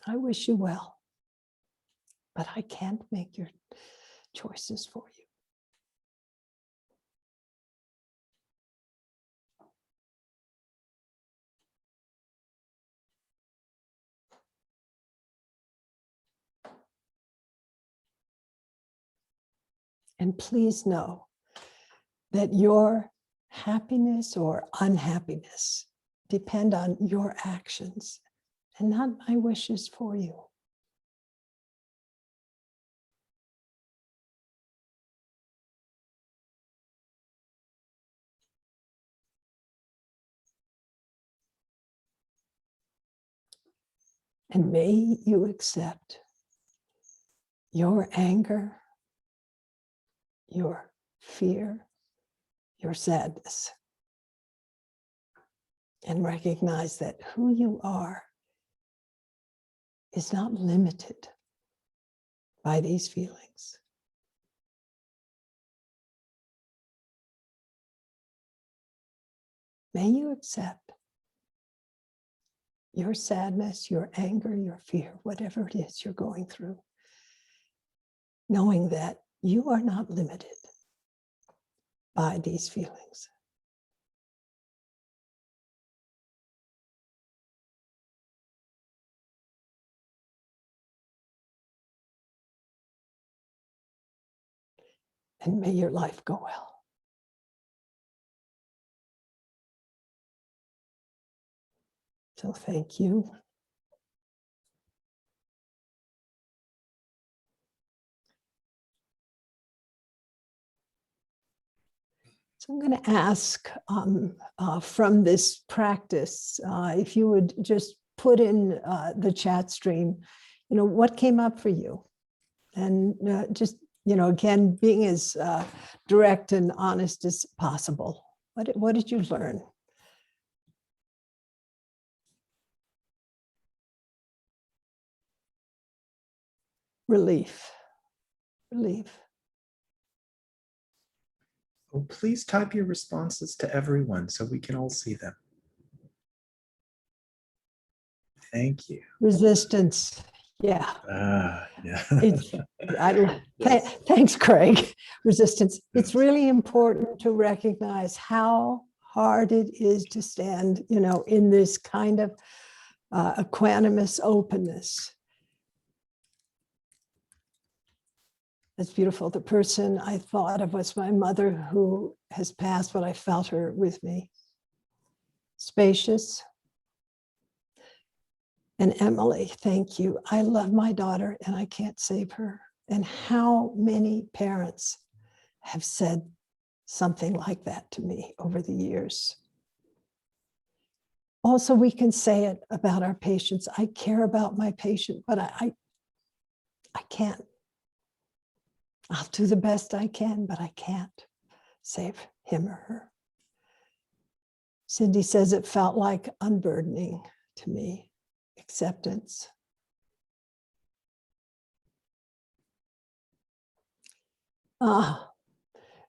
I wish you well, but I can't make your choices for you. And please know that your happiness or unhappiness depend on your actions and not my wishes for you. And may you accept your anger, your fear, your sadness, and recognize that who you are is not limited by these feelings. May you accept your sadness, your anger, your fear, whatever it is you're going through, knowing that you are not limited by these feelings. And may your life go well. So thank you. So I'm going to ask from this practice, if you would just put in the chat stream, what came up for you? And just, again, being as direct and honest as possible. What did you learn? Relief. Oh, please type your responses to everyone so we can all see them. Thank you. Resistance. Yeah. Yeah. Thanks, Craig. Resistance. It's really important to recognize how hard it is to stand, in this kind of equanimous openness. That's beautiful. The person I thought of was my mother, who has passed, but I felt her with me. Spacious. And Emily, thank you. I love my daughter and I can't save her. And how many parents have said something like that to me over the years? Also, we can say it about our patients. I care about my patient, but I can't. I'll do the best I can, but I can't save him or her. Cindy says it felt like unburdening to me. Acceptance.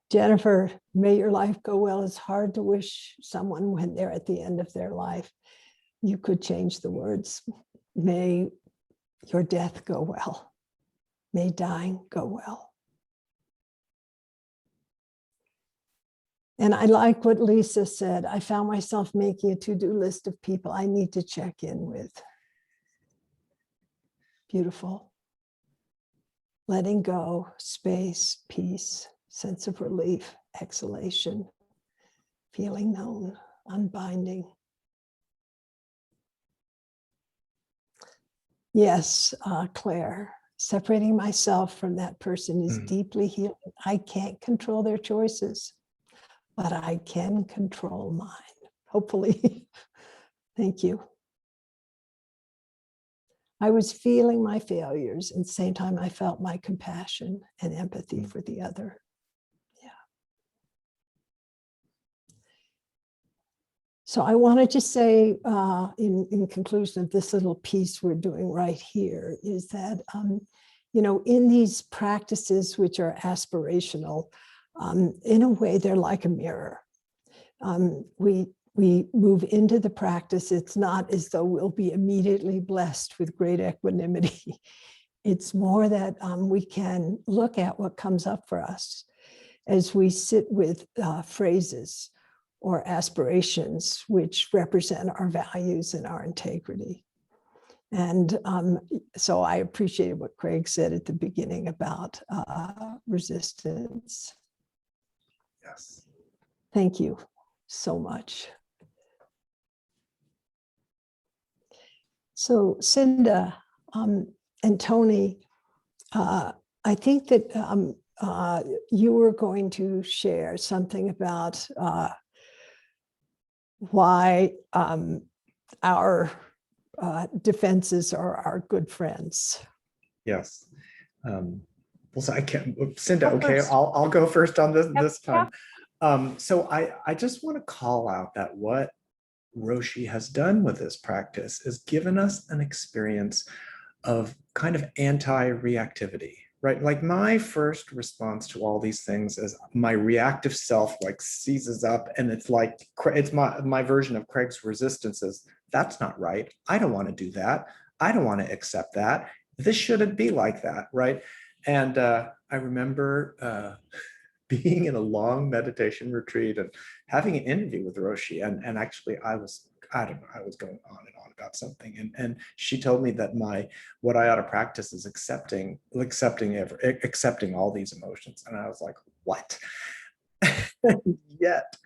Jennifer, may your life go well. It's hard to wish someone when they're at the end of their life. You could change the words. May your death go well. May dying go well. And I like what Lisa said. I found myself making a to-do list of people I need to check in with. Beautiful. Letting go, space, peace, sense of relief, exhalation, feeling known, unbinding. Yes, Claire, separating myself from that person is deeply healing. I can't control their choices, but I can control mine, hopefully. Thank you. I was feeling my failures, and at the same time, I felt my compassion and empathy for the other. So I want to just say in conclusion of this little piece we're doing right here is that, in these practices which are aspirational, in a way, they're like a mirror. We move into the practice. It's not as though we'll be immediately blessed with great equanimity. It's more that we can look at what comes up for us as we sit with phrases or aspirations which represent our values and our integrity. And so I appreciate what Craig said at the beginning about resistance. Yes. Thank you so much. So Cinda and Tony, I think that you were going to share something about why our defenses are our good friends. Yes. Well, so I can't, Cinda, Go okay, first. I'll go first on this, Yep, this time. So I just want to call out that what Roshi has done with this practice is given us an experience of kind of anti-reactivity, right? Like my first response to all these things is my reactive self like seizes up, and it's like, it's my version of Craig's resistances. That's not right. I don't want to do that. I don't want to accept that. This shouldn't be like that, right? And I remember being in a long meditation retreat and having an interview with Roshi, and actually I was going on and on about something, and she told me that what I ought to practice is accepting all these emotions, and I was like, what? and yet,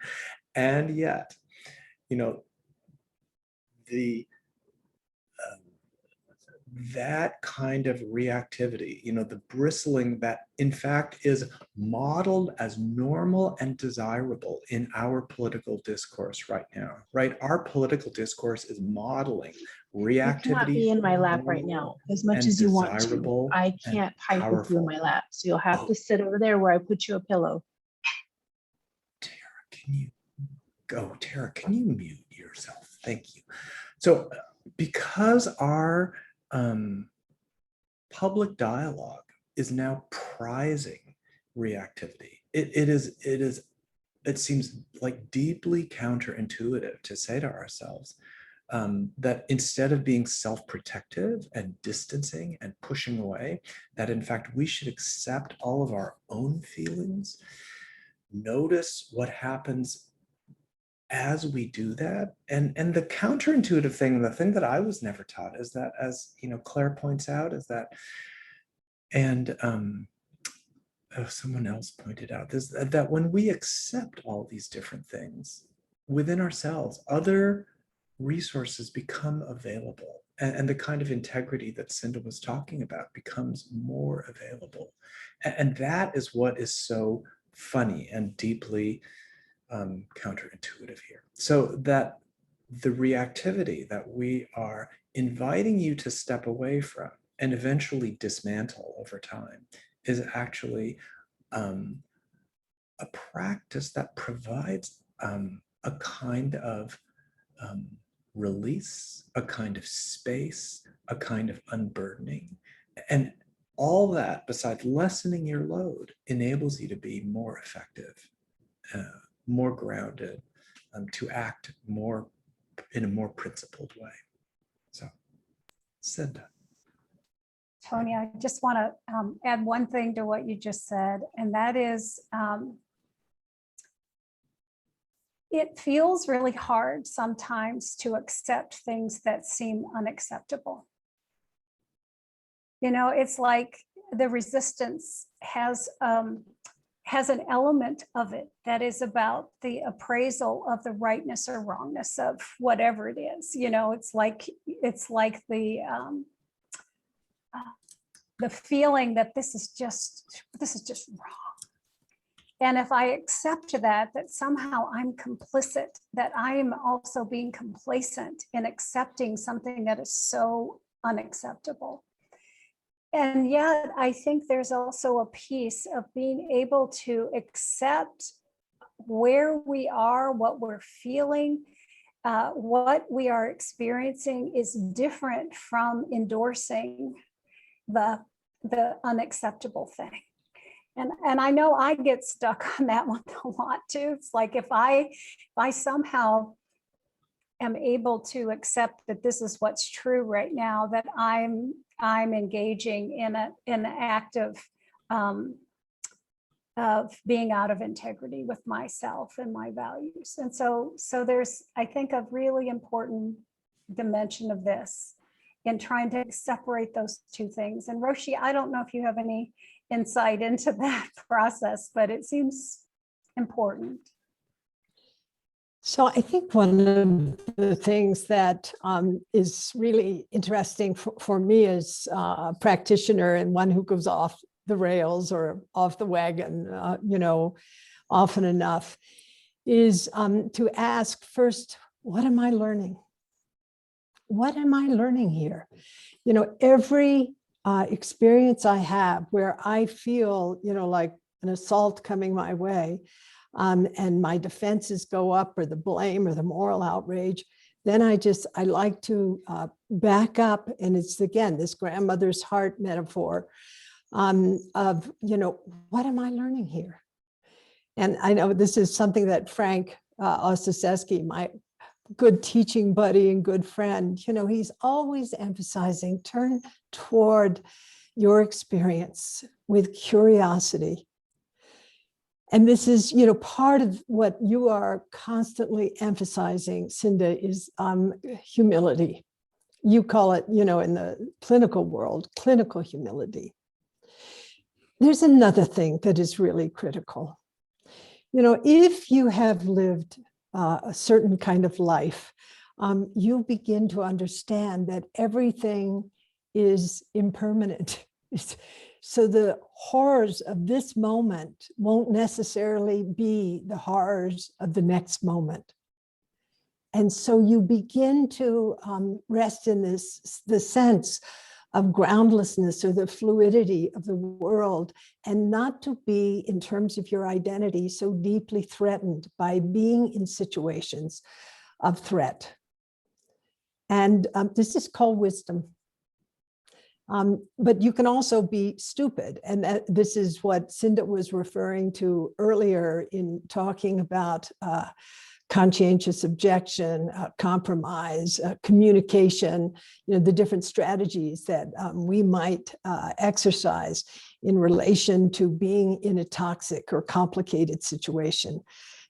that kind of reactivity, the bristling that in fact is modeled as normal and desirable in our political discourse right now, right? Our political discourse is modeling reactivity. You cannot be in my lap right now as much as you want to. I can't pipe with you in my lap. So you'll have to sit over there where I put you a pillow. Tara, can you mute yourself? Thank you. So because our public dialogue is now prizing reactivity, it seems like deeply counterintuitive to say to ourselves that instead of being self-protective and distancing and pushing away, that in fact we should accept all of our own feelings, notice what happens as we do that. And the counterintuitive thing, the thing that I was never taught is that, as Claire points out, is that, and someone else pointed out this, that when we accept all these different things within ourselves, other resources become available, and the kind of integrity that Cinda was talking about becomes more available. And that is what is so funny and deeply counterintuitive here. So that the reactivity that we are inviting you to step away from and eventually dismantle over time is actually a practice that provides a kind of release, a kind of space, a kind of unburdening. And all that, besides lessening your load, enables you to be more effective, more grounded, to act more in a more principled way. So, Cinda. Tony, I just want to add one thing to what you just said, and that is it feels really hard sometimes to accept things that seem unacceptable. It's like the resistance has an element of it that is about the appraisal of the rightness or wrongness of whatever it is. It's like the feeling that this is just wrong. And if I accept that somehow I'm complicit, that I am also being complacent in accepting something that is so unacceptable. And yet I think there's also a piece of being able to accept where we are, what we're feeling, what we are experiencing is different from endorsing the unacceptable thing. And I know I get stuck on that one a lot too. It's like if I somehow am able to accept that this is what's true right now, that I'm engaging in an act of being out of integrity with myself and my values. And so there's, I think, a really important dimension of this in trying to separate those two things. And Roshi, I don't know if you have any insight into that process, but it seems important. So I think one of the things that is really interesting for me as a practitioner and one who goes off the rails or off the wagon, often enough, is to ask first, what am I learning? What am I learning here? Every experience I have where I feel, like an assault coming my way, and my defenses go up, or the blame or the moral outrage, then I like to back up. And it's, again, this grandmother's heart metaphor of, what am I learning here? And I know this is something that Frank Ostaseski, my good teaching buddy and good friend, he's always emphasizing, turn toward your experience with curiosity. And this is, part of what you are constantly emphasizing, Cinda, is humility. You call it, in the clinical world, clinical humility. There's another thing that is really critical. If you have lived a certain kind of life, you begin to understand that everything is impermanent. So the horrors of this moment won't necessarily be the horrors of the next moment. And so you begin to rest in the sense of groundlessness or the fluidity of the world, and not to be, in terms of your identity, so deeply threatened by being in situations of threat. And this is called wisdom. But you can also be stupid. And this is what Cinda was referring to earlier in talking about conscientious objection, compromise, communication, the different strategies that we might exercise in relation to being in a toxic or complicated situation.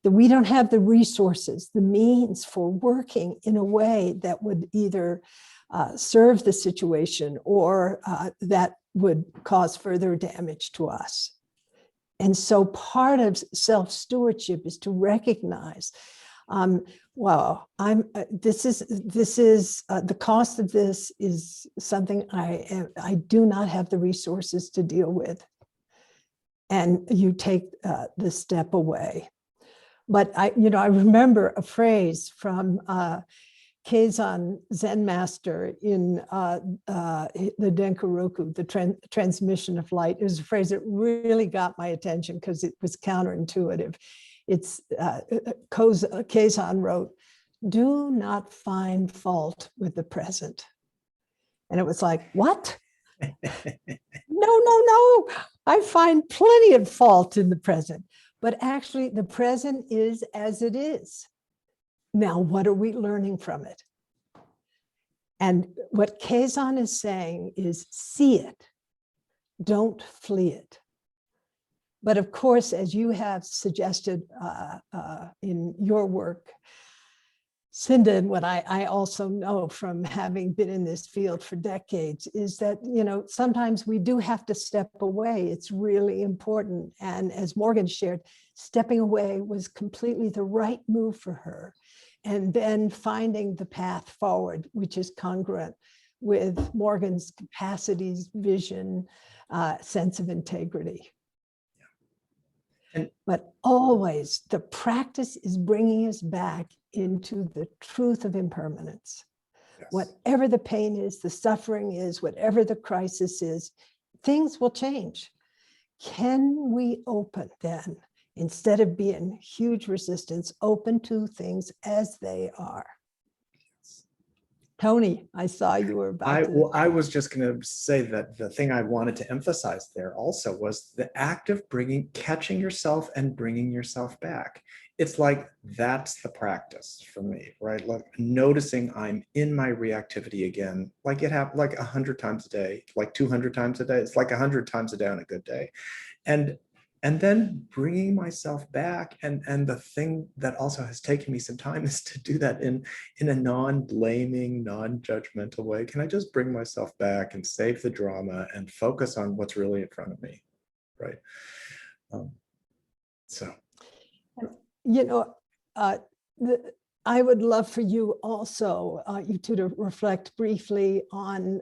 That we don't have the resources, the means for working in a way that would either serve the situation or that would cause further damage to us. And so part of self-stewardship is to recognize, this is the cost of this is something I do not have the resources to deal with. And you take the step away. But I remember a phrase from Keizan Zen master in the Denkaroku, the transmission of light. It was a phrase that really got my attention because it was counterintuitive. It's Keizan wrote, "Do not find fault with the present." And it was like, what? No. I find plenty of fault in the present. But actually, the present is as it is. Now, what are we learning from it? And what Keizan is saying is see it, don't flee it. But of course, as you have suggested in your work, Cinda, and what I also know from having been in this field for decades, is that, sometimes we do have to step away. It's really important. And as Morgan shared, stepping away was completely the right move for her. And then finding the path forward, which is congruent with Morgan's capacities, vision, sense of integrity. But always the practice is bringing us back into the truth of impermanence. Yes. Whatever the pain is, the suffering is, whatever the crisis is, things will change. Can we open then, instead of being huge resistance, open to things as they are? Tony, I saw you were about to. I was just going to say that the thing I wanted to emphasize there also was the act of catching yourself and bringing yourself back. It's like, that's the practice for me, right? Like noticing I'm in my reactivity again, like it happened like 100 times a day, like 200 times a day. It's like 100 times a day on a good day. And then bringing myself back. And the thing that also has taken me some time is to do that in a non-blaming, non-judgmental way. Can I just bring myself back and save the drama and focus on what's really in front of me, right? So. You know, I would love for you also, you two, to reflect briefly on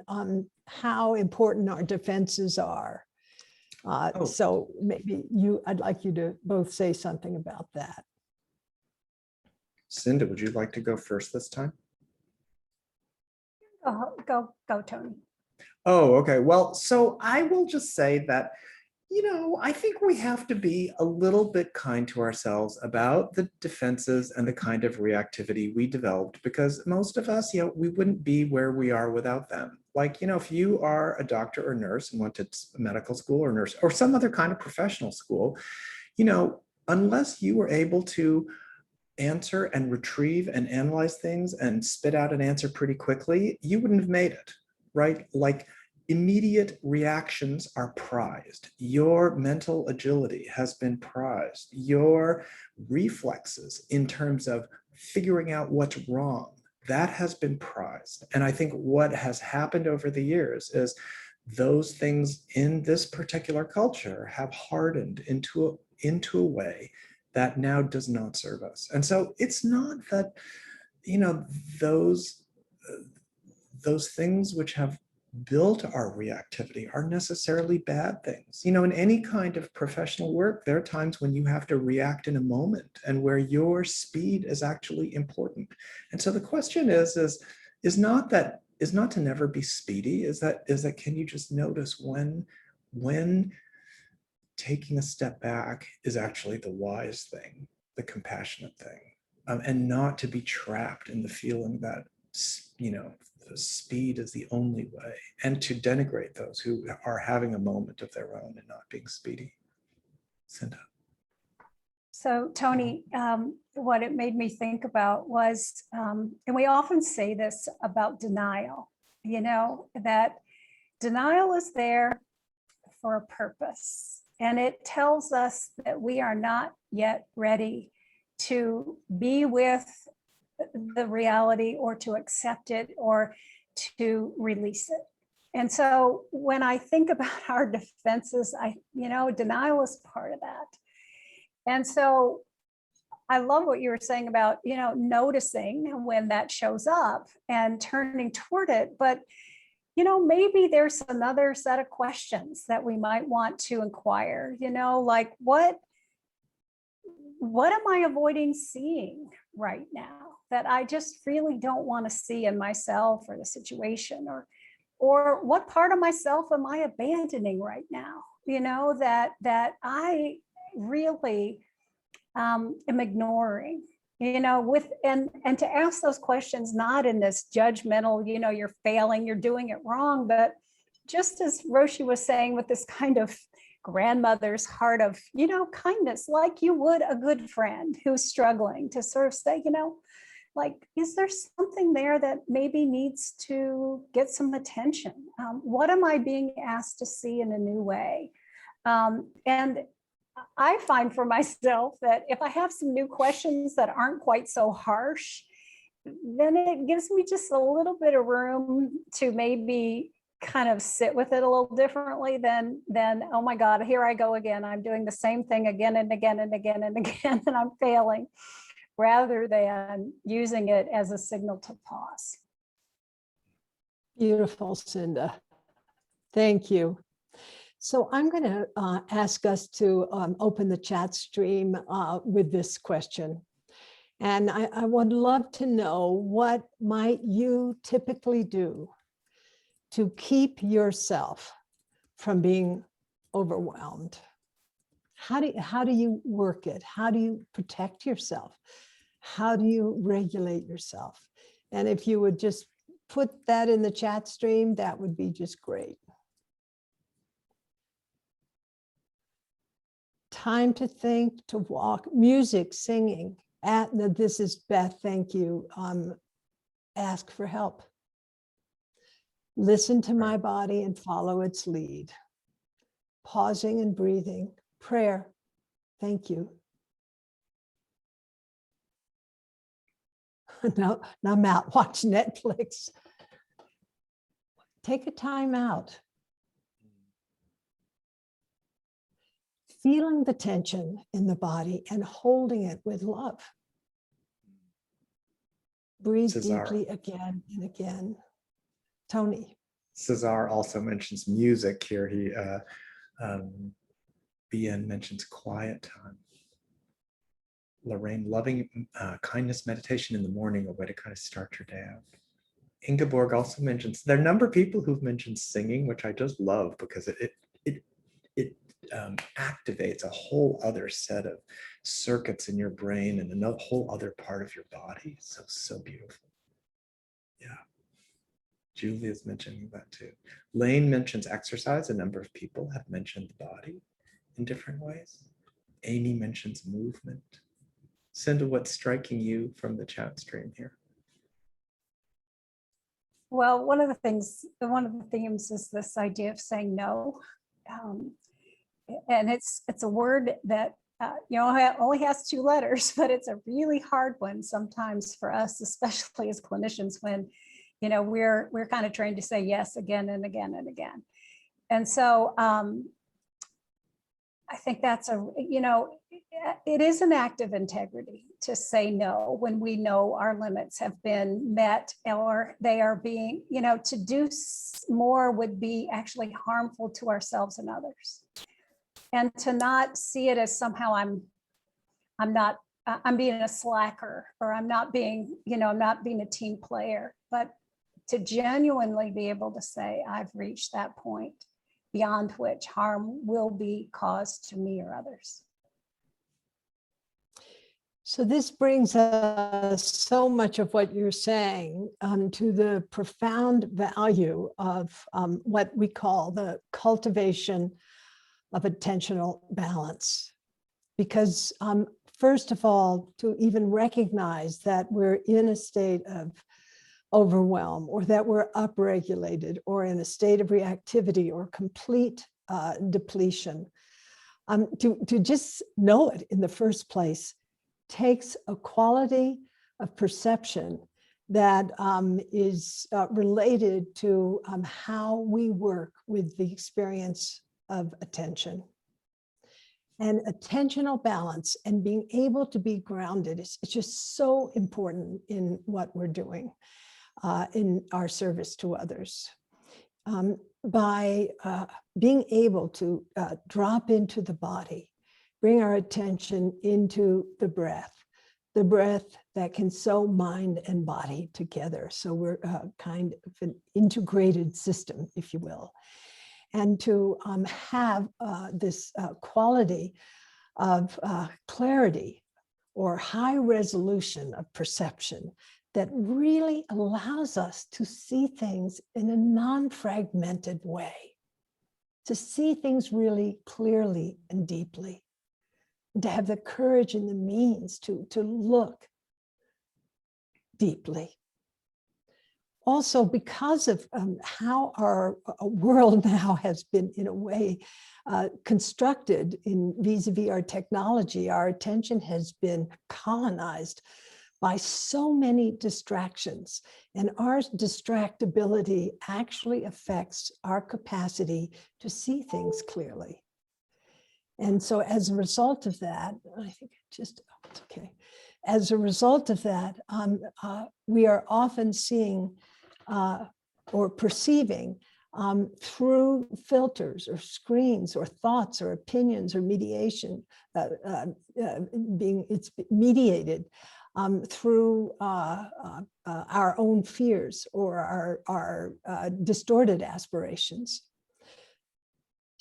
how important our defenses are. So maybe I'd like you to both say something about that. Cinda, would you like to go first this time? Go, Tony. Oh, okay. Well, so I will just say that, I think we have to be a little bit kind to ourselves about the defenses and the kind of reactivity we developed, because most of us, we wouldn't be where we are without them. Like, if you are a doctor or nurse and went to medical school or nurse or some other kind of professional school, unless you were able to answer and retrieve and analyze things and spit out an answer pretty quickly, you wouldn't have made it, right? Like, immediate reactions are prized. Your mental agility has been prized. Your reflexes in terms of figuring out what's wrong, that has been prized. And I think what has happened over the years is those things in this particular culture have hardened into a way that now does not serve us. And so it's not that, those things which have built our reactivity are necessarily bad things. In any kind of professional work, there are times when you have to react in a moment and where your speed is actually important. And so the question is not to never be speedy, is that can you just notice when taking a step back is actually the wise thing, the compassionate thing, and not to be trapped in the feeling that, the speed is the only way, and to denigrate those who are having a moment of their own and not being speedy. Cinda. So Tony, what it made me think about was, and we often say this about denial, that denial is there for a purpose. And it tells us that we are not yet ready to be with the reality or to accept it or to release it. And so when I think about our defenses, denial is part of that. And so I love what you were saying about, noticing when that shows up and turning toward it. But, maybe there's another set of questions that we might want to inquire, like what am I avoiding seeing right now that I just really don't want to see in myself or the situation, or what part of myself am I abandoning right now, that I really am ignoring, and to ask those questions, not in this judgmental, you're failing, you're doing it wrong, but just as Roshi was saying, with this kind of grandmother's heart of, kindness, like you would a good friend who's struggling, to sort of say, like, is there something there that maybe needs to get some attention? What am I being asked to see in a new way? And I find for myself that if I have some new questions that aren't quite so harsh, then it gives me just a little bit of room to maybe kind of sit with it a little differently than, oh my God, here I go again. I'm doing the same thing again and again and again and again, and I'm failing, rather than using it as a signal to pause. Beautiful, Cinda. Thank you. So I'm going to ask us to open the chat stream with this question. And I would love to know, what might you typically do to keep yourself from being overwhelmed? How do you work it? How do you protect yourself? How do you regulate yourself? And if you would just put that in the chat stream, that would be just great. Time to think, to walk, music, singing. This is Beth, thank you. Ask for help. Listen to my body and follow its lead. Pausing and breathing. Prayer, thank you. Now I'm out, watch Netflix. Take a time out. Feeling the tension in the body and holding it with love. Breathe deeply again and again. Tony. Cesar also mentions music here. He, BN mentions quiet time. Lorraine, loving kindness meditation in the morning, a way to kind of start your day out. Ingeborg also mentions, there are a number of people who've mentioned singing, which I just love because it activates a whole other set of circuits in your brain and a whole other part of your body. So beautiful. Yeah. Julia's mentioning that too. Lane mentions exercise. A number of people have mentioned the body in different ways. Amy mentions movement. Cinda, what's striking you from the chat stream here? Well, one of the themes is this idea of saying no. And it's a word that only has 2 letters, but it's a really hard one sometimes for us, especially as clinicians, when we're kind of trained to say yes again and again and again. And so I think that's it is an act of integrity to say no when we know our limits have been met or they are being, to do more would be actually harmful to ourselves and others. And to not see it as somehow I'm being a slacker, or I'm not being a team player, but to genuinely be able to say, I've reached that point beyond which harm will be caused to me or others. So this brings us so much of what you're saying to the profound value of what we call the cultivation of attentional balance. Because first of all, to even recognize that we're in a state of overwhelm, or that we're upregulated, or in a state of reactivity or complete depletion, to just know it in the first place takes a quality of perception that is related to how we work with the experience of attention. And attentional balance and being able to be grounded is just so important in what we're doing in our service to others. By being able to drop into the body, bring our attention into the breath that can sew mind and body together. So we're kind of an integrated system, if you will. And to have this quality of clarity or high resolution of perception that really allows us to see things in a non-fragmented way, to see things really clearly and deeply, and to have the courage and the means to look deeply. Also, because of how our world now has been, in a way, constructed in vis-a-vis our technology, our attention has been colonized by so many distractions, and our distractibility actually affects our capacity to see things clearly. And so as a result of that, I think it's okay. As a result of that, we are often seeing or perceiving through filters or screens or thoughts or opinions or mediation, it's mediated through our own fears or our distorted aspirations.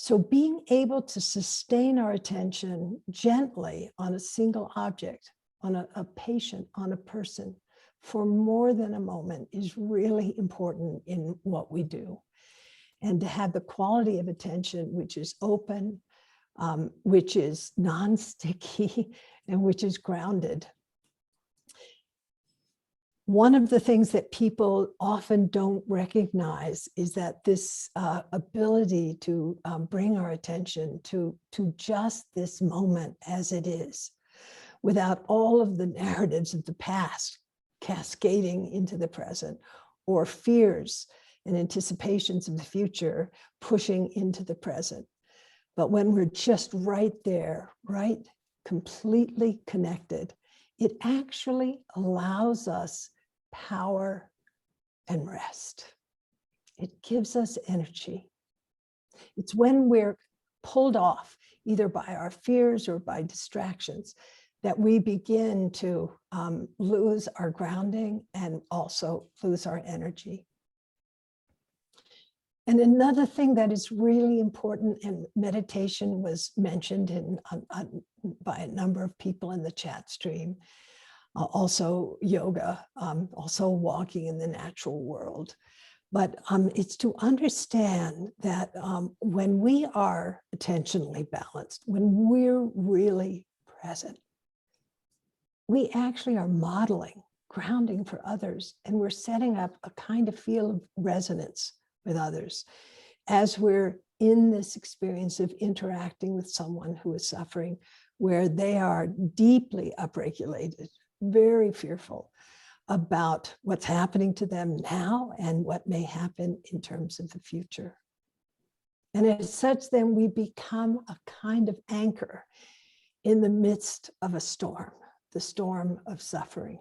So being able to sustain our attention gently on a single object, on a patient, on a person, for more than a moment is really important in what we do. And to have the quality of attention, which is open, which is non-sticky, and which is grounded. One of the things that people often don't recognize is that this ability to bring our attention to just this moment as it is, without all of the narratives of the past cascading into the present, or fears and anticipations of the future pushing into the present. But when we're just right there, right, completely connected, it actually allows us power and rest. It gives us energy. It's when we're pulled off, either by our fears or by distractions, that we begin to lose our grounding and also lose our energy. And another thing that is really important, and meditation was mentioned by a number of people in the chat stream, also yoga, also walking in the natural world. But it's to understand that when we are attentionally balanced, when we're really present, we actually are modeling grounding for others, and we're setting up a kind of field of resonance with others as we're in this experience of interacting with someone who is suffering, where they are deeply upregulated, very fearful about what's happening to them now and what may happen in terms of the future. And as such, then we become a kind of anchor in the midst of a storm, the storm of suffering.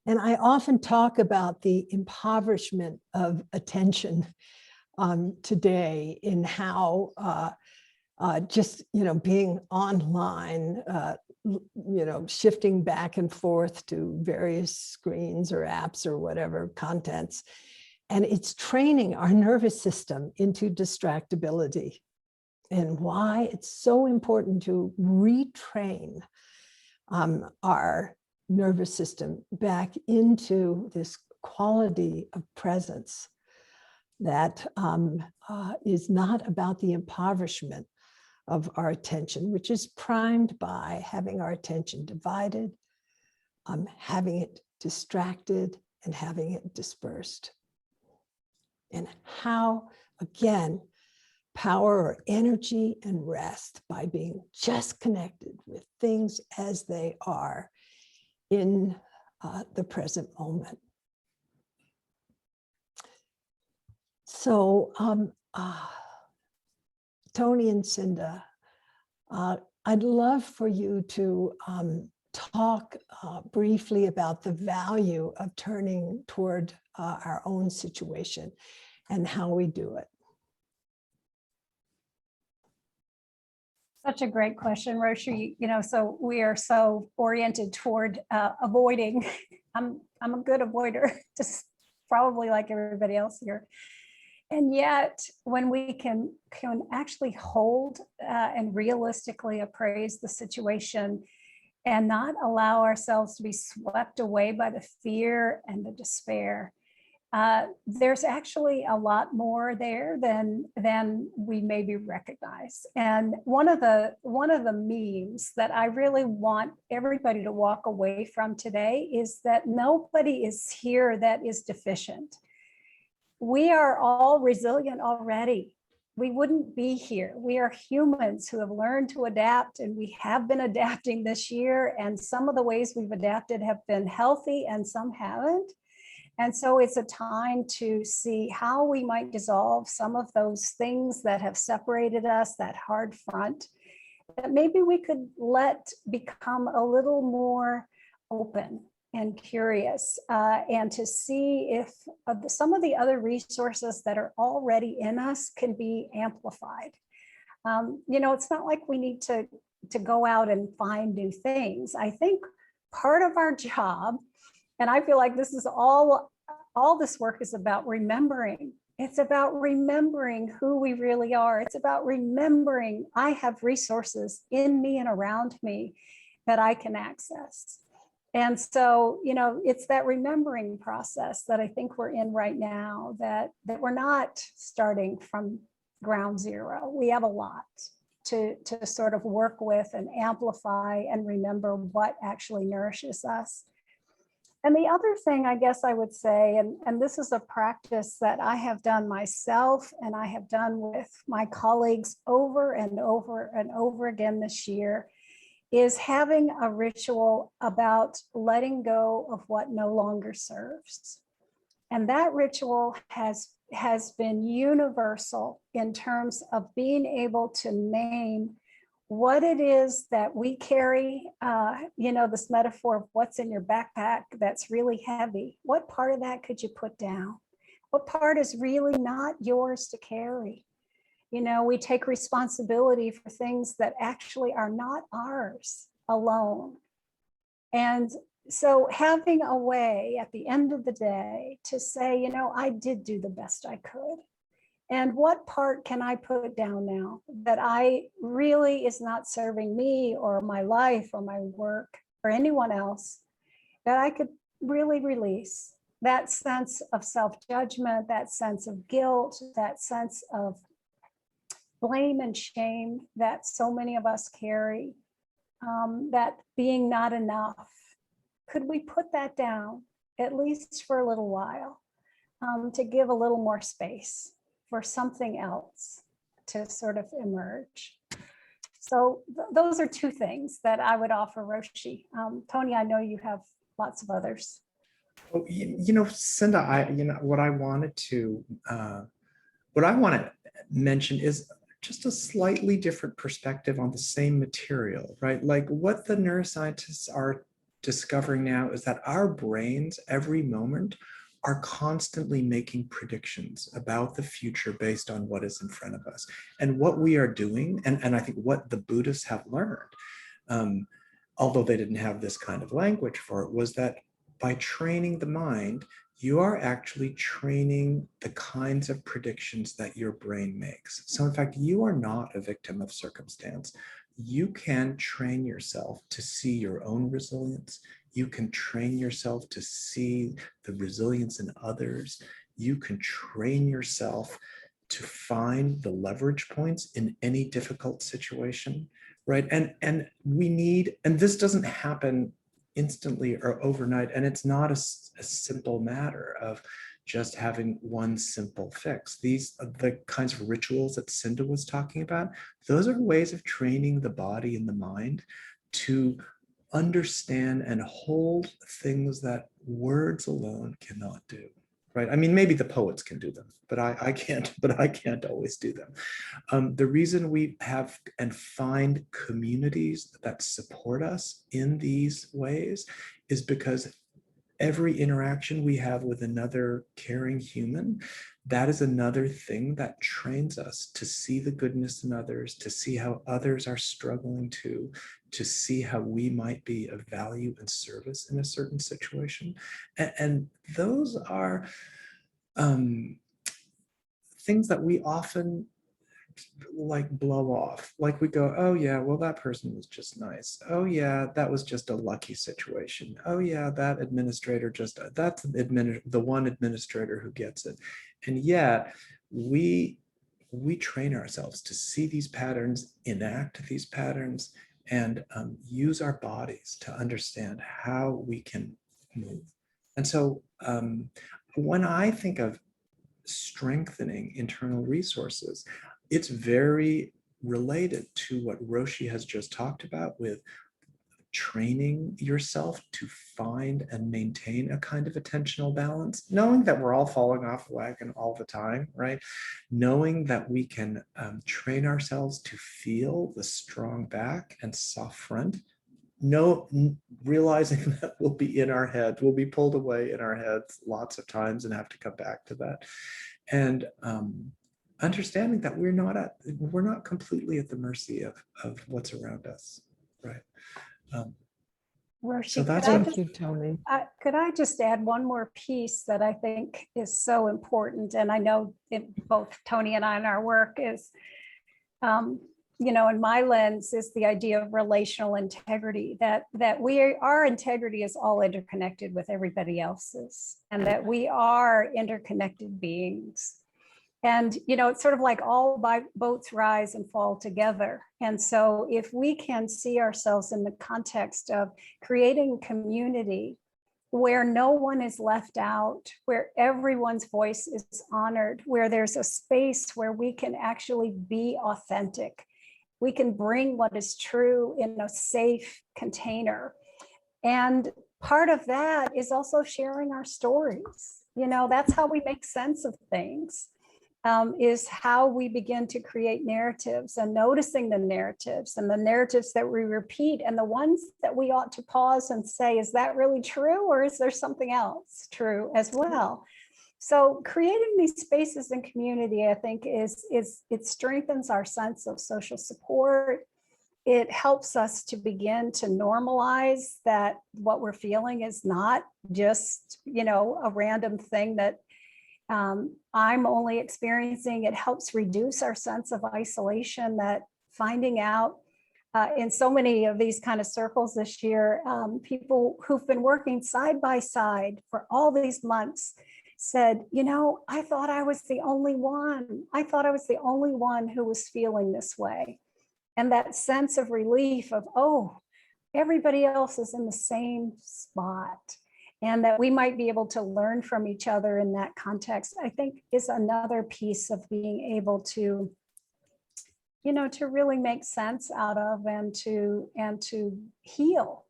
And I often talk about the impoverishment of attention today, in how just, being online, shifting back and forth to various screens or apps or whatever contents. And it's training our nervous system into distractibility, and why it's so important to retrain our nervous system back into this quality of presence that is not about the impoverishment of our attention, which is primed by having our attention divided, having it distracted, and having it dispersed. And how, again, power or energy and rest by being just connected with things as they are in the present moment. So Tony and Cinda, I'd love for you to talk briefly about the value of turning toward our own situation and how we do it. Such a great question, Roshi. So we are so oriented toward avoiding. I'm a good avoider, just probably like everybody else here. And yet, when we can actually hold and realistically appraise the situation and not allow ourselves to be swept away by the fear and the despair, there's actually a lot more there than we maybe recognize. And one of the memes that I really want everybody to walk away from today is that nobody is here that is deficient. We are all resilient already. We wouldn't be here. We are humans who have learned to adapt, and we have been adapting this year. And some of the ways we've adapted have been healthy and some haven't. And so it's a time to see how we might dissolve some of those things that have separated us, that hard front, that maybe we could let become a little more open and curious, and to see if some of the other resources that are already in us can be amplified. It's not like we need to go out and find new things. I think part of our job, and I feel like this is all this work is about remembering. It's about remembering who we really are. It's about remembering I have resources in me and around me that I can access. And so, you know, it's that remembering process that I think we're in right now, that we're not starting from ground zero. We have a lot to sort of work with and amplify and remember what actually nourishes us. And the other thing I guess I would say, and this is a practice that I have done myself and I have done with my colleagues over and over and over again this year, is having a ritual about letting go of what no longer serves. And that ritual has been universal in terms of being able to name what it is that we carry, you know, this metaphor of what's in your backpack that's really heavy. What part of that could you put down? What part is really not yours to carry? You know, we take responsibility for things that actually are not ours alone. And so having a way at the end of the day to say, you know, I did do the best I could. And what part can I put down now that I really is not serving me or my life or my work or anyone else, that I could really release that sense of self-judgment, that sense of guilt, that sense of blame and shame that so many of us carry, that being not enough. Could we put that down, at least for a little while, to give a little more space for something else to sort of emerge? So those are two things that I would offer Roshi. Tony, I know you have lots of others. Oh, you know, Cinda, what I want to mention is just a slightly different perspective on the same material, right? Like what the neuroscientists are discovering now is that our brains every moment are constantly making predictions about the future based on what is in front of us. And what we are doing, and I think what the Buddhists have learned, although they didn't have this kind of language for it, was that by training the mind, you are actually training the kinds of predictions that your brain makes. So in fact, you are not a victim of circumstance. You can train yourself to see your own resilience. You can train yourself to see the resilience in others. You can train yourself to find the leverage points in any difficult situation, right? And we need, and this doesn't happen instantly or overnight, and it's not a simple matter of just having one simple fix. These are the kinds of rituals that Cinda was talking about. Those are ways of training the body and the mind to understand and hold things that words alone cannot do. Right? I mean, maybe the poets can do them, but I can't. But I can't always do them. The reason we have and find communities that support us in these ways is because every interaction we have with another caring human, that is another thing that trains us to see the goodness in others, to see how others are struggling to see how we might be of value and service in a certain situation. And those are things that we often like blow off. Like we go, oh yeah, well, that person was just nice. Oh yeah, that was just a lucky situation. Oh yeah, that administrator that's the one administrator who gets it. And yet we train ourselves to see these patterns, enact these patterns, and use our bodies to understand how we can move. And so when I think of strengthening internal resources, it's very related to what Roshi has just talked about with training yourself to find and maintain a kind of attentional balance, knowing that we're all falling off the wagon all the time, right? Knowing that we can train ourselves to feel the strong back and soft front, realizing that we'll be in our head, we'll be pulled away in our heads lots of times and have to come back to that. And understanding that we're not completely at the mercy of what's around us, right? Roshi, so that's Thank you, Tony. could I just add one more piece that I think is so important? And I know both Tony and I in our work is in my lens is the idea of relational integrity, that our integrity is all interconnected with everybody else's, and that we are interconnected beings. And, it's sort of like all boats rise and fall together. And so if we can see ourselves in the context of creating community where no one is left out, where everyone's voice is honored, where there's a space where we can actually be authentic, we can bring what is true in a safe container. And part of that is also sharing our stories. That's how we make sense of things. Is how we begin to create narratives, and noticing the narratives that we repeat, and the ones that we ought to pause and say, is that really true, or is there something else true as well? So creating these spaces in community, I think, it strengthens our sense of social support. It helps us to begin to normalize that what we're feeling is not just, a random thing that I'm only experiencing. It helps reduce our sense of isolation, that finding out in so many of these kind of circles this year, people who've been working side by side for all these months said, I thought I was the only one. I thought I was the only one who was feeling this way. And that sense of relief of, oh, everybody else is in the same spot. And that we might be able to learn from each other in that context, I think, is another piece of being able to, to really make sense out of and to heal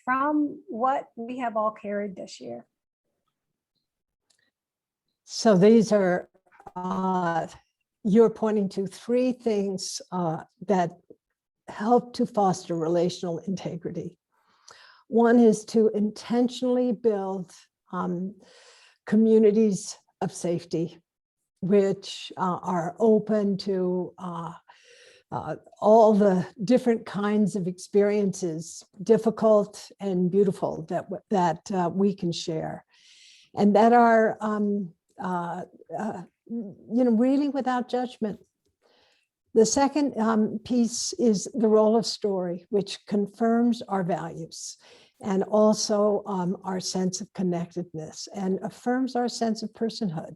from what we have all carried this year. So these are, you're pointing to three things that help to foster relational integrity. One is to intentionally build communities of safety, which are open to all the different kinds of experiences, difficult and beautiful, that we can share, and that are really without judgment. The second piece is the role of story, which confirms our values and also our sense of connectedness, and affirms our sense of personhood.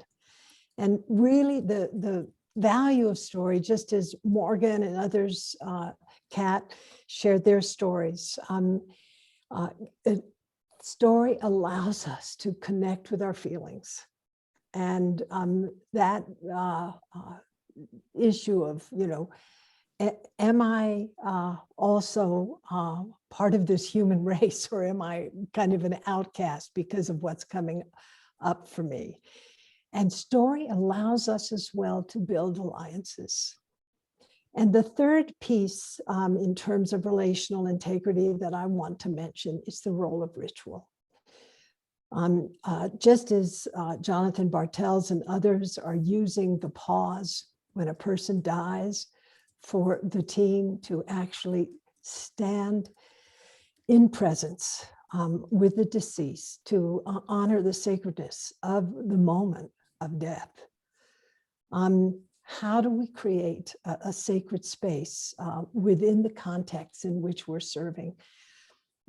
And really the value of story, just as Morgan and others, Kat, shared their stories. Story allows us to connect with our feelings. And that issue of, am I also part of this human race, or am I kind of an outcast because of what's coming up for me? And story allows us as well to build alliances. And the third piece in terms of relational integrity that I want to mention is the role of ritual. Just as Jonathan Bartels and others are using the pause when a person dies for the team to actually stand in presence with the deceased, to honor the sacredness of the moment of death. How do we create a sacred space within the context in which we're serving?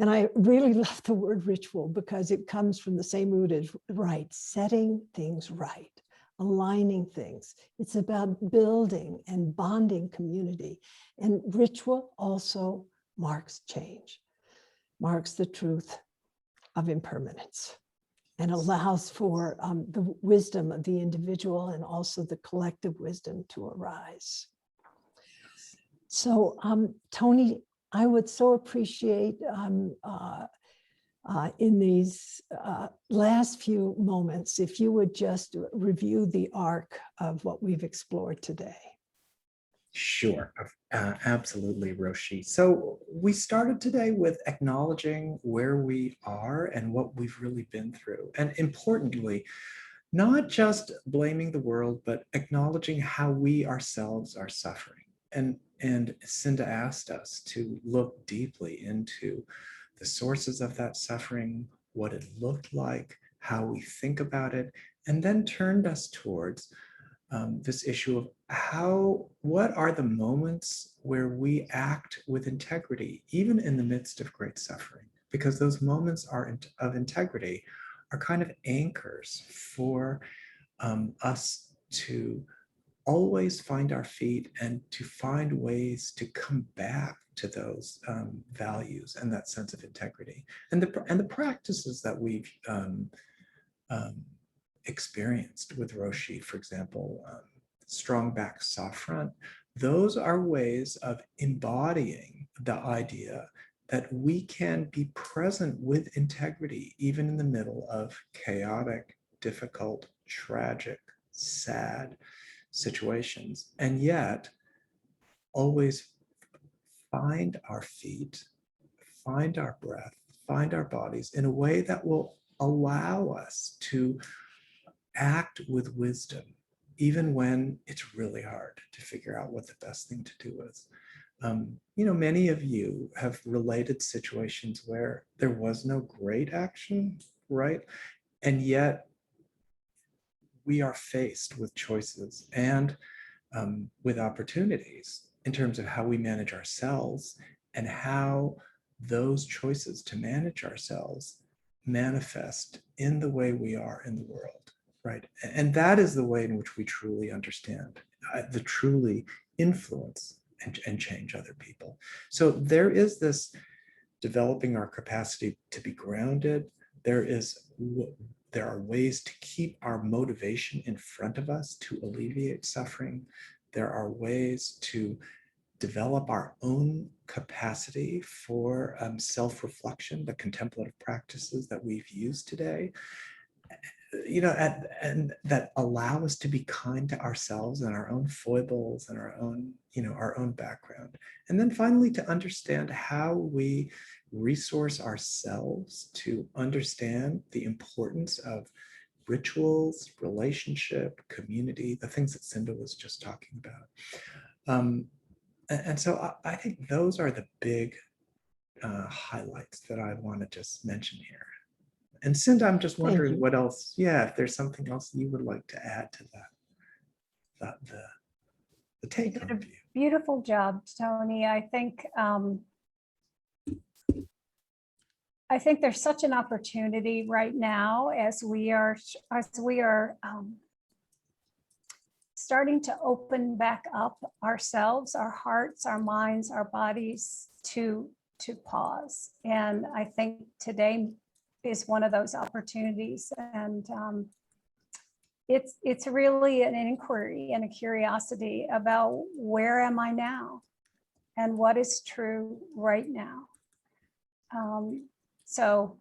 And I really love the word ritual, because it comes from the same root as right, setting things right, aligning things. It's about building and bonding community. And ritual also marks change, marks the truth of impermanence, and allows for the wisdom of the individual and also the collective wisdom to arise. So Tony, I would so appreciate in these last few moments, if you would just review the arc of what we've explored today. Sure, absolutely, Roshi. So we started today with acknowledging where we are and what we've really been through. And importantly, not just blaming the world, but acknowledging how we ourselves are suffering. And Cinda asked us to look deeply into the sources of that suffering, what it looked like, how we think about it, and then turned us towards this issue of what are the moments where we act with integrity, even in the midst of great suffering, because those moments of integrity are kind of anchors for us to always find our feet and to find ways to come back to those values and that sense of integrity. And the practices that we've experienced with Roshi, for example, strong back, soft front, those are ways of embodying the idea that we can be present with integrity, even in the middle of chaotic, difficult, tragic, sad situations, and yet always find our feet, find our breath, find our bodies in a way that will allow us to act with wisdom, even when it's really hard to figure out what the best thing to do is. Many of you have related situations where there was no great action, right? And yet we are faced with choices and with opportunities in terms of how we manage ourselves and how those choices to manage ourselves manifest in the way we are in the world, right? And that is the way in which we truly understand, the truly influence and change other people. So there is this developing our capacity to be grounded. There are ways to keep our motivation in front of us to alleviate suffering. There are ways to develop our own capacity for self-reflection, the contemplative practices that we've used today, and that allow us to be kind to ourselves and our own foibles and our own background. And then finally, to understand how we resource ourselves to understand the importance of rituals, relationship, community, the things that Simba was just talking about. And so I think those are the big highlights that I want to just mention here. And Cinda, I'm just wondering what else, if there's something else you would like to add to that, the take home view. Beautiful job, Tony. I think there's such an opportunity right now as we are starting to open back up ourselves, our hearts, our minds, our bodies to pause. And I think today is one of those opportunities. And it's really an inquiry and a curiosity about where am I now and what is true right now. So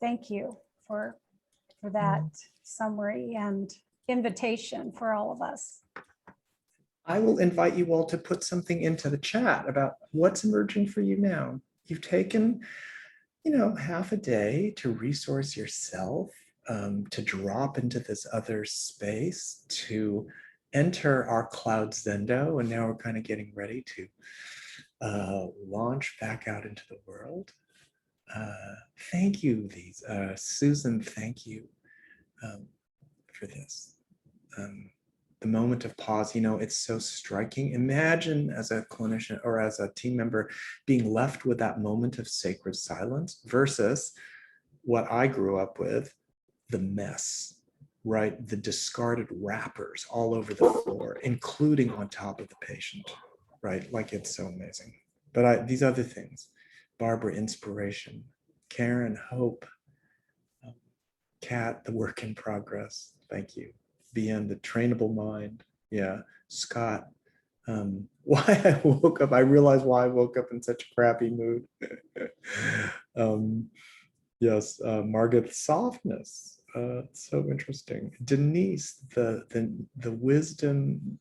thank you for that summary and invitation for all of us. I will invite you all to put something into the chat about what's emerging for you now. You've taken, half a day to resource yourself, to drop into this other space, to enter our cloud Zendo, and now we're kind of getting ready to launch back out into the world. Thank you, Susan, thank you for this. The moment of pause, it's so striking. Imagine as a clinician or as a team member being left with that moment of sacred silence versus what I grew up with, the mess, right? The discarded wrappers all over the floor, including on top of the patient, right? Like, it's so amazing. But these other things, Barbara, inspiration, Karen, hope, Kat, the work in progress, thank you. Beyond the trainable mind. Yeah, Scott, why I woke up, I realized why I woke up in such a crappy mood. Yes, Margaret, softness, so interesting. Denise, the wisdom,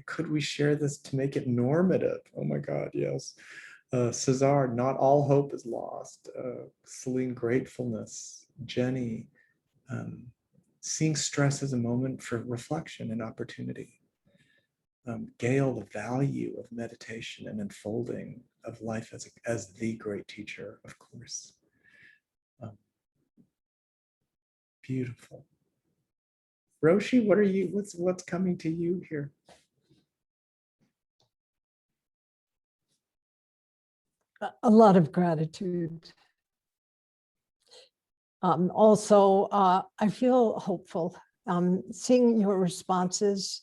could we share this to make it normative? Oh my God, yes. Cesar, not all hope is lost. Celine, gratefulness. Jenny, seeing stress as a moment for reflection and opportunity. Gail, the value of meditation and unfolding of life as the great teacher, of course. Beautiful. Roshi, what are you, what's coming to you here? A lot of gratitude. Also, I feel hopeful. Seeing your responses,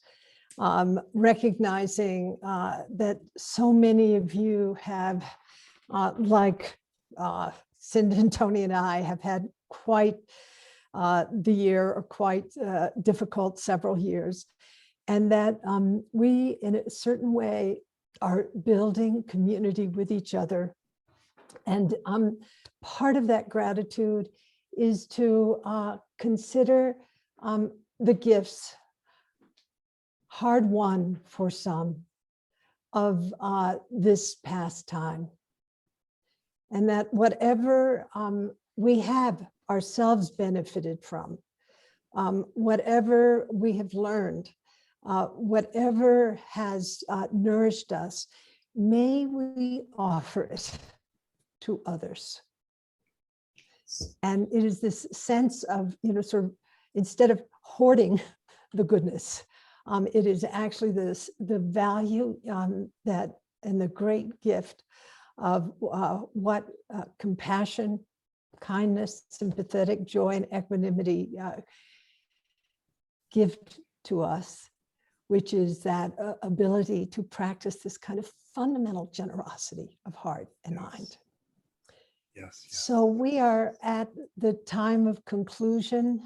recognizing that so many of you have, like Cindy and Tony and I, have had quite the year, or quite difficult several years, and that we, in a certain way, are building community with each other. And part of that gratitude is to consider the gifts, hard won for some, of this past time. And that whatever we have ourselves benefited from, whatever we have learned, whatever has nourished us, may we offer it to others. And it is this sense of, sort of, instead of hoarding the goodness, it is actually the value that, and the great gift of what compassion, kindness, sympathetic joy, and equanimity give to us, which is that ability to practice this kind of fundamental generosity of heart and mind. Yes. So we are at the time of conclusion.